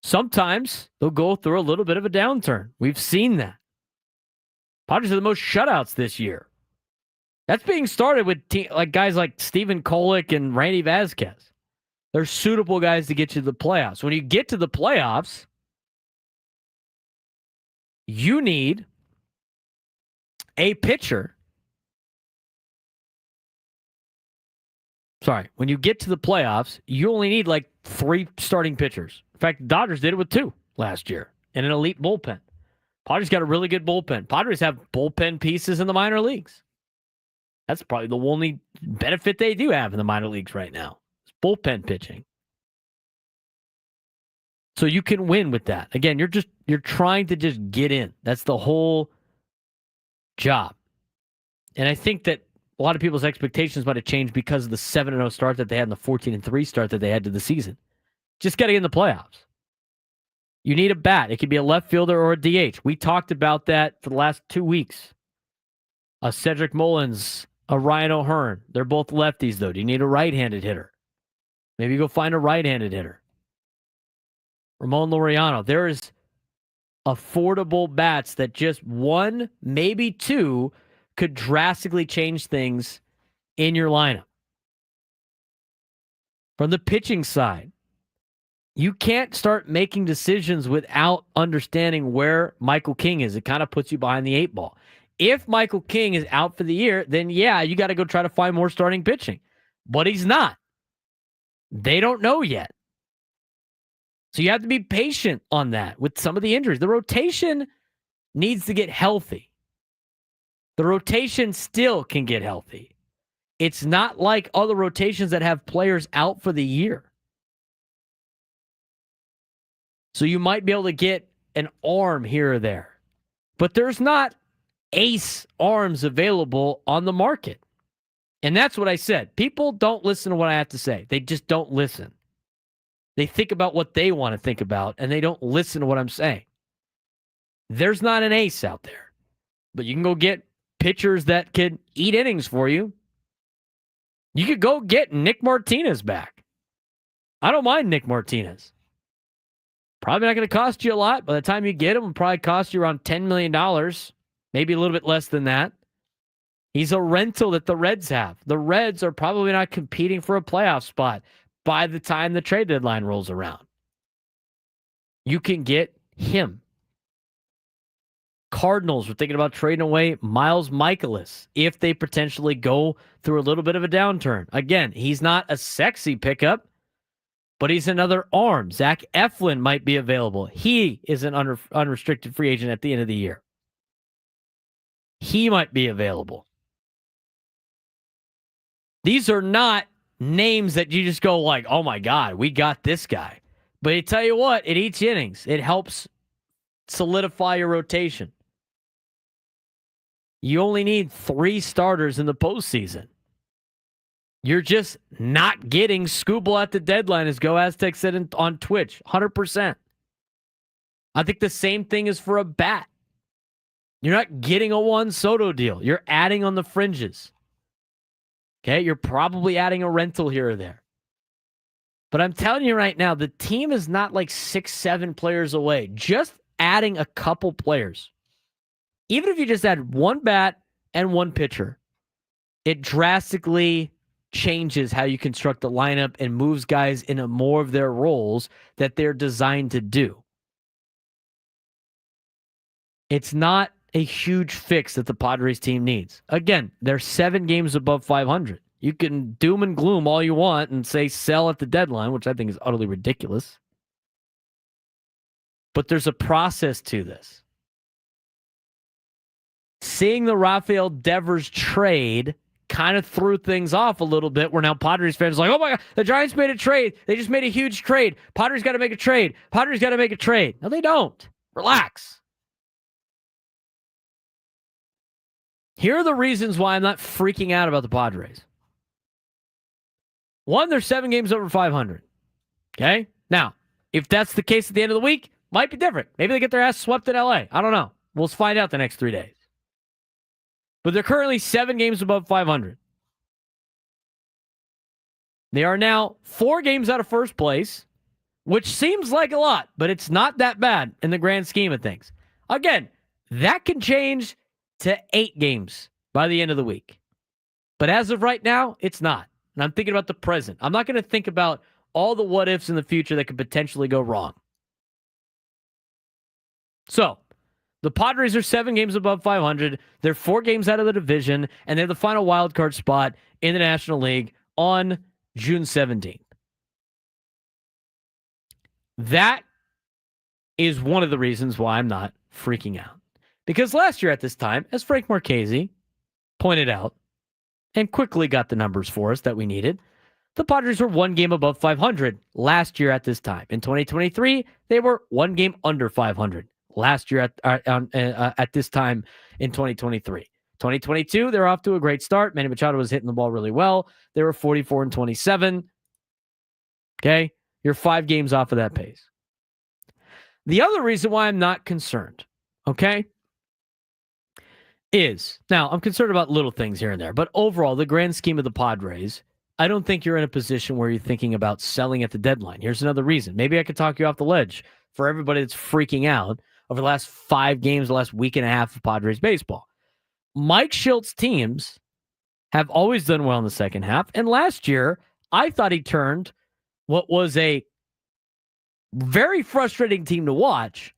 Sometimes they'll go through a little bit of a downturn. We've seen that. Padres are the most shutouts this year. That's being started with guys like Steven Kolick and Randy Vasquez. They're suitable guys to get you to the playoffs. When you get to the playoffs, you need a pitcher. Sorry, when you get to the playoffs, you only need like 3 starting pitchers. In fact, the Dodgers did it with 2 last year and an elite bullpen. Padres got a really good bullpen. Padres have bullpen pieces in the minor leagues. That's probably the only benefit they do have in the minor leagues right now. It's bullpen pitching. So you can win with that. Again, you're trying to just get in. That's the whole job. And I think that a lot of people's expectations might have changed because of the 7-0 start that they had and the 14-3 start that they had to the season. Just got to get in the playoffs. You need a bat. It could be a left fielder or a DH. We talked about that for the last 2 weeks. A Cedric Mullins, a Ryan O'Hearn. They're both lefties, though. Do you need a right-handed hitter? Maybe go find a right-handed hitter. Ramon Laureano. There is affordable bats that just 1, maybe 2, could drastically change things in your lineup. From the pitching side, you can't start making decisions without understanding where Michael King is. It kind of puts you behind the 8 ball. If Michael King is out for the year, then yeah, you got to go try to find more starting pitching. But he's not. They don't know yet. So you have to be patient on that with some of the injuries. The rotation needs to get healthy. The rotation still can get healthy. It's not like other rotations that have players out for the year. So you might be able to get an arm here or there. But there's not ace arms available on the market. And that's what I said. People don't listen to what I have to say. They just don't listen. They think about what they want to think about, and they don't listen to what I'm saying. There's not an ace out there. But you can go get pitchers that could eat innings for you. You could go get Nick Martinez back. I don't mind Nick Martinez. Probably not going to cost you a lot. By the time you get him, it'll probably cost you around $10 million. Maybe a little bit less than that. He's a rental that the Reds have. The Reds are probably not competing for a playoff spot by the time the trade deadline rolls around. You can get him. Cardinals were thinking about trading away Miles Michaelis if they potentially go through a little bit of a downturn. Again, he's not a sexy pickup, but he's another arm. Zach Eflin might be available. He is an unrestricted free agent at the end of the year. He might be available. These are not names that you just go like, oh my God, we got this guy. But I tell you what, at each innings, it helps solidify your rotation. You only need 3 starters in the postseason. You're just not getting Scooble at the deadline, as Go Aztec said on Twitch. 100%. I think the same thing is for a bat. You're not getting a Juan Soto deal. You're adding on the fringes. Okay, you're probably adding a rental here or there. But I'm telling you right now, the team is not like 6, 7 players away. Just adding a couple players. Even if you just add 1 bat and 1 pitcher, it drastically changes how you construct the lineup and moves guys into more of their roles that they're designed to do. It's not a huge fix that the Padres team needs. Again, they're 7 games above 500. You can doom and gloom all you want and say sell at the deadline, which I think is utterly ridiculous. But there's a process to this. Seeing the Rafael Devers trade kind of threw things off a little bit, where now Padres fans are like, oh my God, the Giants made a trade. They just made a huge trade. Padres got to make a trade. Padres got to make a trade. No, they don't. Relax. Here are the reasons why I'm not freaking out about the Padres. 1, they're 7 games over 500. Okay? Now, if that's the case at the end of the week, might be different. Maybe they get their ass swept in LA. I don't know. We'll find out the next 3 days. But they're currently 7 games above 500. They are now 4 games out of first place, which seems like a lot, but it's not that bad in the grand scheme of things. Again, that can change to 8 games by the end of the week. But as of right now, it's not. And I'm thinking about the present. I'm not going to think about all the what ifs in the future that could potentially go wrong. So, the Padres are 7 games above 500. They're 4 games out of the division, and they're the final wild card spot in the National League on June 17th. That is one of the reasons why I'm not freaking out. Because last year at this time, as Frank Marchese pointed out, and quickly got the numbers for us that we needed, the Padres were 1 game above 500 last year at this time. In 2023, they were 1 game under 500. Last year at this time in 2023. 2022, they're off to a great start. Manny Machado was hitting the ball really well. They were 44-27. Okay? You're 5 games off of that pace. The other reason why I'm not concerned, okay, is, now I'm concerned about little things here and there, but overall, the grand scheme of the Padres, I don't think you're in a position where you're thinking about selling at the deadline. Here's another reason. Maybe I could talk you off the ledge for everybody that's freaking out over the last 5 games, the last week and a half of Padres baseball. Mike Shilt's teams have always done well in the second half. And last year, I thought he turned what was a very frustrating team to watch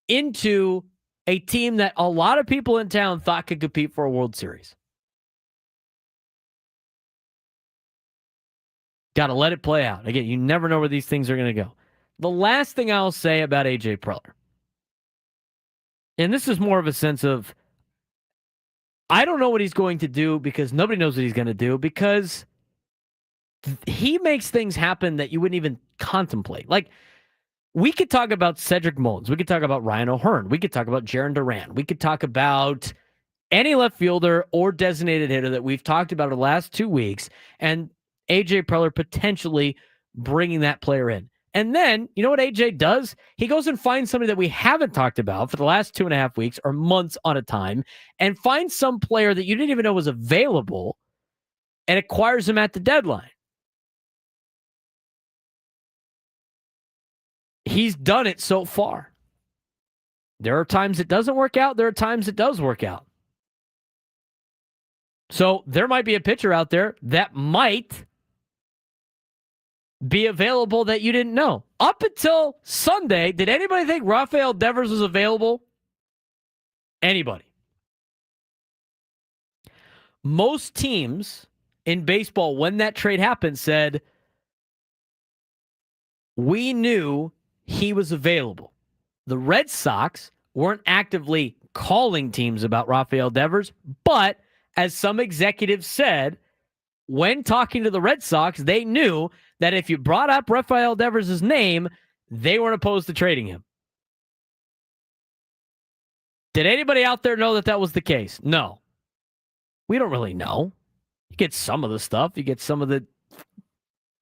into a team that a lot of people in town thought could compete for a World Series. Got to let it play out. Again, you never know where these things are going to go. The last thing I'll say about AJ Preller, and this is more of a sense of, I don't know what he's going to do because nobody knows what he's going to do, because he makes things happen that you wouldn't even contemplate. Like, we could talk about Cedric Mullins. We could talk about Ryan O'Hearn. We could talk about Jaron Duran. We could talk about any left fielder or designated hitter that we've talked about in the last 2 weeks, and AJ Preller potentially bringing that player in. And then, you know what AJ does? He goes and finds somebody that we haven't talked about for the last 2.5 weeks or months on a time, and finds some player that you didn't even know was available and acquires him at the deadline. He's done it so far. There are times it doesn't work out. There are times it does work out. So there might be a pitcher out there that might be available that you didn't know. Up until Sunday, did anybody think Rafael Devers was available? Anybody? Most teams in baseball, when that trade happened, said, we knew he was available. The Red Sox weren't actively calling teams about Rafael Devers, but as some executives said, when talking to the Red Sox, they knew that if you brought up Rafael Devers' name, they weren't opposed to trading him. Did anybody out there know that that was the case? No. We don't really know. You get some of the stuff. You get some of the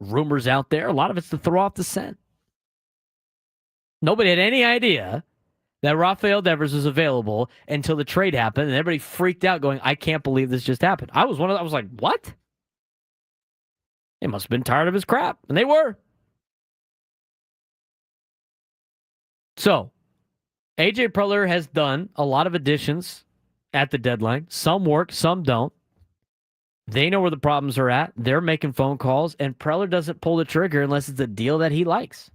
rumors out there. A lot of it's to throw off the scent. Nobody had any idea that Rafael Devers was available until the trade happened, and everybody freaked out going, I can't believe this just happened. I was like, what? They must have been tired of his crap, and they were. So, A.J. Preller has done a lot of additions at the deadline. Some work, some don't. They know where the problems are at. They're making phone calls, and Preller doesn't pull the trigger unless it's a deal that he likes.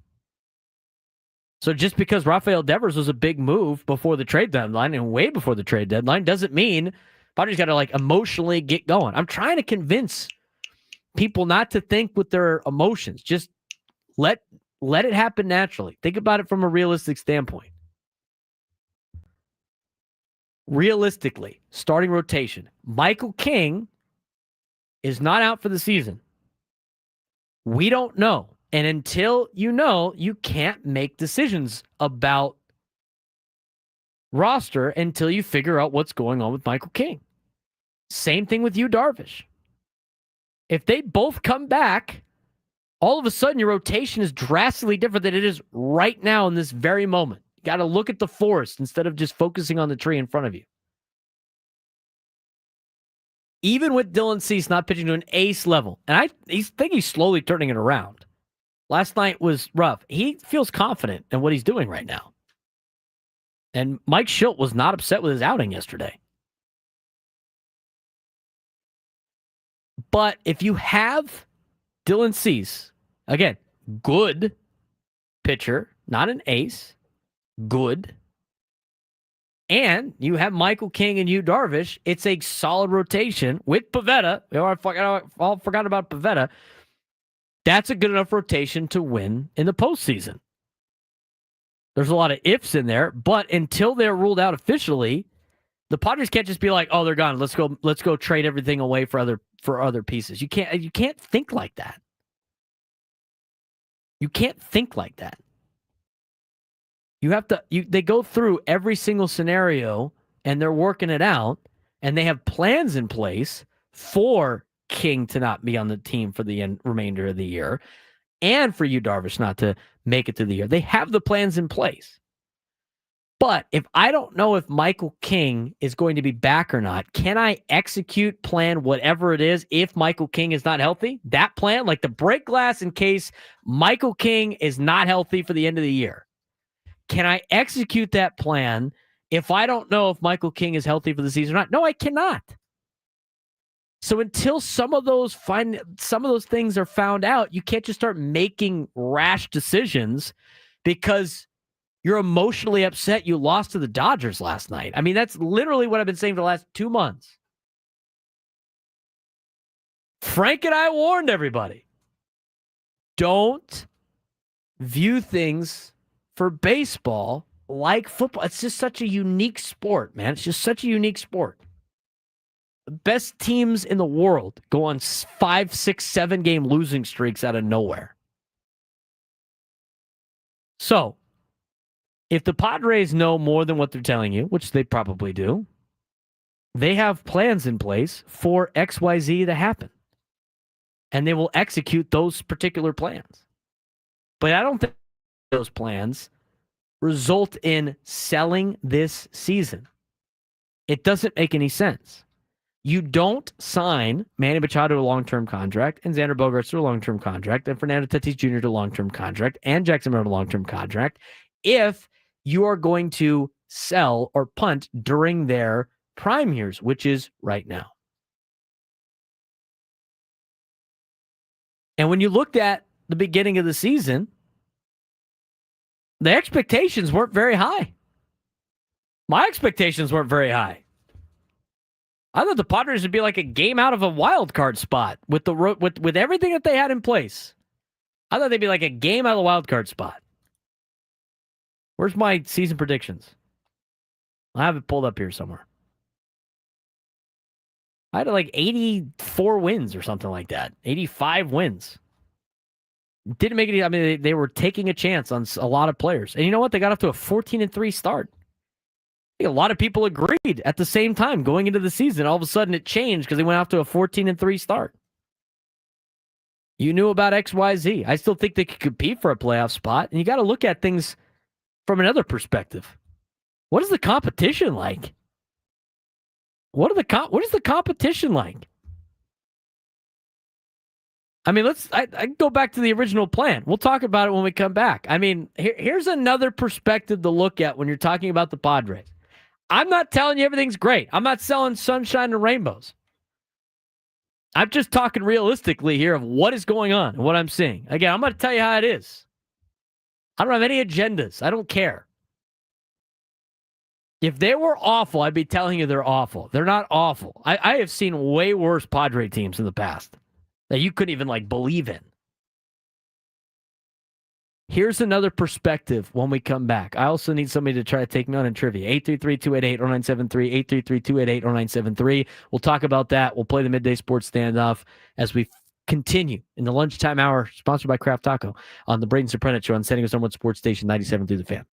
So just because Rafael Devers was a big move before the trade deadline and way before the trade deadline doesn't mean Padres got to emotionally get going. I'm trying to convince people not to think with their emotions. Just let it happen naturally. Think about it from a realistic standpoint. Realistically, starting rotation. Michael King is not out for the season. We don't know. And until you know, you can't make decisions about roster until you figure out what's going on with Michael King. Same thing with you, Darvish. If they both come back, all of a sudden your rotation is drastically different than it is right now in this very moment. You got to look at the forest instead of just focusing on the tree in front of you. Even with Dylan Cease not pitching to an ace level, and I think he's slowly turning it around. Last night was rough. He feels confident in what he's doing right now. And Mike Schilt was not upset with his outing yesterday. But if you have Dylan Cease, again, good pitcher, not an ace, good, and you have Michael King and Yu Darvish, it's a solid rotation with Pivetta. I all forgot about Pivetta. That's a good enough rotation to win in the postseason. There's a lot of ifs in there, but until they're ruled out officially, the Padres can't just be like, "Oh, they're gone. Let's go trade everything away for other pieces." You can't think like that. You can't think like that. You have to. They go through every single scenario and they're working it out, and they have plans in place for King to not be on the team for the remainder of the year, and for you, Darvish, not to make it through the year. They have the plans in place. But if I don't know if Michael King is going to be back or not, can I execute plan whatever it is if Michael King is not healthy? That plan, like the break glass in case Michael King is not healthy for the end of the year. Can I execute that plan if I don't know if Michael King is healthy for the season or not? No, I cannot. So until some of those things are found out, you can't just start making rash decisions because you're emotionally upset you lost to the Dodgers last night. I mean, that's literally what I've been saying for the last 2 months. Frank and I warned everybody. Don't view things for baseball like football. It's just such a unique sport, man. It's just such a unique sport. The best teams in the world go on 5, 6, 7 game losing streaks out of nowhere. So, if the Padres know more than what they're telling you, which they probably do, they have plans in place for XYZ to happen. And they will execute those particular plans. But I don't think those plans result in selling this season. It doesn't make any sense. You don't sign Manny Machado to a long-term contract and Xander Bogaerts to a long-term contract and Fernando Tatis Jr. to a long-term contract and Jackson Merrill to a long-term contract if you are going to sell or punt during their prime years, which is right now. And when you looked at the beginning of the season, the expectations weren't very high. My expectations weren't very high. I thought the Padres would be like a game out of a wild card spot with everything that they had in place. I thought they'd be like a game out of the wild card spot. Where's my season predictions? I have it pulled up here somewhere. I had like 84 wins or something like that. 85 wins. Didn't make it. I mean, they were taking a chance on a lot of players. And you know what? They got off to a 14-3 start. I think a lot of people agreed at the same time going into the season. All of a sudden it changed because they went off to a 14-3 start. You knew about XYZ. I still think they could compete for a playoff spot. And you got to look at things from another perspective. What is the competition like? What is the competition like? I mean, I go back to the original plan. We'll talk about it when we come back. I mean, here's another perspective to look at when you're talking about the Padres. I'm not telling you everything's great. I'm not selling sunshine and rainbows. I'm just talking realistically here of what is going on and what I'm seeing. Again, I'm going to tell you how it is. I don't have any agendas. I don't care. If they were awful, I'd be telling you they're awful. They're not awful. I have seen way worse Padre teams in the past that you couldn't even believe in. Here's another perspective when we come back. I also need somebody to try to take me on in trivia. 833-288-0973, 833-288-0973. We'll talk about that. We'll play the Midday Sports Standoff as we continue in the lunchtime hour, sponsored by Kraft Taco, on the Braden Surprenant Show on San Diego's #1 sports station, 97 through the Fan.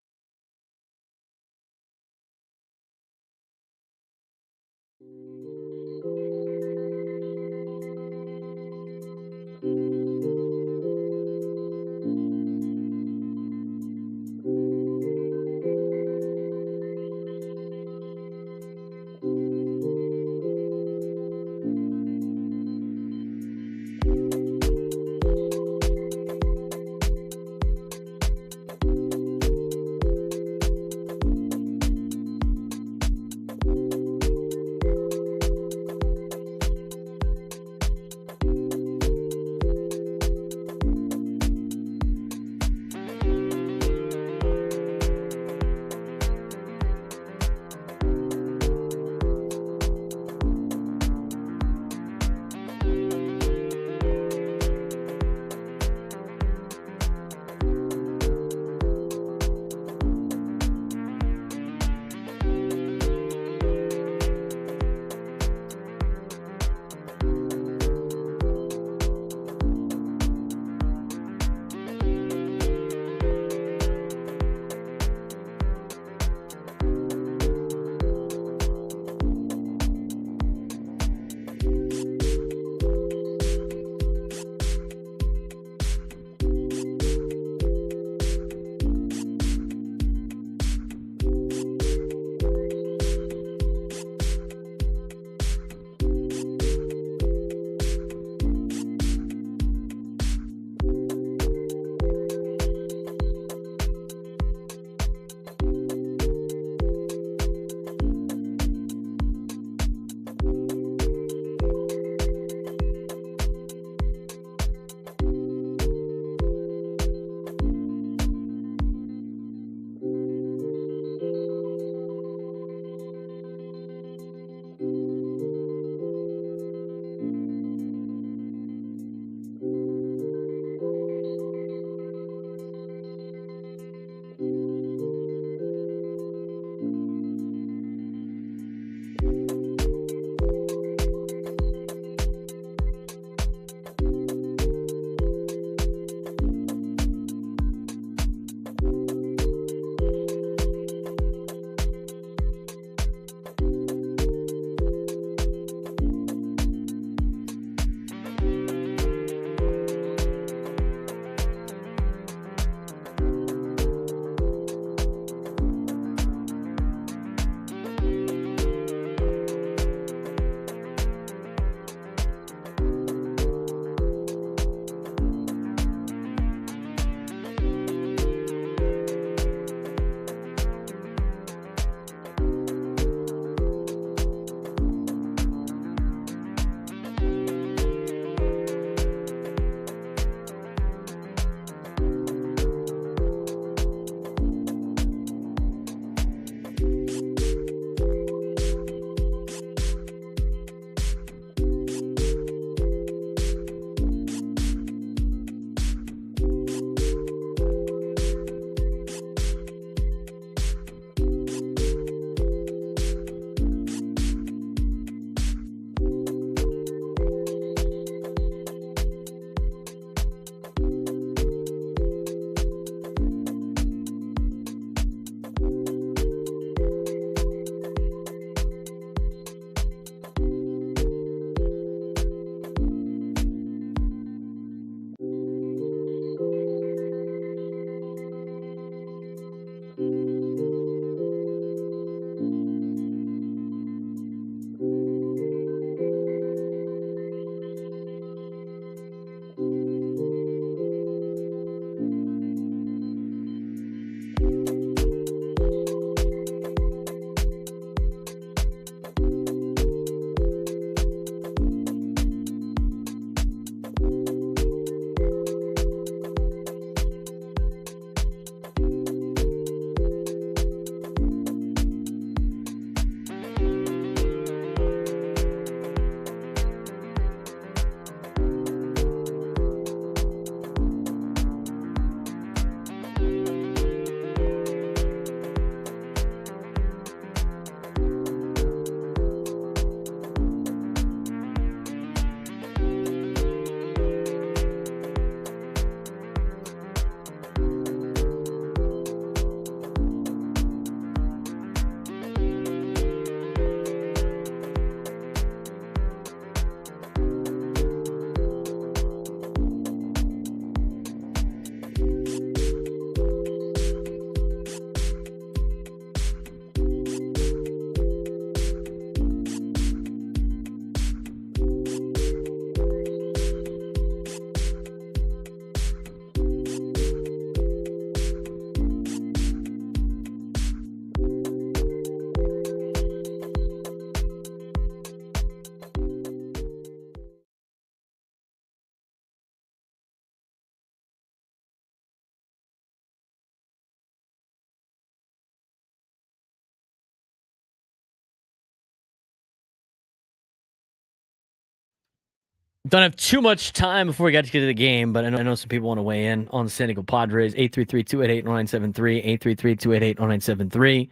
Don't have too much time before we got to get to the game, but I know some people want to weigh in on the San Diego Padres. 833-288-0973, 833-288-0973.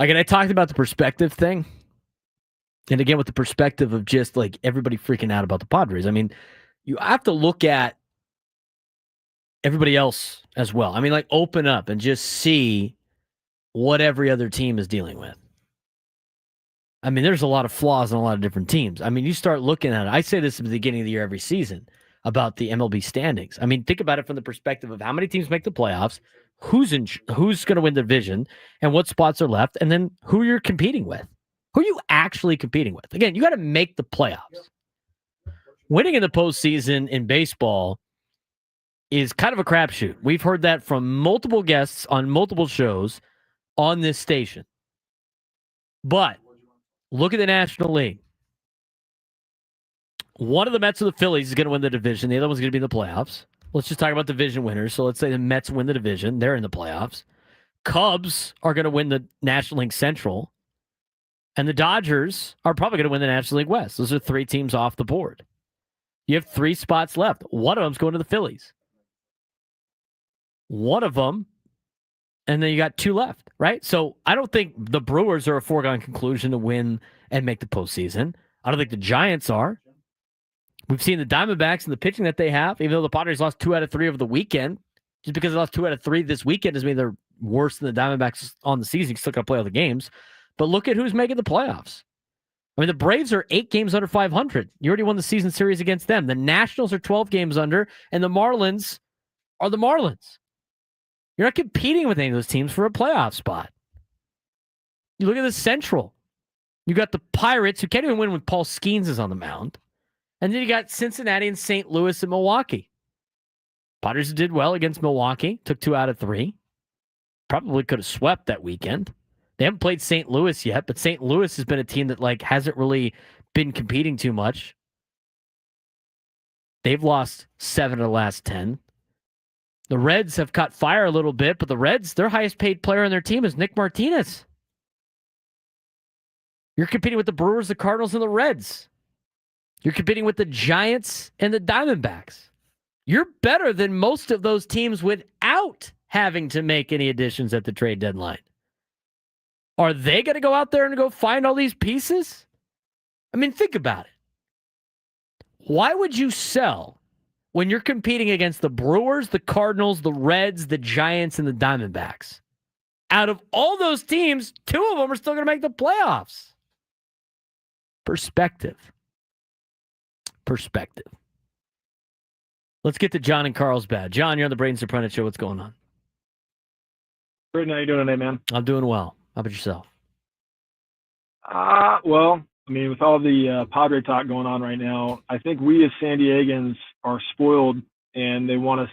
Again, I talked about the perspective thing. And again, with the perspective of just like everybody freaking out about the Padres. I mean, you have to look at everybody else as well. I mean, like open up and just see what every other team is dealing with. I mean, there's a lot of flaws in a lot of different teams. I mean, you start looking at it. I say this at the beginning of the year every season about the MLB standings. I mean, think about it from the perspective of how many teams make the playoffs, who's going to win the division, and what spots are left, and then who you're competing with. Who are you actually competing with? Again, you got to make the playoffs. Winning in the postseason in baseball is kind of a crapshoot. We've heard that from multiple guests on multiple shows on this station. But look at the National League. One of the Mets or the Phillies is going to win the division. The other one's going to be in the playoffs. Let's just talk about division winners. So let's say the Mets win the division. They're in the playoffs. Cubs are going to win the National League Central. And the Dodgers are probably going to win the National League West. Those are 3 teams off the board. You have 3 spots left. One of them's going to the Phillies. One of them, and then you got 2 left, right? So I don't think the Brewers are a foregone conclusion to win and make the postseason. I don't think the Giants are. We've seen the Diamondbacks and the pitching that they have, even though the Padres lost 2 out of 3 over the weekend. Just because they lost 2 out of 3 this weekend doesn't mean they're worse than the Diamondbacks on the season. You still got to play all the games. But look at who's making the playoffs. I mean, the Braves are 8 games under 500. You already won the season series against them. The Nationals are 12 games under, and the Marlins are the Marlins. You're not competing with any of those teams for a playoff spot. You look at the Central. You got the Pirates, who can't even win when Paul Skeens is on the mound. And then you got Cincinnati and St. Louis and Milwaukee. Padres did well against Milwaukee. Took 2 out of 3. Probably could have swept that weekend. They haven't played St. Louis yet, but St. Louis has been a team that hasn't really been competing too much. They've lost 7 of the last 10. The Reds have caught fire a little bit, but the Reds, their highest paid player on their team is Nick Martinez. You're competing with the Brewers, the Cardinals, and the Reds. You're competing with the Giants and the Diamondbacks. You're better than most of those teams without having to make any additions at the trade deadline. Are they going to go out there and go find all these pieces? I mean, think about it. Why would you sell when you're competing against the Brewers, the Cardinals, the Reds, the Giants, and the Diamondbacks? Out of all those teams, 2 of them are still going to make the playoffs. Perspective. Let's get to John in Carlsbad. John, you're on the Braden Surprenant Show. What's going on? Braden, how you doing today, man? I'm doing well. How about yourself? Well, I mean, with all the Padre talk going on right now, I think we as San Diegans are spoiled, and they want us,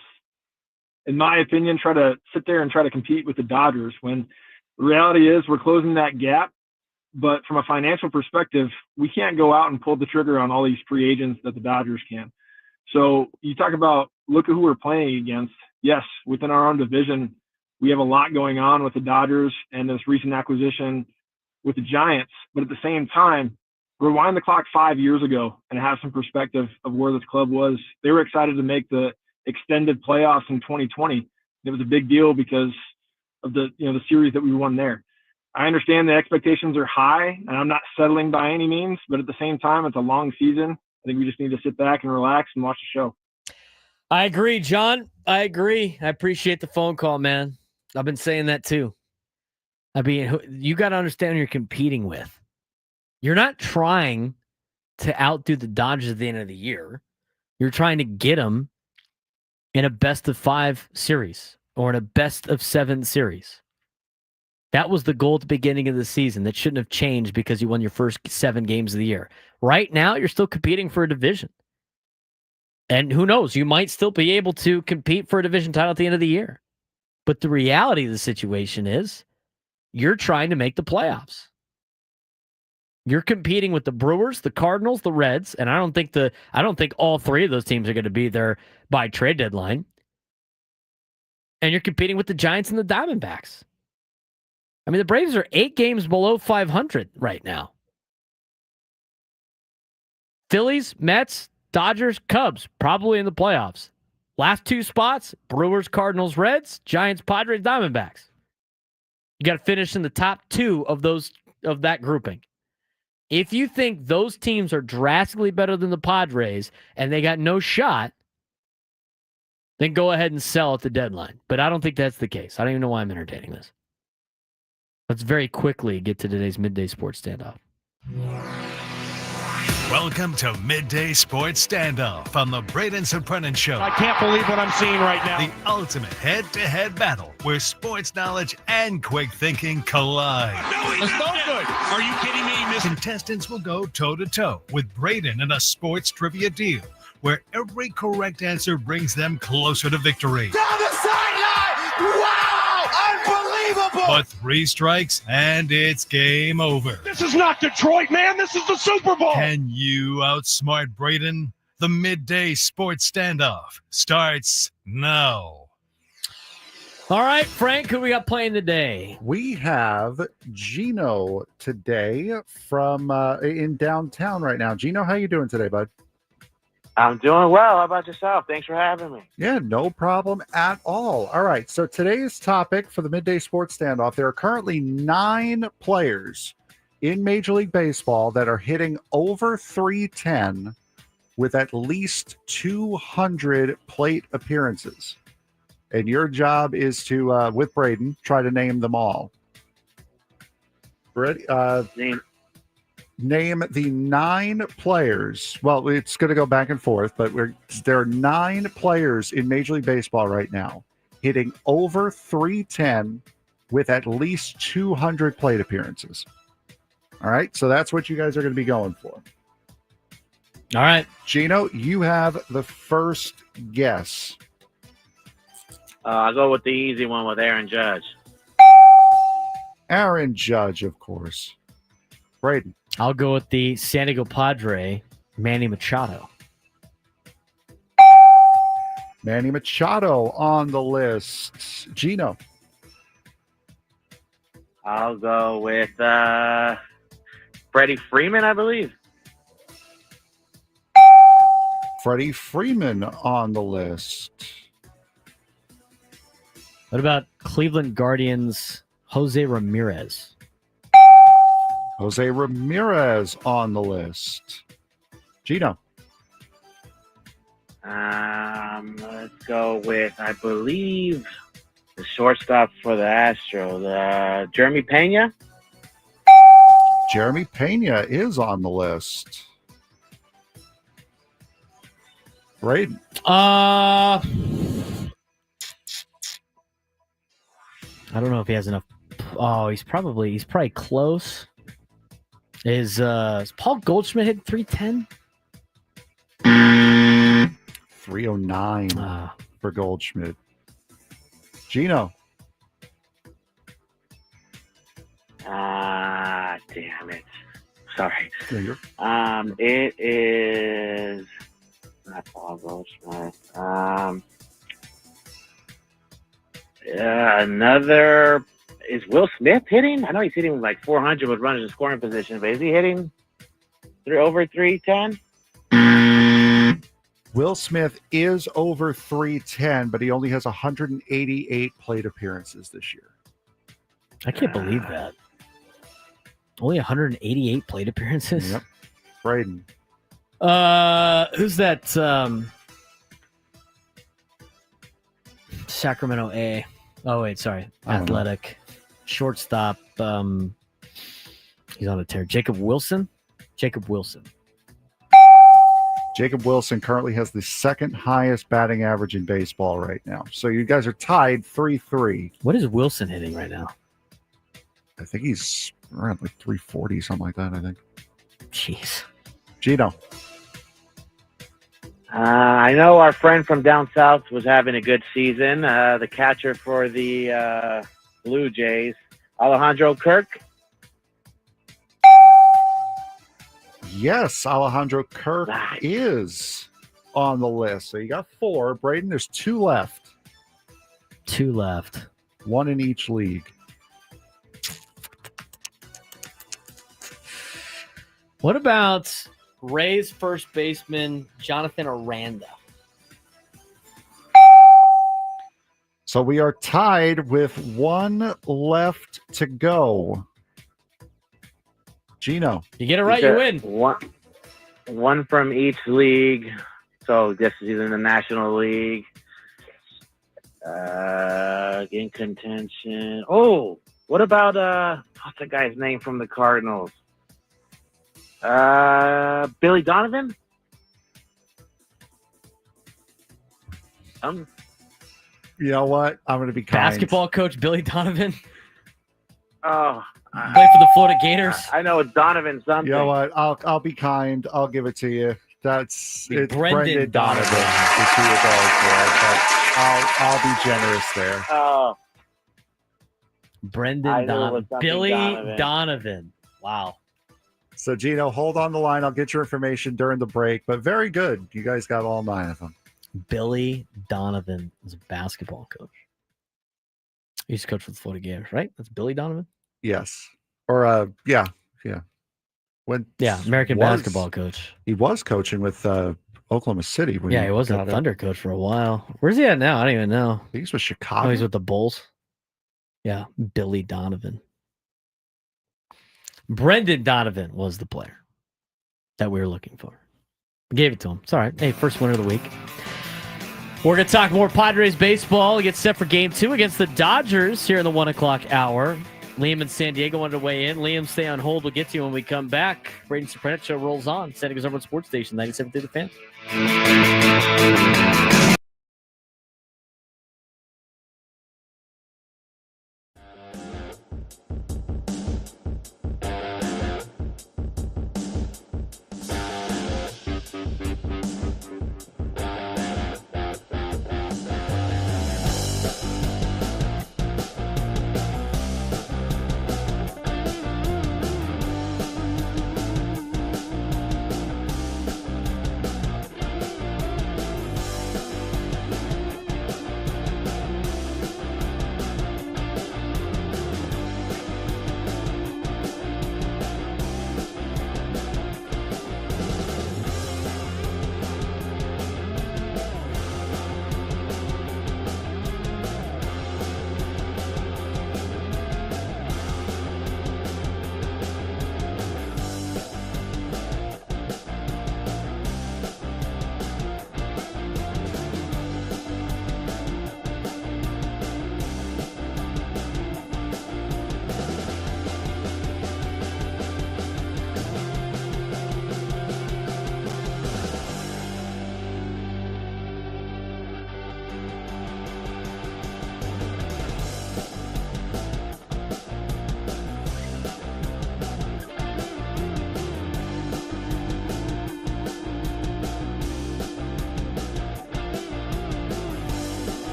in my opinion, try to sit there and try to compete with the Dodgers when the reality is we're closing that gap. But from a financial perspective, we can't go out and pull the trigger on all these free agents that the Dodgers can. So you talk about, look at who we're playing against. Yes, within our own division, we have a lot going on with the Dodgers and this recent acquisition with the Giants. But at the same time, rewind the clock 5 years ago and have some perspective of where this club was. They were excited to make the extended playoffs in 2020. It was a big deal because of the series that we won there. I understand the expectations are high, and I'm not settling by any means, but at the same time, it's a long season. I think we just need to sit back and relax and watch the show. I agree, John. I agree. I appreciate the phone call, man. I've been saying that too. I mean, you got to understand who you're competing with. You're not trying to outdo the Dodgers at the end of the year. You're trying to get them in a best-of-5 series or in a best-of-7 series. That was the goal at the beginning of the season. That shouldn't have changed because you won your first 7 games of the year. Right now, you're still competing for a division. And who knows, you might still be able to compete for a division title at the end of the year. But the reality of the situation is you're trying to make the playoffs. You're competing with the Brewers, the Cardinals, the Reds, and I don't think all 3 of those teams are going to be there by trade deadline. And you're competing with the Giants and the Diamondbacks. I mean, the Braves are 8 games below 500 right now. Phillies, Mets, Dodgers, Cubs, probably in the playoffs. Last two spots, Brewers, Cardinals, Reds, Giants, Padres, Diamondbacks. You got to finish in the top two of that grouping. If you think those teams are drastically better than the Padres and they got no shot, then go ahead and sell at the deadline. But I don't think that's the case. I don't even know why I'm entertaining this. Let's very quickly get to today's Midday Sports Standoff. Welcome to Midday Sports Standoff on the Braden Surprenant Show. I can't believe what I'm seeing right now. The ultimate head-to-head battle where sports knowledge and quick thinking collide. It's no good. Are you kidding me? Contestants will go toe-to-toe with Braden in a sports trivia deal where every correct answer brings them closer to victory. Down the sideline! Wow! Unbelievable! But 3 strikes and it's game over. This is not Detroit, man. This is the Super Bowl. Can you outsmart Braden? The Midday Sports Standoff starts now. All right, Frank, who we got playing today? We have Gino today from in downtown right now. Gino, how you doing today, bud? I'm doing well. How about yourself? Thanks for having me. Yeah, no problem at all. All right, so today's topic for the Midday Sports Standoff, there are currently 9 players in Major League Baseball that are hitting over 310 with at least 200 plate appearances. And your job is to, with Braden, try to name them all. Ready? Name the 9 players. Well, it's going to go back and forth, but there are 9 players in Major League Baseball right now hitting over 310 with at least 200 plate appearances. All right, so that's what you guys are going to be going for. All right. Gino, you have the first guess. I'll go with the easy one with Aaron Judge. Aaron Judge, of course. Braden. I'll go with the San Diego Padre, Manny Machado. Manny Machado on the list. Gino. I'll go with Freddie Freeman, I believe. Freddie Freeman on the list. What about Cleveland Guardians, Jose Ramirez? Jose Ramirez on the list. Gino. Let's go with, I believe, the shortstop for the Astros, Jeremy Pena. Jeremy Pena is on the list. Braden. I don't know if he has enough. Oh, he's probably close. Is Paul Goldschmidt hit 310? 309 for Goldschmidt. Gino. Damn it. Sorry. Yeah, it is not Paul Goldschmidt. Another is Will Smith hitting? I know he's hitting like 400 with runners in scoring position, but is he hitting over 310? Will Smith is over 310, but he only has 188 plate appearances this year. I can't believe that. Only 188 plate appearances? Yep. Braden. Who's that? Sacramento A. Oh, wait, sorry. Athletic. Shortstop. He's on a tear. Jacob Wilson? Jacob Wilson currently has the second highest batting average in baseball right now. So you guys are tied 3-3. What is Wilson hitting right now? I think he's around like 340, something like that, I think. Jeez. Gino. I know our friend from down south was having a good season. The catcher for the Blue Jays, Alejandro Kirk. Yes, Alejandro Kirk is on the list. So you got 4. Braden, there's 2 left. 2 left. 1 in each league. What about Rays first baseman Jonathan Aranda. So we are tied with one left to go. Gino. You get it right, you win. One from each league. So this is in the National League. In contention. Oh, what about what's the guy's name from the Cardinals? Billy Donovan? You know what? I'm going to be kind. Basketball coach Billy Donovan. Oh, play for the Florida Gators. I know it's Donovan something. You know what? I'll be kind. I'll give it to you. It's Brendan Donovan is who it goes for, but I'll be generous there. Oh, Brendan Donovan. Billy Donovan. Wow. So Gino, hold on the line. I'll get your information during the break, but very good. You guys got all 9 of them. Billy Donovan was a basketball coach. He used to coach for the Florida Gators, right? That's Billy Donovan? Yes. Or yeah. American basketball coach. He was coaching with Oklahoma City. He was a Thunder coach for a while. Where's he at now? I don't even know. I think he's with Chicago. Oh, he's with the Bulls. Yeah, Billy Donovan. Brendan Donovan was the player that we were looking for. Gave it to him. It's all right. Hey, first winner of the week. We're going to talk more Padres baseball. Get set for game 2 against the Dodgers here in the 1 o'clock hour. Liam in San Diego wanted to weigh in. Liam, stay on hold. We'll get to you when we come back. Braden Surprenant Show rolls on. San Diego's number 1 sports station, 97.3 The Fan.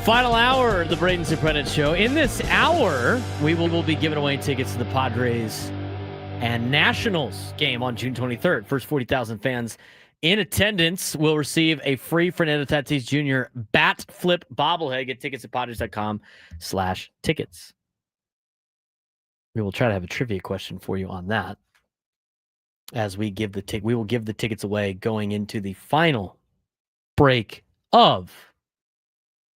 Final hour of the Braden Surprenant Show. In this hour, we will be giving away tickets to the Padres and Nationals game on June 23rd. First 40,000 fans in attendance will receive a free Fernando Tatis Jr. bat flip bobblehead. Get tickets at Padres.com/tickets. We will try to have a trivia question for you on that as we give we will give the tickets away going into the final break of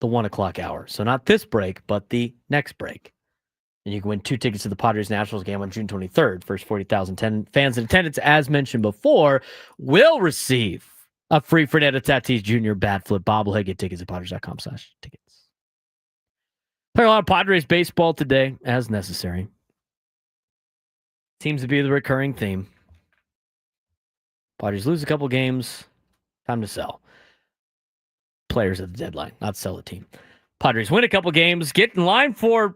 the 1 o'clock hour. So not this break, but the next break. And you can win 2 tickets to the Padres Nationals game on June 23rd. First 40,000 fans in attendance, as mentioned before, will receive a free Fernando Tatis Jr. bat flip bobblehead. Get tickets at Padres.com/tickets. Playing a lot of Padres baseball today, as necessary. Seems to be the recurring theme. Padres lose a couple games. Time to sell. Players at the deadline, not sell the team. Padres win a couple games. Get in line for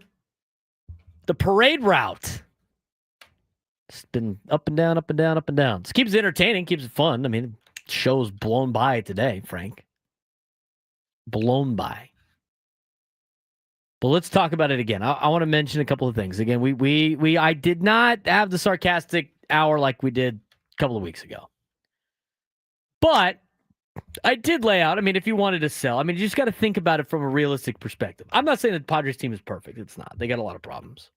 the parade route. It's been up and down, up and down, up and down. It keeps it entertaining, keeps it fun. I mean, show's blown by today, Frank. Blown by. But let's talk about it again. I want to mention a couple of things. Again, I did not have the sarcastic hour like we did a couple of weeks ago. But I did lay out, I mean, if you wanted to sell, I mean, you just got to think about it from a realistic perspective. I'm not saying that the Padres team is perfect. It's not. They got a lot of problems.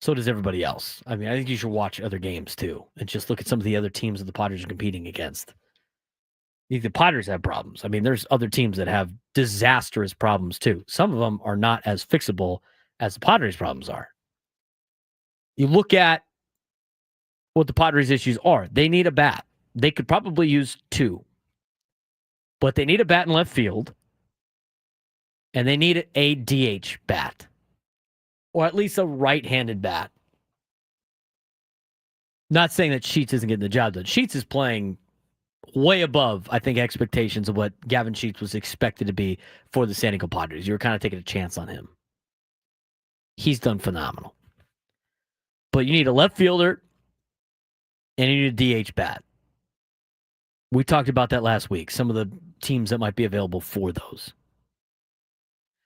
So does everybody else. I mean, I think you should watch other games too and just look at some of the other teams that the Padres are competing against. I think the Padres have problems. I mean, there's other teams that have disastrous problems too. Some of them are not as fixable as the Padres' problems are. You look at what the Padres' issues are. They need a bat. They could probably use 2. But they need a bat in left field, and they need a DH bat, or at least a right-handed bat. Not saying that Sheets isn't getting the job done. Sheets is playing way above, I think, expectations of what Gavin Sheets was expected to be for the San Diego Padres. You were kind of taking a chance on him. He's done phenomenal. But you need a left fielder, and you need a DH bat. We talked about that last week. Some of the teams that might be available for those.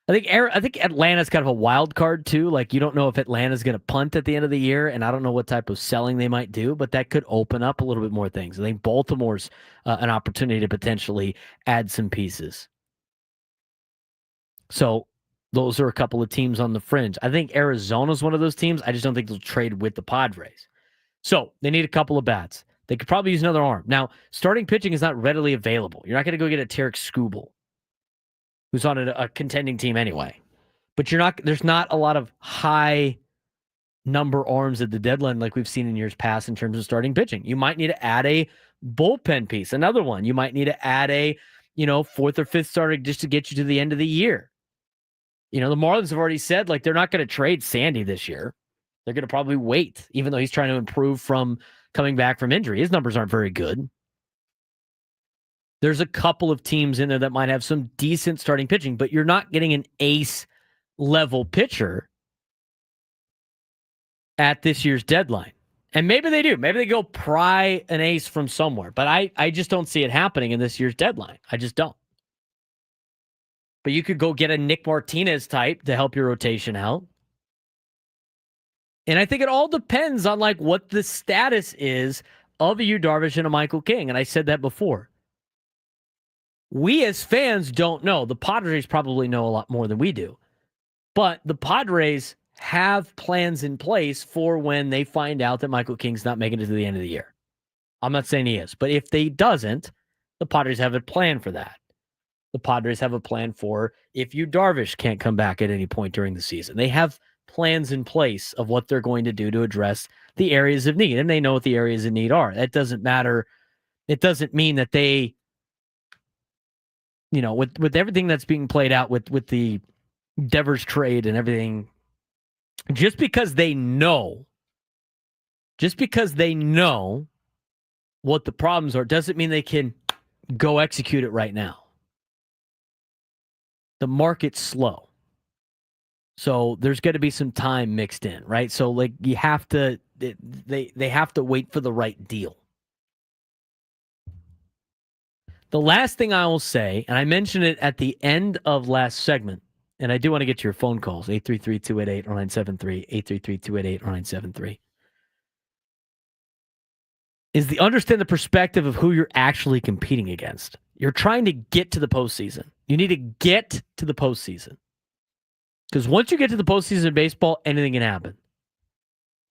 I think Atlanta's kind of a wild card too. Like, you don't know if Atlanta's going to punt at the end of the year, and I don't know what type of selling they might do, but that could open up a little bit more things. I think Baltimore's an opportunity to potentially add some pieces. So those are a couple of teams on the fringe. I think Arizona's one of those teams. I just don't think they'll trade with the Padres. So they need a couple of bats. They could probably use another arm. Now, starting pitching is not readily available. You're not going to go get a Tarek Skubal, who's on a contending team anyway. But there's not a lot of high number arms at the deadline like we've seen in years past in terms of starting pitching. You might need to add a bullpen piece, another one. You might need to add a, 4th or 5th starter just to get you to the end of the year. The Marlins have already said, like, they're not going to trade Sandy this year. They're going to probably wait, even though he's trying to improve from coming back from injury. His numbers aren't very good. There's a couple of teams in there that might have some decent starting pitching, but you're not getting an ace-level pitcher at this year's deadline. And maybe they do. Maybe they go pry an ace from somewhere. But I just don't see it happening in this year's deadline. I just don't. But you could go get a Nick Martinez type to help your rotation out. And I think it all depends on like what the status is of a Yu Darvish and a Michael King. And I said that before. We as fans don't know. The Padres probably know a lot more than we do. But the Padres have plans in place for when they find out that Michael King's not making it to the end of the year. I'm not saying he is. But if they doesn't, the Padres have a plan for that. The Padres have a plan for if Yu Darvish can't come back at any point during the season. They have plans in place of what they're going to do to address the areas of need. And they know what the areas of need are. That doesn't matter. It doesn't mean that they, with everything that's being played out with the Devers trade and everything, just because they know what the problems are, doesn't mean they can go execute it right now. The market's slow. So there's got to be some time mixed in, right? So like you have to, they have to wait for the right deal. The last thing I will say, and I mentioned it at the end of last segment, and I do want to get to your phone calls, 833-288-0973, 833-288-0973, is the understand the perspective of who you're actually competing against. You're trying to get to the postseason. You need to get to the postseason. Because once you get to the postseason in baseball, anything can happen.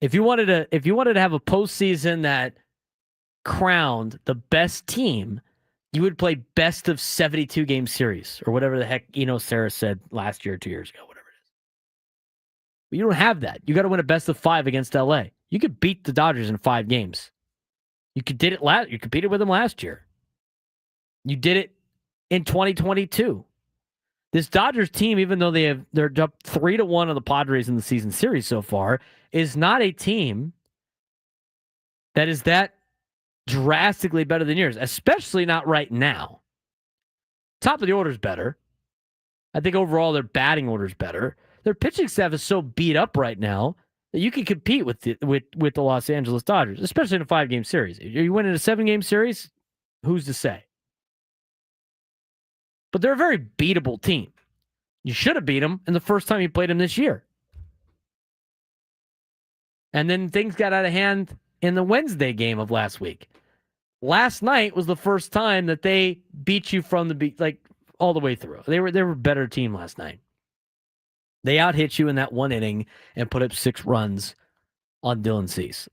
If you wanted to have a postseason that crowned the best team, you would play best of 72 game series or whatever the heck Sarah said last year or 2 years ago, whatever it is. But you don't have that. You got to win a best of 5 against LA. You could beat the Dodgers in 5 games. You competed with them last year. You did it in 2022. This Dodgers team, even though they're up 3-1 on the Padres in the season series so far, is not a team that is that drastically better than yours, especially not right now. Top of the order is better. I think overall their batting order is better. Their pitching staff is so beat up right now that you can compete with the Los Angeles Dodgers, especially in a 5-game series. If you win in a 7-game series, who's to say? But they're a very beatable team. You should have beat them in the first time you played them this year. And then things got out of hand in the Wednesday game of last week. Last night was the first time that they beat you from the all the way through. They were a better team last night. They out-hit you in that 1 inning and put up 6 runs on Dylan Cease.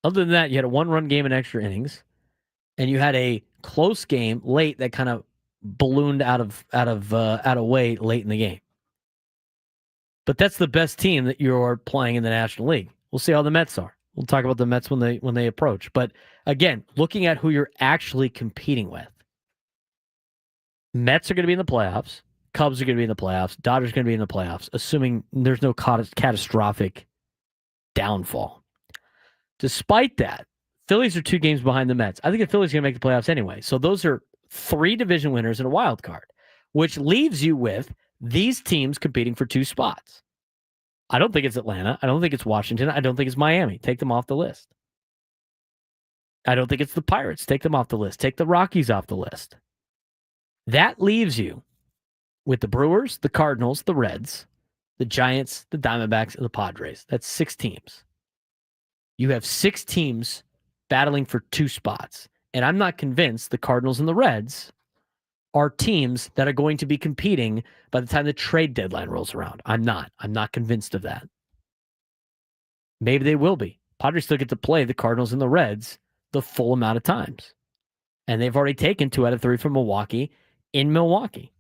Other than that, you had a 1-run game in extra innings, and you had a close game late that kind of ballooned out of weight late in the game. But that's the best team that you're playing in the National League. We'll see how the Mets are. We'll talk about the Mets when they approach. But again, looking at who you're actually competing with. Mets are going to be in the playoffs. Cubs are going to be in the playoffs. Dodgers are going to be in the playoffs, assuming there's no catastrophic downfall. Despite that, Phillies are 2 games behind the Mets. I think the Phillies are going to make the playoffs anyway. So those are 3 division winners and a wild card, which leaves you with these teams competing for 2 spots. I don't think it's Atlanta. I don't think it's Washington. I don't think it's Miami. Take them off the list. I don't think it's the Pirates. Take them off the list. Take the Rockies off the list. That leaves you with the Brewers, the Cardinals, the Reds, the Giants, the Diamondbacks, and the Padres. That's 6 teams. You have 6 teams battling for 2 spots. And I'm not convinced the Cardinals and the Reds are teams that are going to be competing by the time the trade deadline rolls around. I'm not convinced of that. Maybe they will be. Padres still get to play the Cardinals and the Reds the full amount of times. And they've already taken 2 out of 3 from Milwaukee in Milwaukee.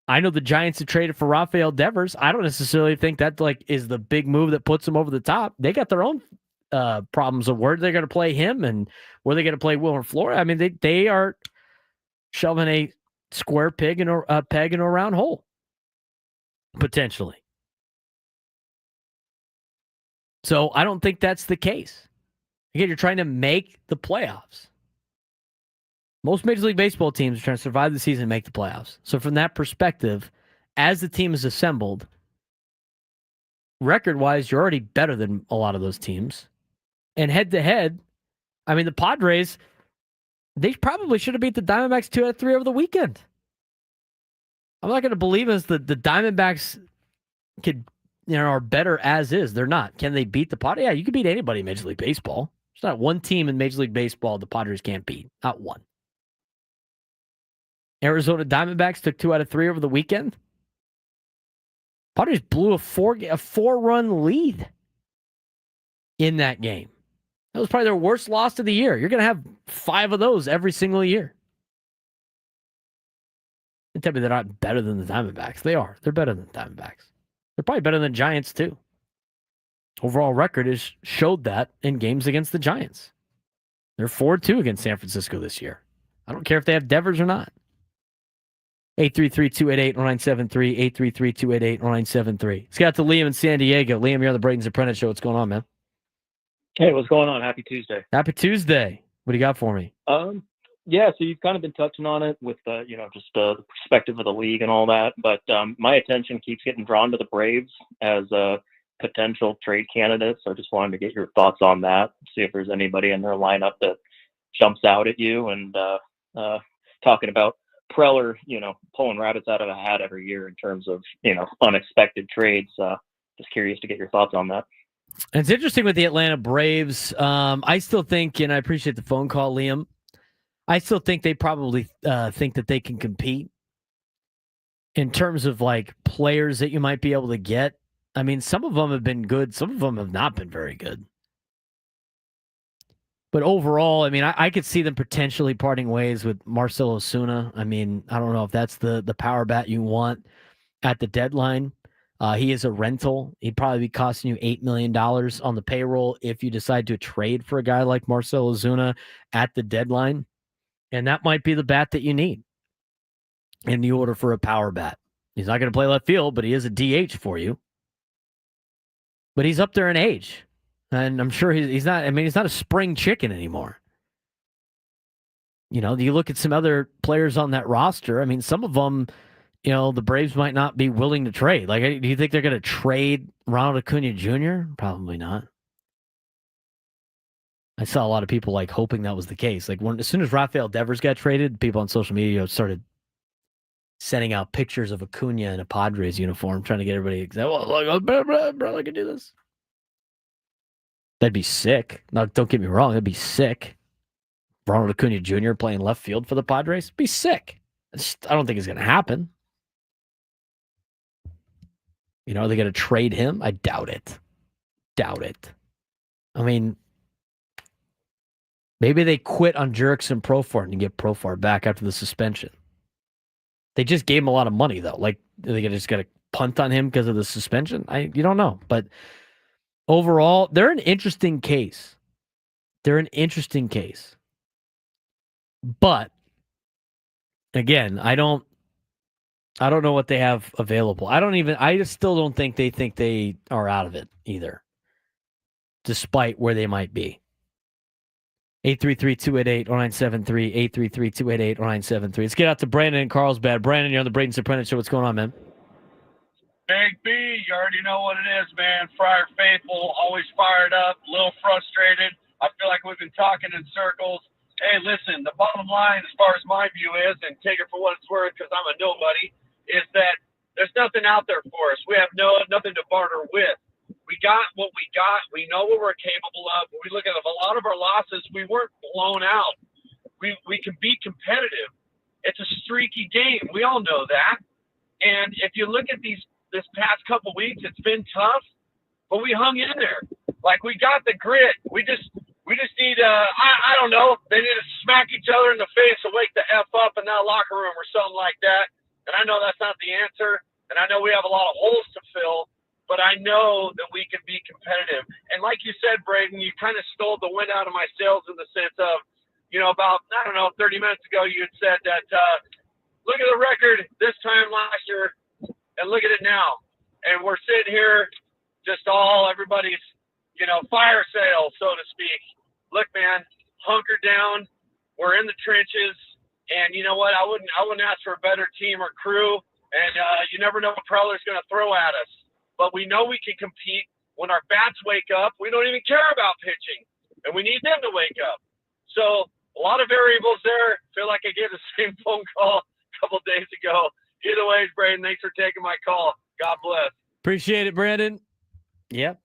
I know the Giants have traded for Rafael Devers. I don't necessarily think that is the big move that puts them over the top. They got their own problems of where they're going to play him and where they're going to play Wilmer Flores. I mean, they are shoving a square peg in a round hole, potentially. So I don't think that's the case. Again, you're trying to make the playoffs. Most Major League Baseball teams are trying to survive the season and make the playoffs. So from that perspective, as the team is assembled, record-wise, you're already better than a lot of those teams. And head-to-head, I mean, the Padres, they probably should have beat the Diamondbacks 2 out of 3 over the weekend. I'm not going to believe as the Diamondbacks are better as is. They're not. Can they beat the Padres? Yeah, you can beat anybody in Major League Baseball. There's not one team in Major League Baseball the Padres can't beat. Not one. Arizona Diamondbacks took 2 out of 3 over the weekend. Padres blew a 4-run lead in that game. That was probably their worst loss of the year. You're going to have 5 of those every single year. And tell me they're not better than the Diamondbacks. They are. They're better than the Diamondbacks. They're probably better than the Giants, too. Overall record has showed that in games against the Giants. They're 4-2 against San Francisco this year. I don't care if they have Devers or not. 833-288-0973, 833-288-0973. Let's get out to Liam in San Diego. Liam, you're on the Braden Surprenant Show. What's going on, man? Hey, what's going on? Happy Tuesday. Happy Tuesday. What do you got for me? Yeah, so you've kind of been touching on it with, just the perspective of the league and all that. But my attention keeps getting drawn to the Braves as a potential trade candidate. So I just wanted to get your thoughts on that, see if there's anybody in their lineup that jumps out at you, and talking about Preller, pulling rabbits out of a hat every year in terms of, unexpected trades. Just curious to get your thoughts on that. And it's interesting with the Atlanta Braves. I still think, and I appreciate the phone call, Liam, I still think they probably think that they can compete in terms of like players that you might be able to get. I mean, some of them have been good. Some of them have not been very good. But overall, I mean, I could see them potentially parting ways with Marcell Ozuna. I mean, I don't know if that's the power bat you want at the deadline. He is a rental. He'd probably be costing you $8 million on the payroll if you decide to trade for a guy like Marcell Ozuna at the deadline. And that might be the bat that you need in the order for a power bat. He's not going to play left field, but he is a DH for you. But he's up there in age. And I'm sure he's not, I mean, he's not a spring chicken anymore. You look at some other players on that roster. I mean, some of them, the Braves might not be willing to trade. Like, do you think they're going to trade Ronald Acuna Jr.? Probably not. I saw a lot of people like hoping that was the case. Like as soon as Rafael Devers got traded, people on social media started sending out pictures of Acuna in a Padres uniform, trying to get everybody excited. Well, bro, I can do this. That'd be sick. Now, don't get me wrong, that'd be sick. Ronald Acuna Jr. playing left field for the Padres, be sick. I don't think it's going to happen. Are they going to trade him? I doubt it. I mean, maybe they quit on Jurickson Profar and get Profar back after the suspension. They just gave him a lot of money, though. Like, they just got to punt on him because of the suspension? You don't know. But overall, they're an interesting case. But, again, I don't know what they have available. I just still don't think they are out of it either, despite where they might be. 833-288-0973, 833-288-0973. Let's get out to Brandon in Carlsbad. Brandon, you're on the Braden Surprenant Show. What's going on, man? Big B, you already know what it is, man. Friar Faithful, always fired up, a little frustrated. I feel like we've been talking in circles. Hey, listen, the bottom line, as far as my view is, and take it for what it's worth because I'm a nobody, is that there's nothing out there for us. We have nothing to barter with. We got what we got. We know what we're capable of. When we look at a lot of our losses, we weren't blown out. We can be competitive. It's a streaky game. We all know that. And if you look at this past couple weeks, it's been tough, but we hung in there. Like, we got the grit. We just need I don't know. They need to smack each other in the face and wake the F up in that locker room or something like that. And I know that's not the answer. And I know we have a lot of holes to fill. But I know that we can be competitive. And like you said, Braden, you kind of stole the wind out of my sails in the sense of, about, 30 minutes ago, you had said that, look at the record this time last year and look at it now. And we're sitting here everybody's, fire sale, so to speak. Look, man, hunker down. We're in the trenches. And you know what? I wouldn't ask for a better team or crew. And you never know what Preller's going to throw at us. But we know we can compete. When our bats wake up, we don't even care about pitching. And we need them to wake up. So a lot of variables there. Feel like I gave the same phone call a couple of days ago. Either way, Braden, thanks for taking my call. God bless. Appreciate it, Brandon. Yep.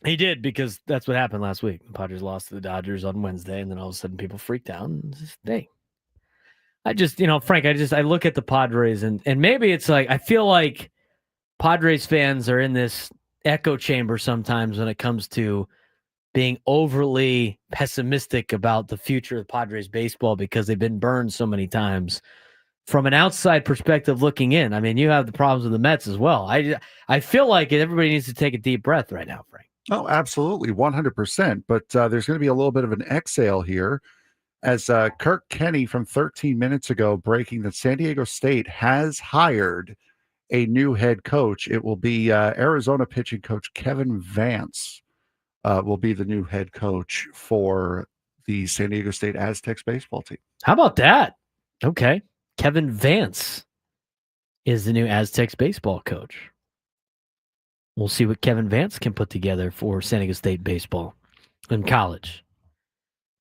He did, because that's what happened last week. The Padres lost to the Dodgers on Wednesday, and then all of a sudden people freaked out. And hey, Frank, I look at the Padres, and maybe it's like, I feel like Padres fans are in this echo chamber sometimes when it comes to being overly pessimistic about the future of Padres baseball because they've been burned so many times. From an outside perspective looking in, I mean, you have the problems with the Mets as well. I feel like everybody needs to take a deep breath right now, Frank. Oh, absolutely, 100%. But there's going to be a little bit of an exhale here as Kirk Kenney from 13 minutes ago breaking that San Diego State has hired a new head coach. It will be Arizona pitching coach Kevin Vance will be the new head coach for the San Diego State Aztecs baseball team. How about that? Okay. Kevin Vance is the new Aztecs baseball coach. We'll see what Kevin Vance can put together for San Diego State baseball in college.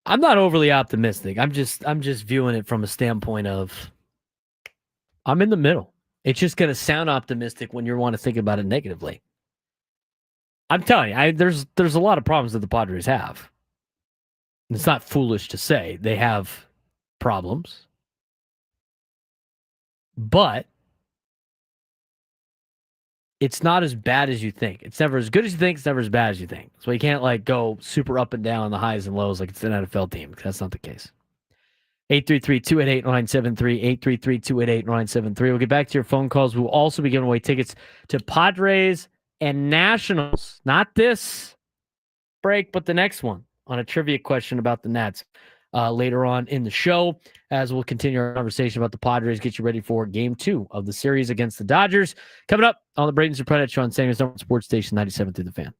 I'm not overly optimistic. I'm just viewing it from a standpoint of I'm in the middle. It's just going to sound optimistic when you want to think about it negatively. I'm telling you, there's a lot of problems that the Padres have. And it's not foolish to say they have problems, but it's not as bad as you think. It's never as good as you think. It's never as bad as you think. So you can't go super up and down the highs and lows like it's an NFL team. That's not the case. 833-288-0973, 833-288-0973. We'll get back to your phone calls. We'll also be giving away tickets to Padres and Nationals. Not this break, but the next one on a trivia question about the Nats later on in the show, as we'll continue our conversation about the Padres, get you ready for Game 2 of the series against the Dodgers. Coming up on the Braden Surprenant Show on San Antonio Sports Station 97 through the Fan.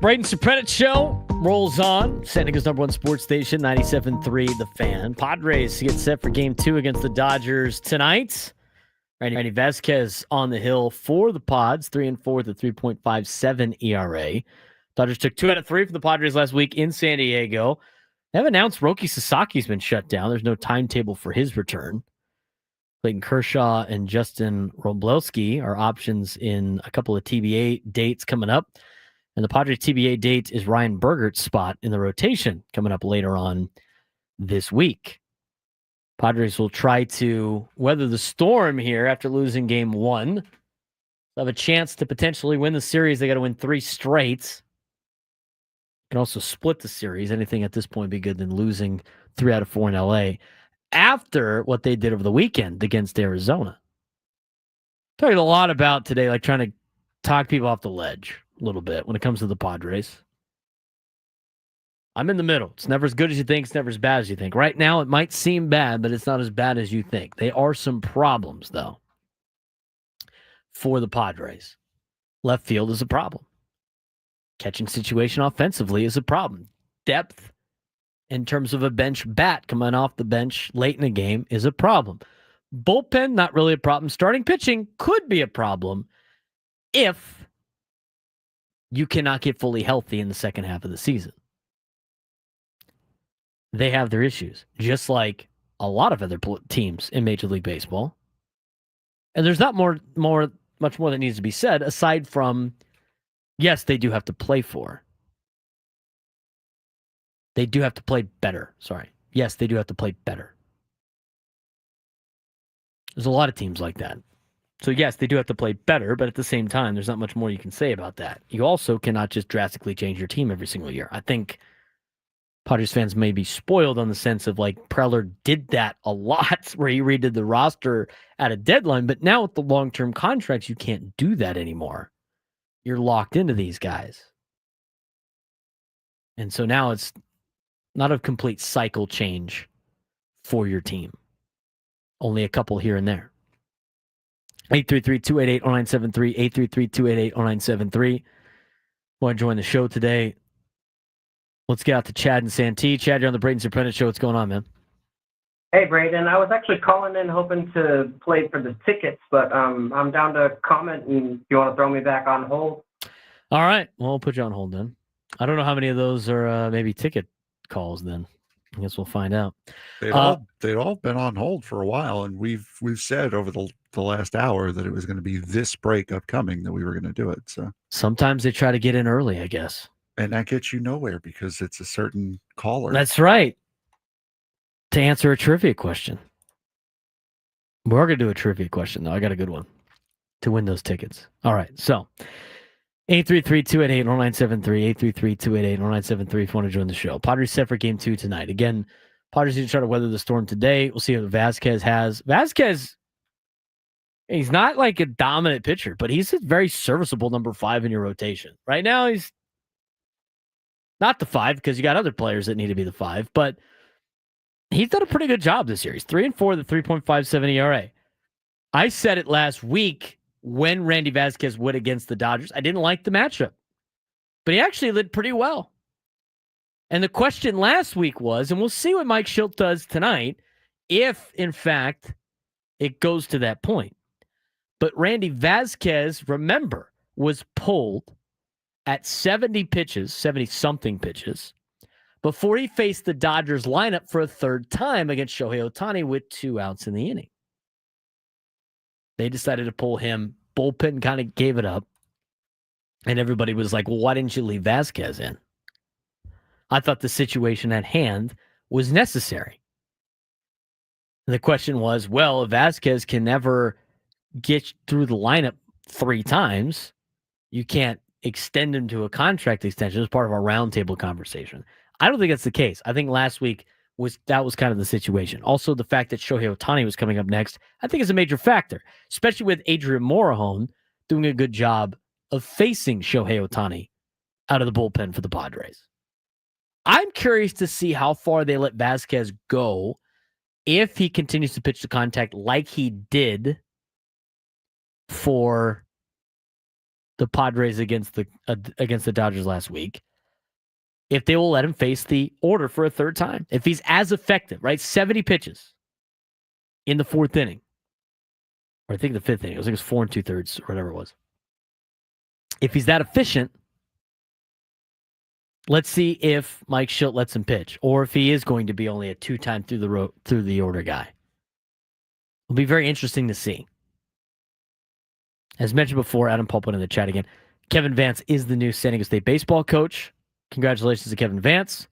Braden Surprenant Show rolls on. San Diego's #1 sports station, 97.3 The Fan. Padres get set for Game 2 against the Dodgers tonight. Randy Vasquez on the hill for the Pods, 3-4 with a 3.57 ERA. Dodgers took 2 out of 3 from the Padres last week in San Diego. They have announced Roki Sasaki's been shut down. There's no timetable for his return. Clayton Kershaw and Justin Roblewski are options in a couple of TBA dates coming up. And the Padres TBA date is Ryan Bergert's spot in the rotation coming up later on this week. Padres will try to weather the storm here after losing Game 1. They'll have a chance to potentially win the series. They got to win 3 straight. Can also split the series. Anything at this point would be good than losing 3 out of 4 in LA after what they did over the weekend against Arizona. Talking a lot about today, like trying to talk people off the ledge a little bit when it comes to the Padres. I'm in the middle. It's never as good as you think. It's never as bad as you think. Right now, it might seem bad, but it's not as bad as you think. There are some problems, though, for the Padres. Left field is a problem. Catching situation offensively is a problem. Depth in terms of a bench bat coming off the bench late in the game is a problem. Bullpen, not really a problem. Starting pitching could be a problem if you cannot get fully healthy in the second half of the season. They have their issues, just like a lot of other teams in Major League Baseball. And there's not much more that needs to be said aside from, yes, they do have to play for. They do have to play better. Sorry. Yes, they do have to play better. There's a lot of teams like that. So, yes, they do have to play better, but at the same time, there's not much more you can say about that. You also cannot just drastically change your team every single year. I think Padres fans may be spoiled on the sense of, like, Preller did that a lot where he redid the roster at a deadline, but now with the long-term contracts, you can't do that anymore. You're locked into these guys. And so now it's not a complete cycle change for your team. Only a couple here and there. 833-288-0973, 833-288-0973. Want to join the show today? Let's get out to Chad and Santee. Chad, you're on the Braden Surprenant Show. What's going on, man? Hey, Braden. I was actually calling in hoping to play for the tickets, but I'm down to comment, and if you want to throw me back on hold. All right. Well, we'll put you on hold then. I don't know how many of those are maybe ticket calls then. I guess we'll find out. They'd all been on hold for a while, and we've said over the last hour that it was going to be this break upcoming that we were going to do it. So sometimes they try to get in early, I guess. And that gets you nowhere because it's a certain caller. That's right. To answer a trivia question. We're going to do a trivia question, though. I got a good one to win those tickets. All right. So 833-288-0973, 833-288-0973 if you want to join the show. Padres set for Game 2 tonight. Again, Padres need to try to weather the storm today. We'll see what Vasquez has. Vasquez, he's not like a dominant pitcher, but he's a very serviceable number 5 in your rotation. Right now, he's not the 5 because you got other players that need to be the 5, but he's done a pretty good job this year. He's 3-4 with a 3.57 ERA. I said it last week when Randy Vasquez went against the Dodgers. I didn't like the matchup, but he actually did pretty well. And the question last week was, and we'll see what Mike Schilt does tonight, if, in fact, it goes to that point. But Randy Vasquez, remember, was pulled at 70 pitches, 70-something pitches, before he faced the Dodgers lineup for a third time against Shohei Ohtani with 2 outs in the inning. They decided to pull him. Bullpen kind of gave it up. And everybody was like, well, why didn't you leave Vasquez in? I thought the situation at hand was necessary. And the question was, well, if Vasquez can never get through the lineup 3 times, you can't extend him to a contract extension as part of our roundtable conversation. I don't think that's the case. I think last week that was kind of the situation. Also, the fact that Shohei Ohtani was coming up next, I think is a major factor, especially with Adrian Morejon doing a good job of facing Shohei Ohtani out of the bullpen for the Padres. I'm curious to see how far they let Vasquez go if he continues to pitch to contact like he did for the Padres against the Dodgers last week, if they will let him face the order for a third time. If he's as effective, right? 70 pitches in the fourth inning. Or I think the fifth inning. I think it was 4 2/3 or whatever it was. If he's that efficient, let's see if Mike Shildt lets him pitch, or if he is going to be only a 2-time through the order guy. It'll be very interesting to see. As mentioned before, Adam Paul put in the chat again, Kevin Vance is the new San Diego State baseball coach. Congratulations to Kevin Vance.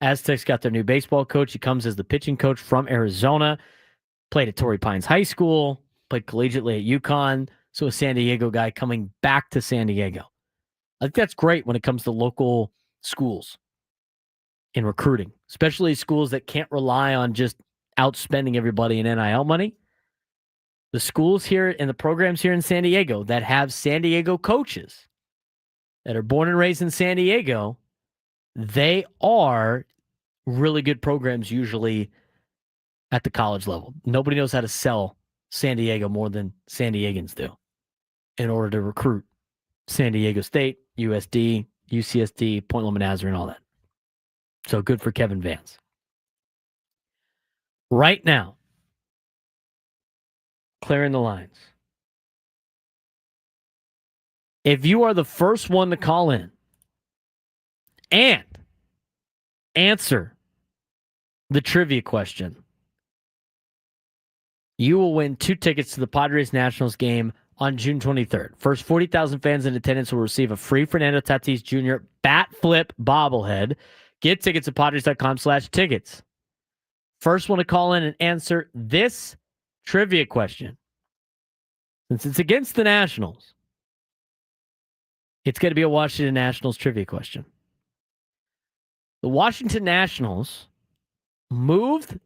Aztecs got their new baseball coach. He comes as the pitching coach from Arizona. Played at Torrey Pines High School. Played collegiately at UConn. So a San Diego guy coming back to San Diego. I think that's great when it comes to local schools in recruiting, especially schools that can't rely on just outspending everybody in NIL money. The schools here and the programs here in San Diego that have San Diego coaches that are born and raised in San Diego, they are really good programs usually at the college level. Nobody knows how to sell San Diego more than San Diegans do in order to recruit San Diego State, USD, UCSD, Point Loma Nazarene, and all that. So good for Kevin Vance. Right now, clearing the lines. If you are the first one to call in and answer the trivia question, you will win 2 tickets to the Padres Nationals game on June 23rd. First 40,000 fans in attendance will receive a free Fernando Tatis Jr. bat flip bobblehead. Get tickets at Padres.com/tickets. First one to call in and answer this trivia question. Since it's against the Nationals, it's going to be a Washington Nationals trivia question. The Washington Nationals moved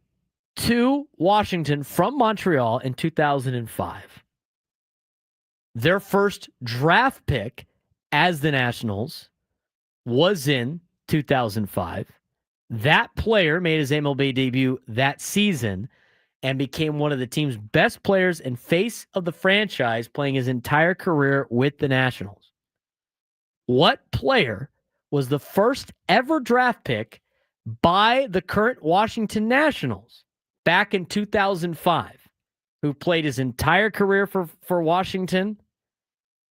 to Washington from Montreal in 2005. Their first draft pick as the Nationals was in 2005. That player made his MLB debut that season and became one of the team's best players and face of the franchise, playing his entire career with the Nationals. What player was the first ever draft pick by the current Washington Nationals back in 2005, who played his entire career for Washington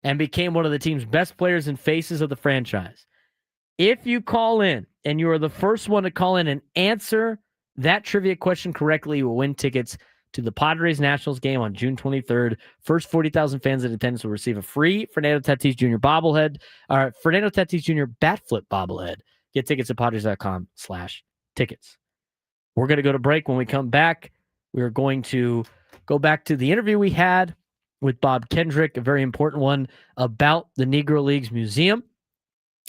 and became one of the team's best players and faces of the franchise? If you call in and you are the first one to call in and answer that trivia question correctly, you will win tickets to the Padres Nationals game on June 23rd. First 40,000 fans in attendance will receive a free Fernando Tatis Jr. bobblehead, or Fernando Tatis Jr. bat flip bobblehead. Get tickets at Padres.com/tickets. We're going to go to break. When we come back, we're going to go back to the interview we had with Bob Kendrick, a very important one about the Negro Leagues Museum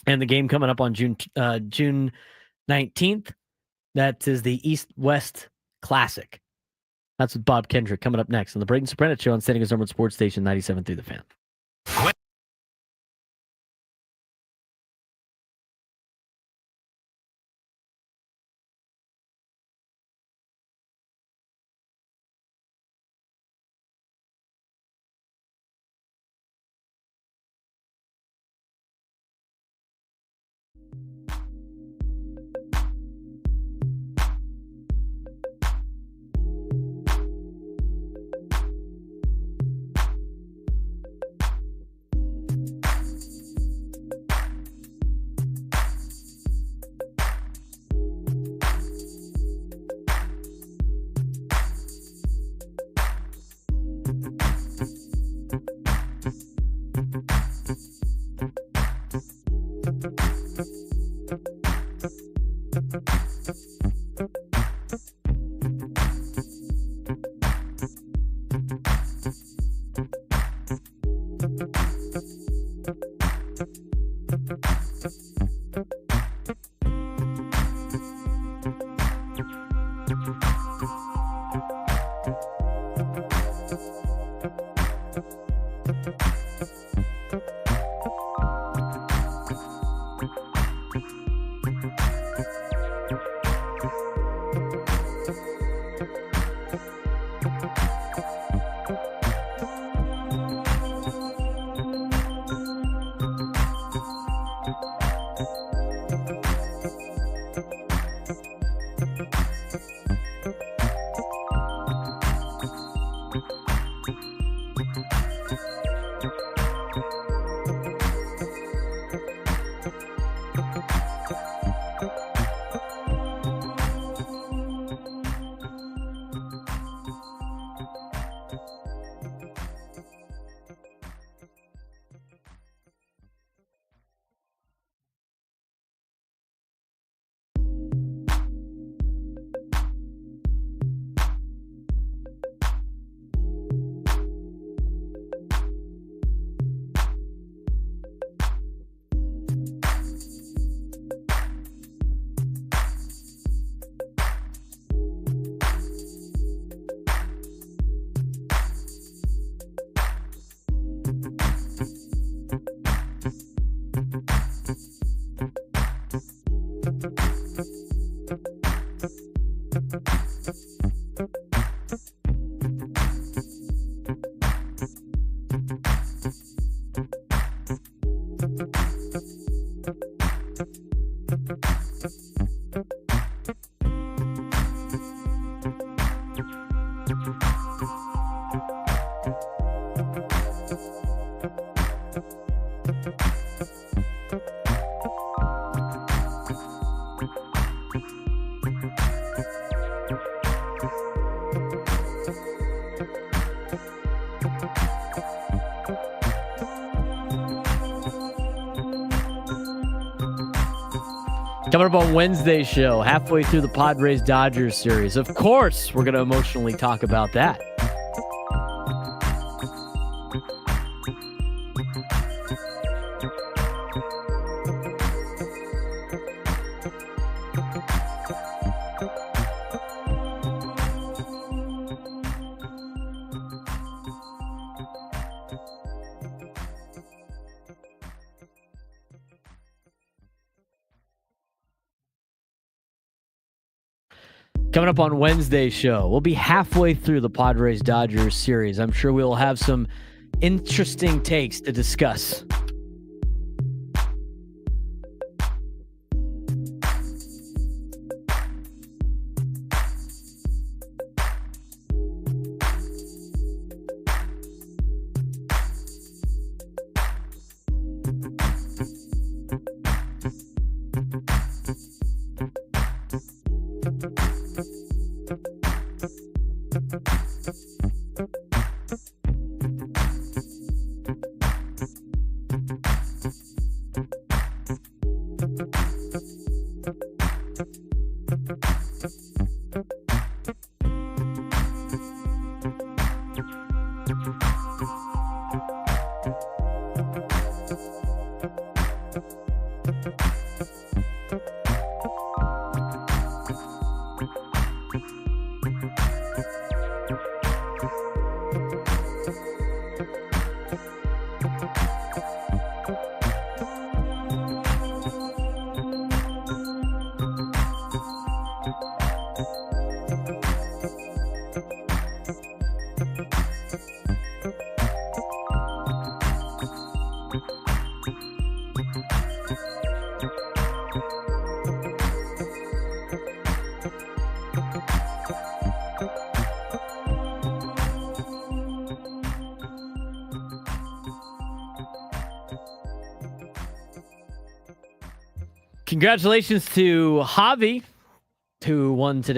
and the game coming up on June 19th. That is the East-West Classic. That's with Bob Kendrick coming up next on the Braden Surprenant Show on San Diego's number one sports station, 97 through the Fan. Coming up on Wednesday's show, halfway through the Padres-Dodgers series. Of course, we're going to emotionally talk about that. Coming up on Wednesday's show, we'll be halfway through the Padres-Dodgers series. I'm sure we'll have some interesting takes to discuss. Congratulations to Javi, who won the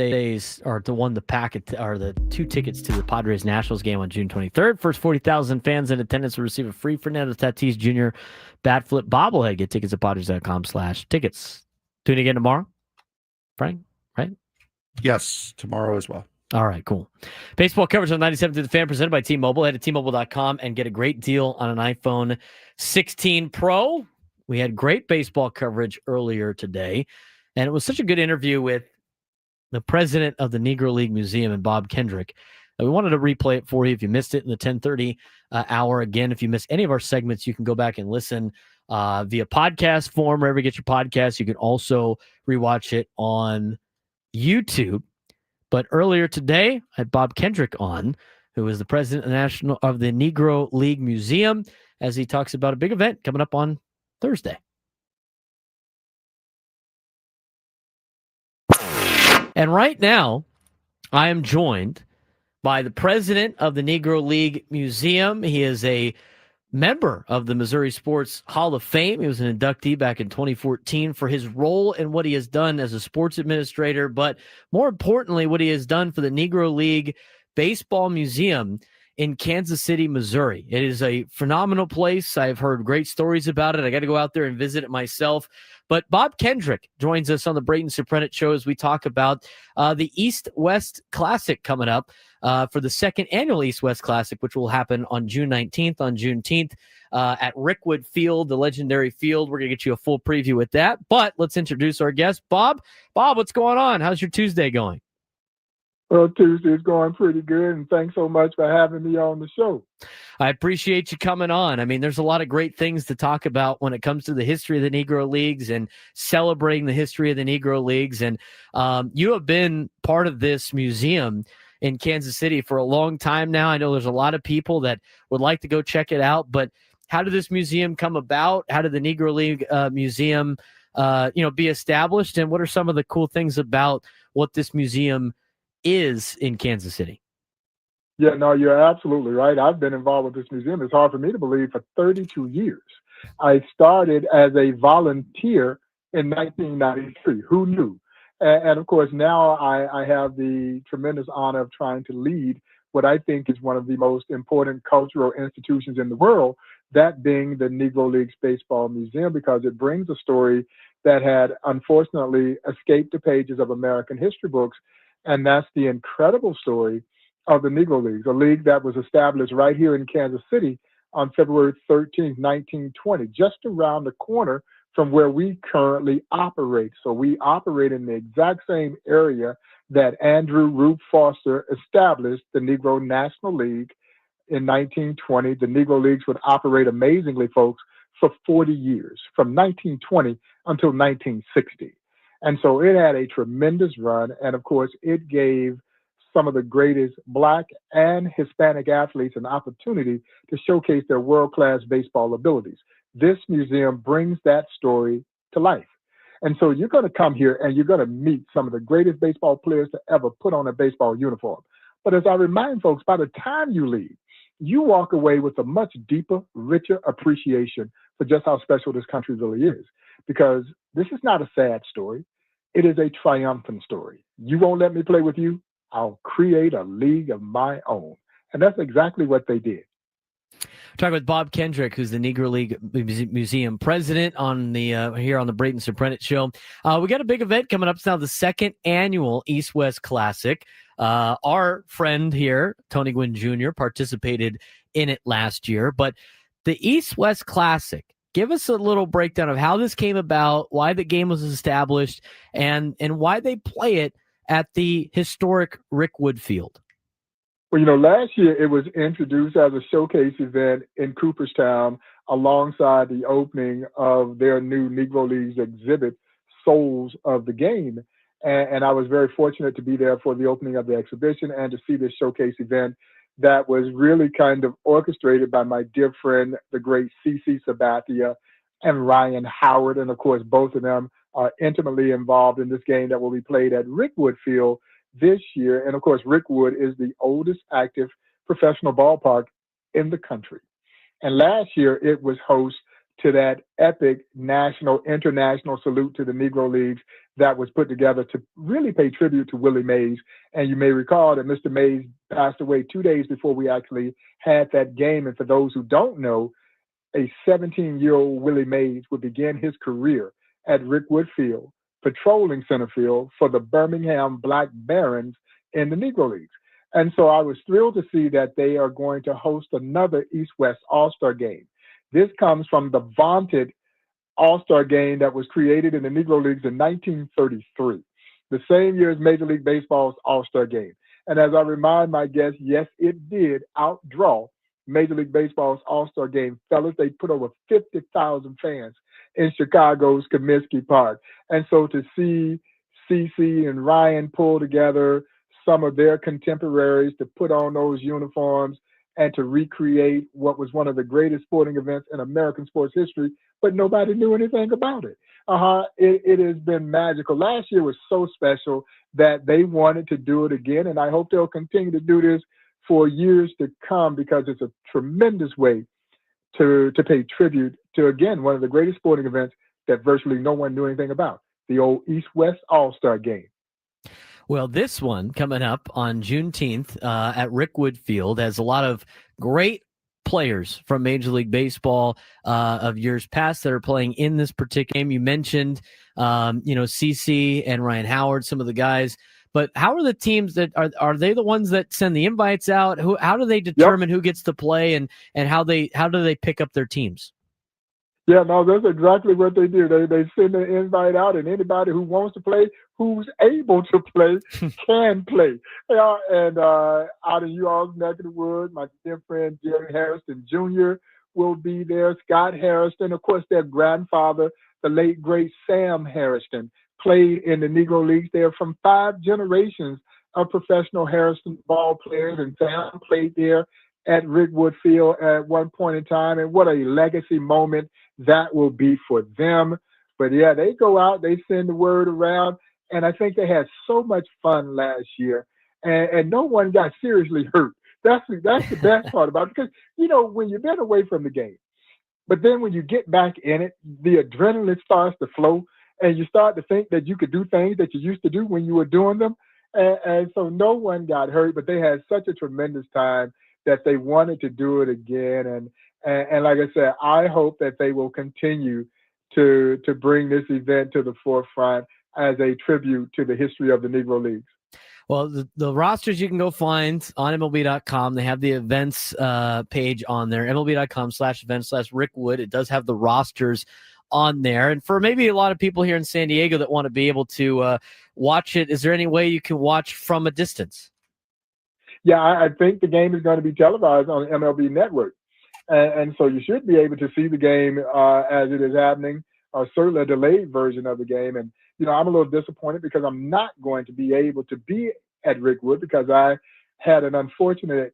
2 tickets to the Padres Nationals game on June 23rd. First 40,000 fans in attendance will receive a free Fernando Tatis Jr. bat flip bobblehead. Get tickets at Padres.com/tickets. Tune again tomorrow, Frank, right? Yes, tomorrow as well. All right, cool. Baseball coverage on 97 to the Fan presented by T-Mobile. Head to T-Mobile.com and get a great deal on an iPhone 16 Pro. We had great baseball coverage earlier today, and it was such a good interview with the president of the Negro League Museum and Bob Kendrick. We wanted to replay it for you if you missed it in the 10:30 hour. Again, if you missed any of our segments, you can go back and listen via podcast form, wherever you get your podcasts. You can also rewatch it on YouTube. But earlier today, I had Bob Kendrick on, who is the president of the Negro League Museum, as he talks about a big event coming up on Thursday. And right now, I am joined by the president of the Negro League Museum. He is a member of the Missouri Sports Hall of Fame. He was an inductee back in 2014 for his role in what he has done as a sports administrator, but more importantly, what he has done for the Negro League Baseball Museum in Kansas City, Missouri. It is a phenomenal place. I've heard great stories about it. I got to go out there and visit it myself. But Bob Kendrick joins us on the Braden Surprenant show as we talk about the East-West Classic coming up for the second annual East-West Classic, which will happen on June 19th, on Juneteenth, at Rickwood Field, the legendary field. We're going to get you a full preview with that. But let's introduce our guest, Bob. Bob, what's going on? How's your Tuesday going? Well, Tuesday's going pretty good, and thanks so much for having me on the show. I appreciate you coming on. I mean, there's a lot of great things to talk about when it comes to the history of the Negro Leagues and celebrating the history of the Negro Leagues. And you have been part of this museum in Kansas City for a long time now. I know there's a lot of people that would like to go check it out, but how did this museum come about? How did the Negro League Museum be established? And what are some of the cool things about what this museum is in Kansas City? Yeah, no, you're absolutely right. I've been involved with this museum. It's hard for me to believe for 32 years. I started as a volunteer in 1993. Who knew? And of course, now I have the tremendous honor of trying to lead what I think is one of the most important cultural institutions in the world, that being the Negro Leagues Baseball Museum, because it brings a story that had unfortunately escaped the pages of American history books. And that's the incredible story of the Negro Leagues, a league that was established right here in Kansas City on February 13th, 1920, just around the corner from where we currently operate. So we operate in the exact same area that Andrew Rube Foster established the Negro National League in 1920. The Negro Leagues would operate amazingly, folks, for 40 years, from 1920 until 1960. And so it had a tremendous run. And of course, it gave some of the greatest Black and Hispanic athletes an opportunity to showcase their world-class baseball abilities. This museum brings that story to life. And so you're going to come here and you're going to meet some of the greatest baseball players to ever put on a baseball uniform. But as I remind folks, by the time you leave, you walk away with a much deeper, richer appreciation for just how special this country really is. Because this is not a sad story. It is a triumphant story. You won't let me play with you? I'll create a league of my own. And that's exactly what they did. Talking with Bob Kendrick, who's the Negro League Museum president, on the here on the Braden Surprenant show. We got a big event coming up. It's now the second annual East-West Classic. Our friend here, Tony Gwynn Jr., participated in it last year. But the East-West Classic, give us a little breakdown of how this came about, why the game was established, and why they play it at the historic Rick Wood Field. Well, last year it was introduced as a showcase event in Cooperstown alongside the opening of their new Negro Leagues exhibit, Souls of the Game. And I was very fortunate to be there for the opening of the exhibition and to see this showcase event that was really kind of orchestrated by my dear friend, the great C.C. Sabathia and Ryan Howard. And of course, both of them are intimately involved in this game that will be played at Rick Wood Field this year. And of course, Rick Wood is the oldest active professional ballpark in the country. And last year, it was host to that epic international salute to the Negro Leagues that was put together to really pay tribute to Willie Mays. And you may recall that Mr. Mays passed away 2 days before we actually had that game. And for those who don't know, a 17-year-old Willie Mays would begin his career at Rick Wood Field, patrolling center field for the Birmingham Black Barons in the Negro Leagues. And so I was thrilled to see that they are going to host another East-West All-Star game. This comes from the vaunted All-Star game that was created in the Negro Leagues in 1933, the same year as Major League Baseball's All-Star game. And as I remind my guests, yes, it did outdraw Major League Baseball's All-Star game. Fellas, they put over 50,000 fans in Chicago's Comiskey Park. And so to see CC and Ryan pull together some of their contemporaries to put on those uniforms and to recreate what was one of the greatest sporting events in American sports history, but nobody knew anything about it. It has been magical. Last year was so special that they wanted to do it again, and I hope they'll continue to do this for years to come, because it's a tremendous way to pay tribute to, again, one of the greatest sporting events that virtually no one knew anything about, the old East-West All-Star game. Well, this one coming up on Juneteenth at Rick Wood Field has a lot of great players from Major League Baseball of years past that are playing in this particular game. You mentioned, CC and Ryan Howard, some of the guys. But how are the teams that are they the ones that send the invites out? How do they determine who gets to play and how do they pick up their teams? Yeah, no, that's exactly what they do. They send an invite out, and anybody who wants to play, who's able to play, can play. And out of you all's neck of the woods, my dear friend Jerry Harrison Jr. will be there. Scott Harrison, of course, their grandfather, the late great Sam Harrison, played in the Negro Leagues. They're from 5 generations of professional Harrison ball players, and Sam played there at Rick Wood Field at one point in time. And what a legacy moment that will be for them. But yeah, they go out, they send the word around, and I think they had so much fun last year, and no one got seriously hurt. That's the best part about it, because when you've been away from the game, but then when you get back in it, the adrenaline starts to flow, and you start to think that you could do things that you used to do when you were doing them, and so no one got hurt, but they had such a tremendous time that they wanted to do it again, and like I said, I hope that they will continue to bring this event to the forefront as a tribute to the history of the Negro Leagues. Well, the rosters you can go find on MLB.com. They have the events page on there, MLB.com/events/Rick Wood. It does have the rosters on there. And for maybe a lot of people here in San Diego that want to be able to watch it, is there any way you can watch from a distance? Yeah, I think the game is going to be televised on MLB Network. And so you should be able to see the game as it is happening, or certainly a delayed version of the game. And, I'm a little disappointed because I'm not going to be able to be at Rick Wood because I had an unfortunate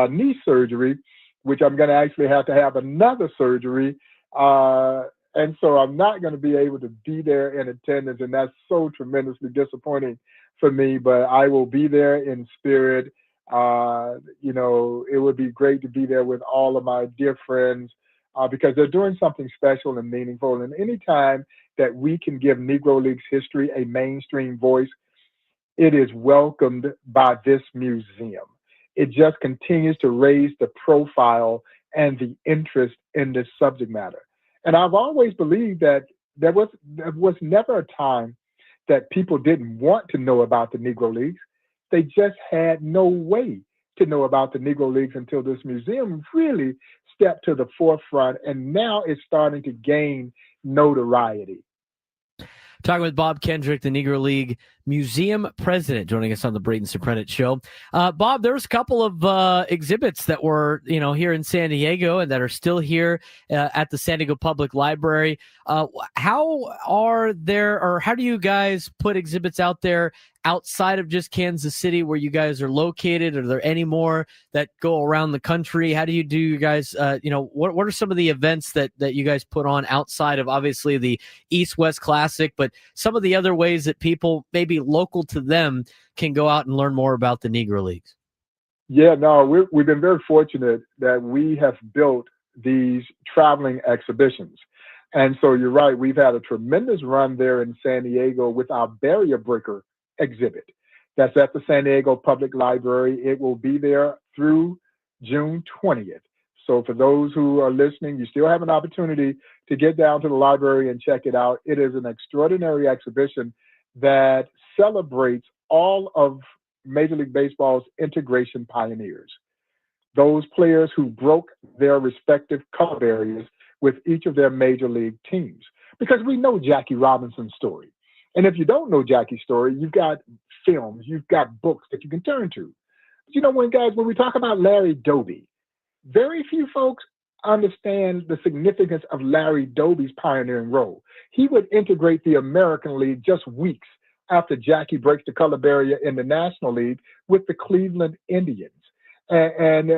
knee surgery, which I'm going to actually have to have another surgery. And so I'm not going to be able to be there in attendance. And that's so tremendously disappointing for me, but I will be there in spirit. It would be great to be there with all of my dear friends because they're doing something special and meaningful. And anytime that we can give Negro Leagues history a mainstream voice, it is welcomed by this museum. It just continues to raise the profile and the interest in this subject matter. And I've always believed that there was never a time that people didn't want to know about the Negro Leagues. They just had no way to know about the Negro Leagues until this museum really stepped to the forefront, and now it's starting to gain notoriety. Talking with Bob Kendrick, the Negro League Museum president, joining us on the Braden Surprenant Show. Bob, there's a couple of exhibits that were, here in San Diego and that are still here at the San Diego Public Library. How do you guys put exhibits out there outside of just Kansas City where you guys are located? Are there any more that go around the country? How do you guys, what are some of the events that you guys put on outside of obviously the East-West Classic, but some of the other ways that people maybe local to them can go out and learn more about the Negro Leagues? Yeah, no, we've been very fortunate that we have built these traveling exhibitions. And so you're right, we've had a tremendous run there in San Diego with our Barrier Breaker exhibit. That's at the San Diego Public Library. It will be there through June 20th. So for those who are listening, you still have an opportunity to get down to the library and check it out. It is an extraordinary exhibition that celebrates all of Major League Baseball's integration pioneers, those players who broke their respective color barriers with each of their major league teams. Because we know Jackie Robinson's story. And if you don't know Jackie's story, you've got films, you've got books that you can turn to. But when we talk about Larry Doby, very few folks understand the significance of Larry Doby's pioneering role. He would integrate the American League just weeks after Jackie breaks the color barrier in the National League with the Cleveland Indians. And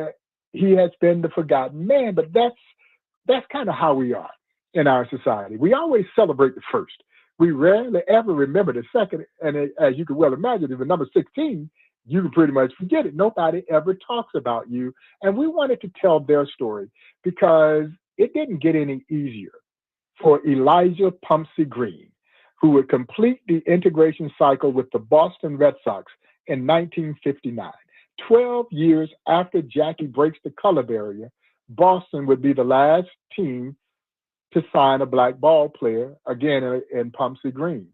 he has been the forgotten man, but that's kind of how we are in our society. We always celebrate the first. We rarely ever remember the second. And as you can well imagine, if the number 16, you can pretty much forget it. Nobody ever talks about you. And we wanted to tell their story because it didn't get any easier for Elijah Pumpsy Green, who would complete the integration cycle with the Boston Red Sox in 1959. 12 years after Jackie breaks the color barrier, Boston would be the last team to sign a black ball player, again, in Pumpsy Green.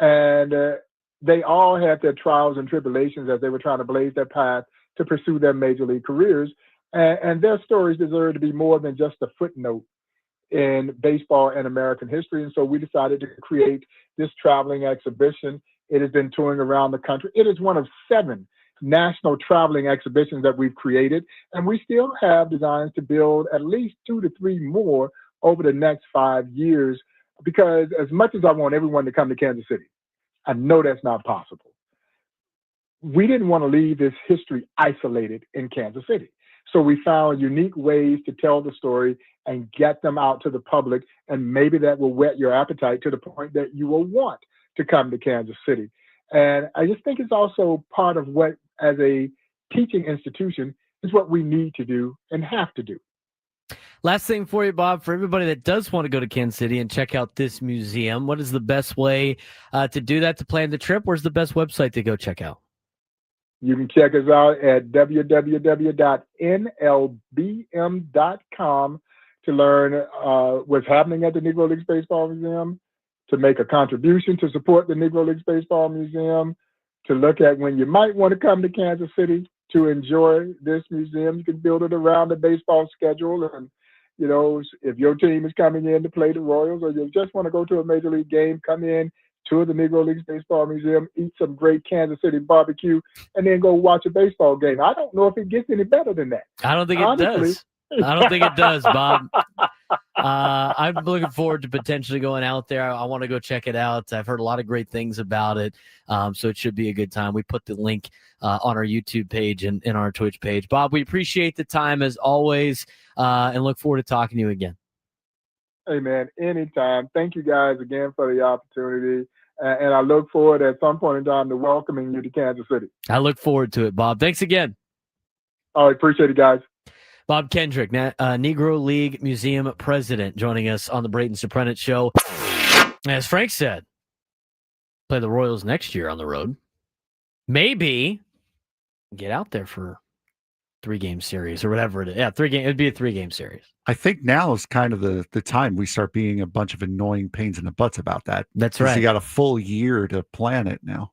And they all had their trials and tribulations as they were trying to blaze their path to pursue their major league careers. And their stories deserve to be more than just a footnote in baseball and American history. And so we decided to create this traveling exhibition. It has been touring around the country. It is one of 7 national traveling exhibitions that we've created. And we still have designs to build at least 2 to 3 more over the next 5 years, because as much as I want everyone to come to Kansas City, I know that's not possible. We didn't want to leave this history isolated in Kansas City. So we found unique ways to tell the story and get them out to the public. And maybe that will whet your appetite to the point that you will want to come to Kansas City. And I just think it's also part of what, as a teaching institution, is what we need to do and have to do. Last thing for you, Bob, for everybody that does want to go to Kansas City and check out this museum, what is the best way to do that, to plan the trip? Where's the best website to go check out? You can check us out at www.nlbm.com to learn what's happening at the Negro League Baseball Museum, to make a contribution to support the Negro League Baseball Museum, to look at when you might want to come to Kansas City to enjoy this museum. You can build it around the baseball schedule. And, you know, if your team is coming in to play the Royals, or you just want to go to a major league game, come in, tour the Negro League Baseball Museum, eat some great Kansas City barbecue, and then go watch a baseball game. I don't know if it gets any better than that. I don't think it does. I don't think it does, Bob. I'm looking forward to potentially going out there. I want to go check it out. I've heard a lot of great things about it, so it should be a good time. We put the link on our YouTube page and in our Twitch page. Bob, we appreciate the time as always, and look forward to talking to you again. Hey, man, anytime. Thank you guys again for the opportunity. And I look forward at some point in time to welcoming you to Kansas City. I look forward to it, Bob. Thanks again. All right, appreciate it, guys. Bob Kendrick, Negro League Museum president, joining us on the Braden Surprenant show. As Frank said, play the Royals next year on the road. Maybe get out there for 3-game series or whatever it is. Yeah, it'd be a 3-game series. I think now is kind of the time we start being a bunch of annoying pains in the butts about that. That's right. You got a full year to plan it now,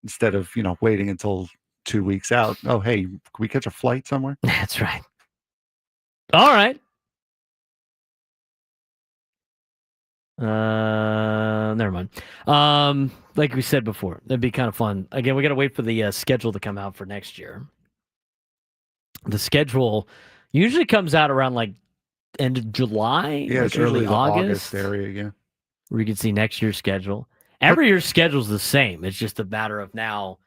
instead of, waiting until 2 weeks out. Oh, hey, can we catch a flight somewhere? That's right. All right. Never mind. Like we said before, that'd be kind of fun. Again, we got to wait for the schedule to come out for next year. The schedule usually comes out around like end of July. Yeah, it's usually early August area, yeah. Where you can see next year's schedule. Every year's schedule is the same. It's just a matter of now,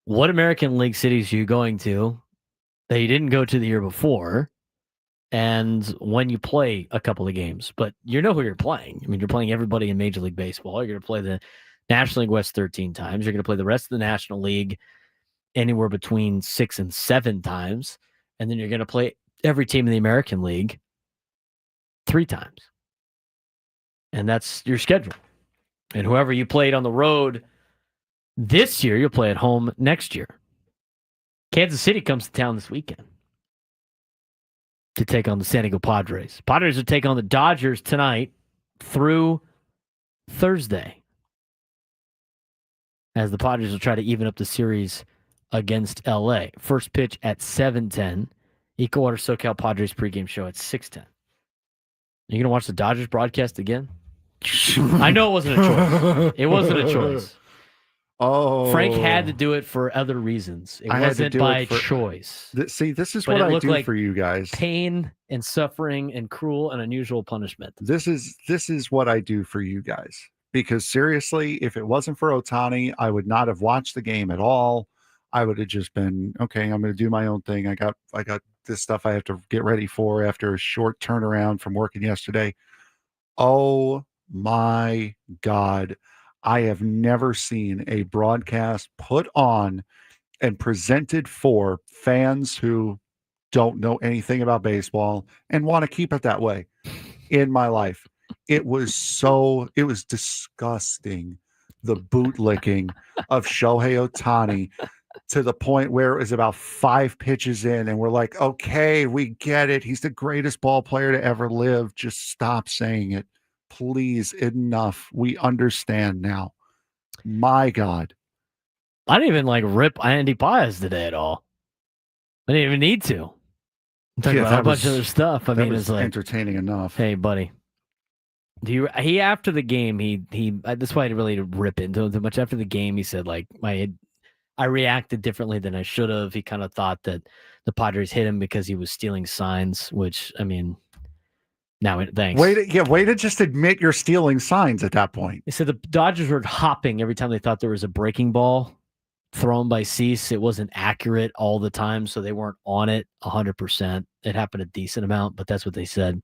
what American League cities are you going to that you didn't go to the year before, and when you play a couple of games. But you know who you're playing. I mean, you're playing everybody in Major League Baseball. You're going to play the National League West 13 times. You're going to play the rest of the National League anywhere between 6 and 7 times. And then you're going to play every team in the American League 3 times. And that's your schedule. And whoever you played on the road this year, you'll play at home next year. Kansas City comes to town this weekend to take on the San Diego Padres. Padres will take on the Dodgers tonight through Thursday, as the Padres will try to even up the series against LA. First pitch at 7:10. Eco Water SoCal Padres pregame show at 6:10. Are you going to watch the Dodgers broadcast again? I know it wasn't a choice. It wasn't a choice. Oh, Frank had to do it for other reasons. It wasn't by choice. This is But what it I looked do like for you guys. Pain and suffering and cruel and unusual punishment. This is what I do for you guys. Because seriously, if it wasn't for Ohtani, I would not have watched the game at all. I would have just been, okay, I'm going to do my own thing. I got this stuff I have to get ready for after a short turnaround from working yesterday. Oh my God. I have never seen a broadcast put on and presented for fans who don't know anything about baseball and want to keep it that way in my life. It was disgusting. The bootlicking of Shohei Ohtani to the point where it was about 5 pitches in and we're like, okay, we get it. He's the greatest ball player to ever live. Just stop saying it. Please, enough. We understand now. My God. I didn't even rip Andy Paez today at all. I didn't even need to. I'm talking about a bunch of other stuff. I mean, it's like entertaining enough. Hey, buddy. He after the game, he that's why I didn't really rip into him too much. After the game, he said I reacted differently than I should have. He kind of thought that the Padres hit him because he was stealing signs, which I mean. Now, thanks. Way to just admit you're stealing signs at that point. He said the Dodgers were hopping every time they thought there was a breaking ball thrown by Cease. It wasn't accurate all the time, so they weren't on it 100%. It happened a decent amount, but that's what they said.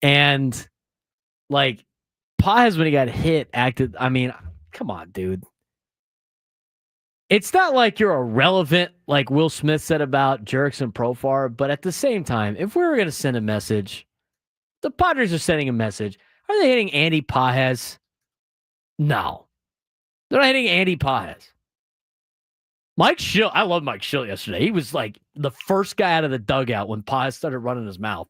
And like Paz, when he got hit, acted. I mean, come on, dude. It's not like you're irrelevant, like Will Smith said about Jerks and Profar, but at the same time, if we were going to send a message, the Padres are sending a message. Are they hitting Andy Pajes? No. They're not hitting Andy Pajes. Mike Schill, I love Mike Schill yesterday. He was like the first guy out of the dugout when Pajes started running his mouth.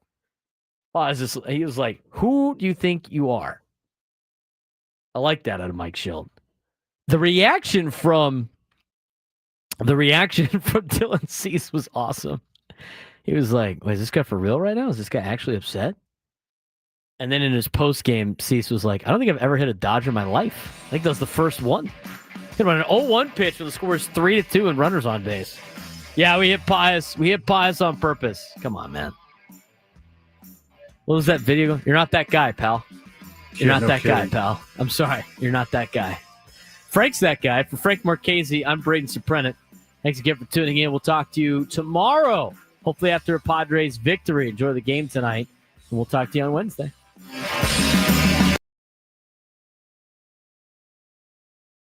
He was like, who do you think you are? I like that out of Mike Schill. The reaction from Dylan Cease was awesome. He was like, wait, is this guy for real right now? Is this guy actually upset? And then in his post-game, Cease was like, I don't think I've ever hit a Dodger in my life. I think that was the first one. Hit on an 0-1 pitch when the score is 3-2 and runners on base. Yeah, we hit Pajes. We hit Pajes on purpose. Come on, man. What was that video? You're not that guy, pal. You're not that guy, pal. I'm sorry. You're not that guy. Frank's that guy. For Frank Marchese, I'm Braden Surprenant. Thanks again for tuning in. We'll talk to you tomorrow, hopefully after a Padres victory. Enjoy the game tonight, and we'll talk to you on Wednesday.